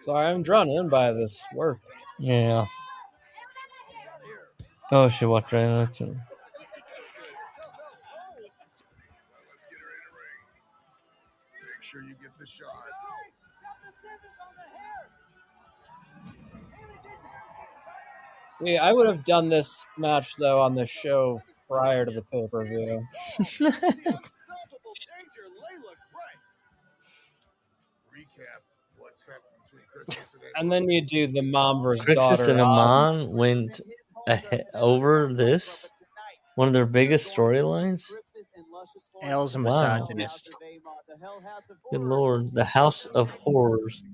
Sorry, I'm drawn in by this work. yeah. Oh shit! What trailer? Too. Make sure you get the shot. See, I would have done this match though on the show prior to the pay-per-view. And then you do the mom versus Crixus daughter. and Amon went over this, one of their biggest storylines. Al's a misogynist. Good lord, the House of Horrors.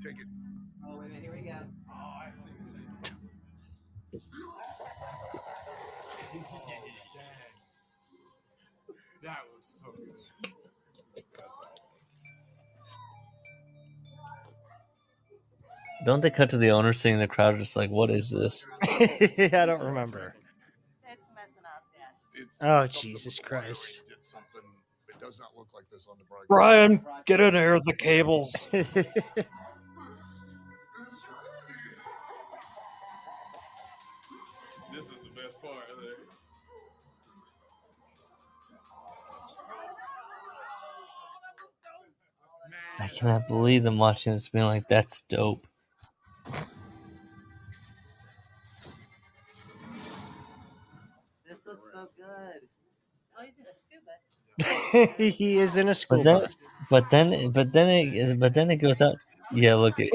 That was so good. Don't they cut to the owner sitting in the crowd just like, what is this? I don't remember. It's messing up, Dad. Oh, Jesus Christ. It does not look like this on the broadcast. Brian, get in here with the cables. This is the best part of it. I cannot believe them watching this being like, that's dope. This looks so good. Oh, he's in a scuba. He is in a school bus. But then it goes out. Yeah, look at.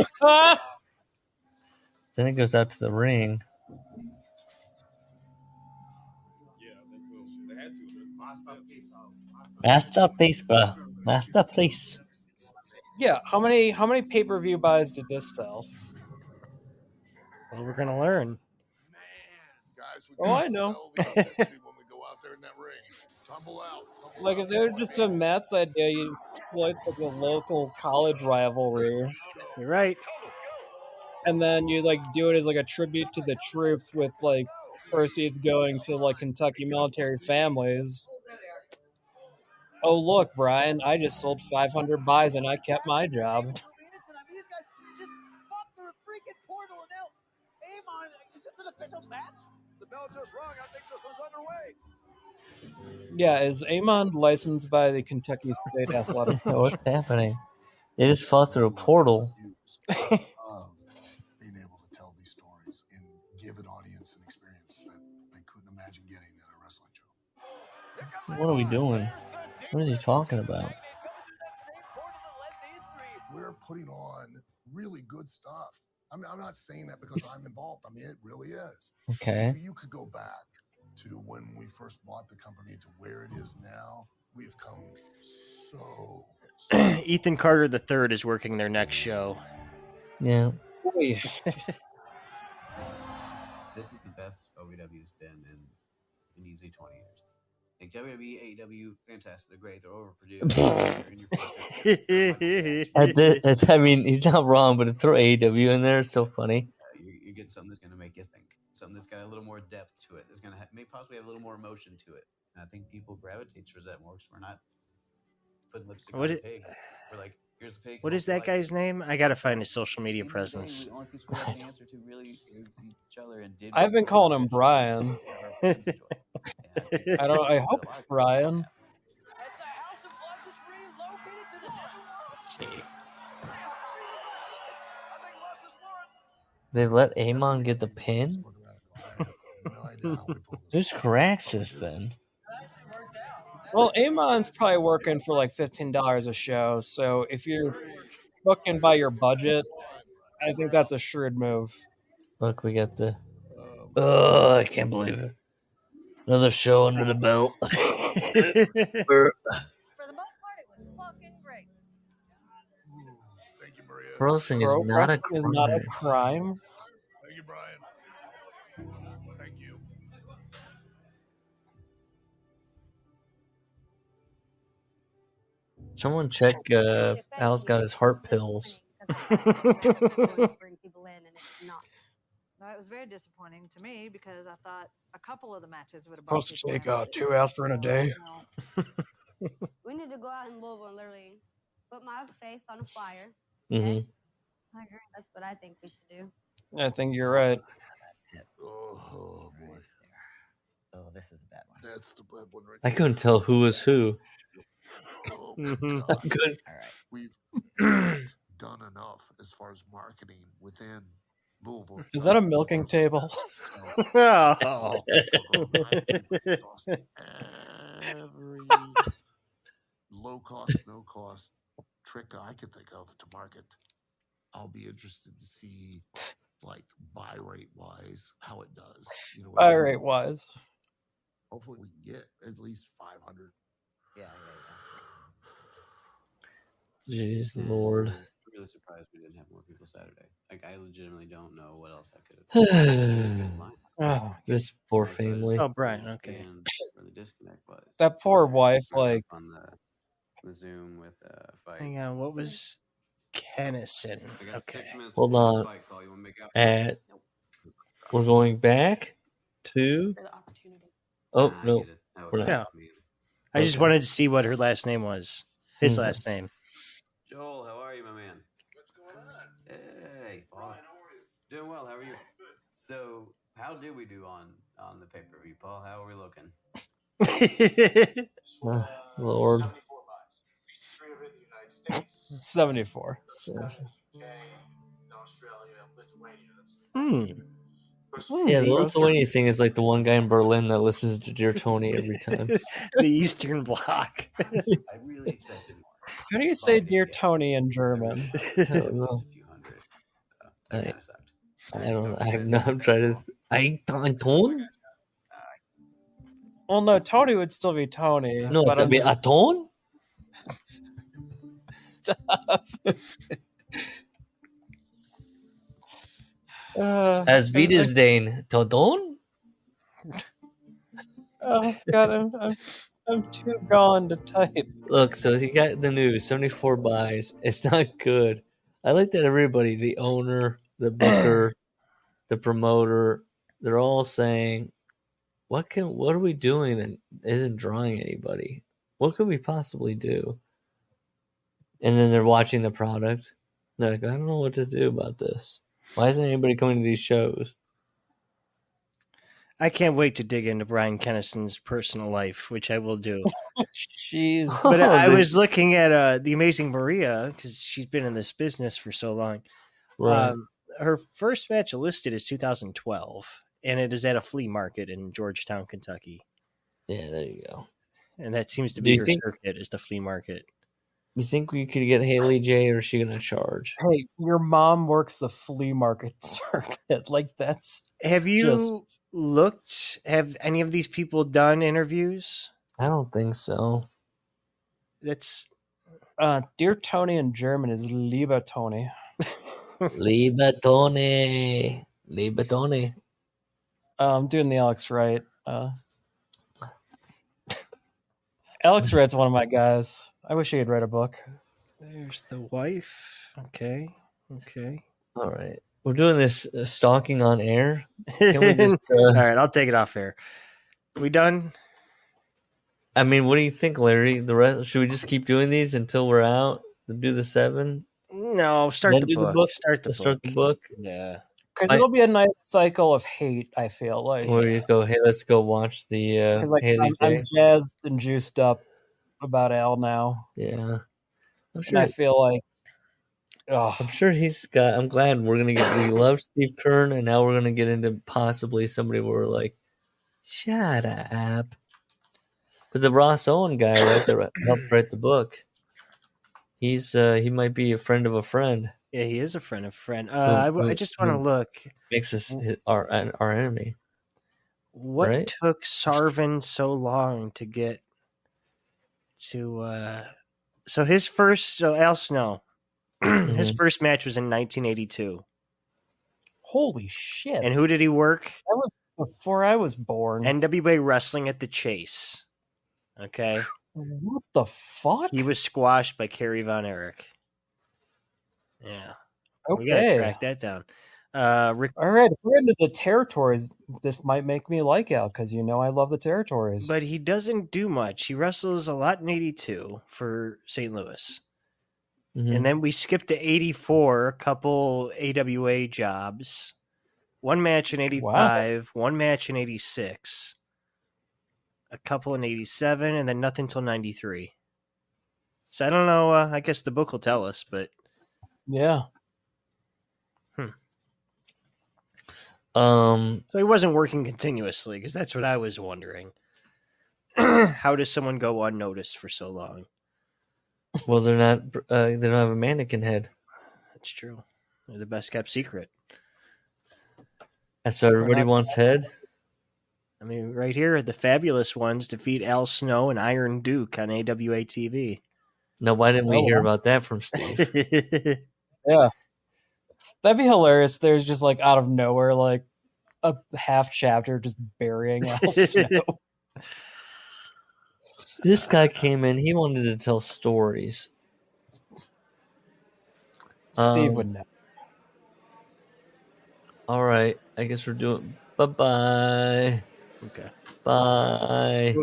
Then it goes out to the ring. Masterpiece, bro. Masterpiece. Yeah, how many pay-per-view buys did this sell? Well, we're gonna learn. Oh, I know. Like if they're just to Matt's idea, you exploit like a local college rivalry. You're right. And then you like do it as like a tribute to the troops with like proceeds going to like Kentucky military families. Oh look, Brian, I just sold 500 buys and I kept my job. These guys just fought through a freaking portal and now Amon, is this an official match? The bell just rung. I think this one's underway. Yeah, is Amon licensed by the Kentucky State Athletic? What's happening? They just fought through a portal. Being able to tell these stories and give an audience an experience that they couldn't imagine getting at a wrestling show. What are we doing? What is he talking about? We're putting on really good stuff. I mean, I'm not saying that because I'm involved. I mean, it really is. Okay. If you could go back to when we first bought the company to where it is now, we've come so. Ethan Carter III is working their next show. Yeah. this is the best OVW's been in easily 20 years. Like WWE, AEW, fantastic. They're great. They're overproduced. They're in your face. I mean, he's not wrong, but to throw AEW in there is so funny. You get something that's going to make you think. Something that's got a little more depth to it. That's going to may possibly have a little more emotion to it. And I think people gravitate towards that more because we're not putting lipstick on the pig. We're like, here's the pig. What is that guy's name? I gotta find his social media presence. The only piece we have to answer to really is each other. And did I've been calling him Brian. I hope it's Brian. Let's see. They let Amon get the pin? Who's Caraxus then? Well, Amon's probably working for like $15 a show. So if you're booking by your budget, I think that's a shrewd move. Look, we got the... Oh, I can't believe it. Another show under the belt. For the most part, it was fucking great. Thank you, Maria. Pro wrestling is not a crime. Not a crime. Thank you, Brian. Thank you. Someone check Al's got his heart pills. Bring people in and it's not. No, it was very disappointing to me because I thought a couple of the matches would have Supposed to take 2 aspirin a day. We need to go out in Louisville and literally put my face on a flyer. Mm-hmm. I agree. That's what I think we should do. I think you're right. That's it. Oh boy. Oh, this is a bad one. That's the bad one right I couldn't tell who was who. Mm-hmm. Good. All right. We've done enough as far as marketing within Louisville. Is that a milking table? Oh. Every low cost, no cost trick I could think of to market. I'll be interested to see, like, buy rate wise, how it does. You know, Buy rate wise. hopefully we can get at least 500. Yeah. Jeez, Lord. I'm really surprised we didn't have more people Saturday. Like, I legitimately don't know what else I could have. Oh, This poor family. Oh, Brian. Okay. And where the disconnect was. that poor wife, like, On the Zoom with fight. Hang on. What was Kennison? I got Okay. 6 minutes Hold before the on. fight call. You want to make out? We're going back to... Oh, Nah, I no. get it. That We're would not. No. I just wanted to see what her last name was. His last name. Joel, how are you, my man? What's going on? Hey, Paul. Doing well. How are you? So, how did we do on the pay-per-view, Paul? How are we looking? Lord. 74. Yeah, the Lithuania thing is like the one guy in Berlin that listens to Dear Tony every time. The Eastern Bloc. I really expected more. How do you say Dear Tony in German? I don't know. I don't know. I'm trying to... I don't. Well, no, Tony would still be Tony. No, but it's a bit a tone? Stop. As Wiedersehen. Todon? Oh, God, I'm too gone to type. Look, so he got the news, 74 buys. It's not good. I like that everybody, the owner, the booker, the promoter, they're all saying, what are we doing that isn't drawing anybody? What could we possibly do? And then they're watching the product. They're like, I don't know what to do about this. Why isn't anybody coming to these shows? I can't wait to dig into Brian Kennison's personal life, which I will do. Jeez. But I was looking at The Amazing Maria, because she's been in this business for so long. Right. Her first match listed is 2012, and it is at a flea market in Georgetown, Kentucky. Yeah, there you go. And that seems to Do be you her think- circuit, is the flea market. You think we could get Haley J, or is she going to charge? Hey, your mom works the flea market circuit. Like, that's... Have you looked? Have any of these people done interviews? I don't think so. That's... Dear Tony in German is Lieber Tony. Lieber Tony. Lieber Tony. Doing the Alex Wright. Alex Wright's one of my guys. I wish he had read a book. There's the wife. Okay. All right. We're doing this stalking on air. Can we just? All right, I'll take it off air. We done? I mean, what do you think, Larry? The rest? Should we just keep doing these until we're out? Do the 7? No, start the book. Start the book. Yeah. Because it'll be a nice cycle of hate, I feel like. Where you go, hey, let's go watch the Haley I'm jazzed and juiced up about Al now. Yeah. I'm sure. And I feel like... I'm sure he's got... I'm glad we're going to get... We love Steve Kern, and now we're going to get into possibly somebody where we're like, shut up. But the Ross Owen guy that helped write the book, he might be a friend of a friend. Yeah, he is a friend of a friend. I just want to look. Makes us our enemy. What took Sarvin so long to get to... So Al Snow, his first match was in 1982. Holy shit. And who did he work? That was before I was born. NWA Wrestling at the Chase. Okay. What the fuck? He was squashed by Kerry Von Erich. Yeah. Okay. We gotta track that down. All right, if we're into the territories, this might make me like Al, because I love the territories. But he doesn't do much. He wrestles a lot in 82 for St. Louis. Mm-hmm. And then we skipped to 84, a couple AWA jobs. One match in 85, one match in 86, a couple in 87, and then nothing till 93. So I don't know. I guess the book will tell us, but... Yeah. So he wasn't working continuously, because that's what I was wondering. How does someone go unnoticed for so long? Well, they're not. They don't have a mannequin head. That's true. They're the best kept secret. That's what everybody wants head. I mean, right here, the Fabulous Ones defeat Al Snow and Iron Duke on AWA TV. No, why didn't we hear about that from Steve? Yeah. That'd be hilarious. There's just out of nowhere, a half chapter just burying Al Snow. This guy came in. He wanted to tell stories. Steve would know. All right. I guess we're doing. Bye-bye. Okay. Bye.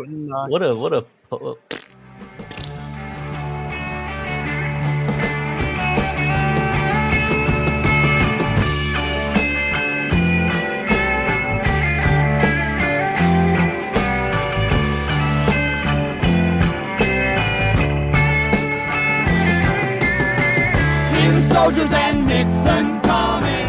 What a. Soldiers and Nixon's coming.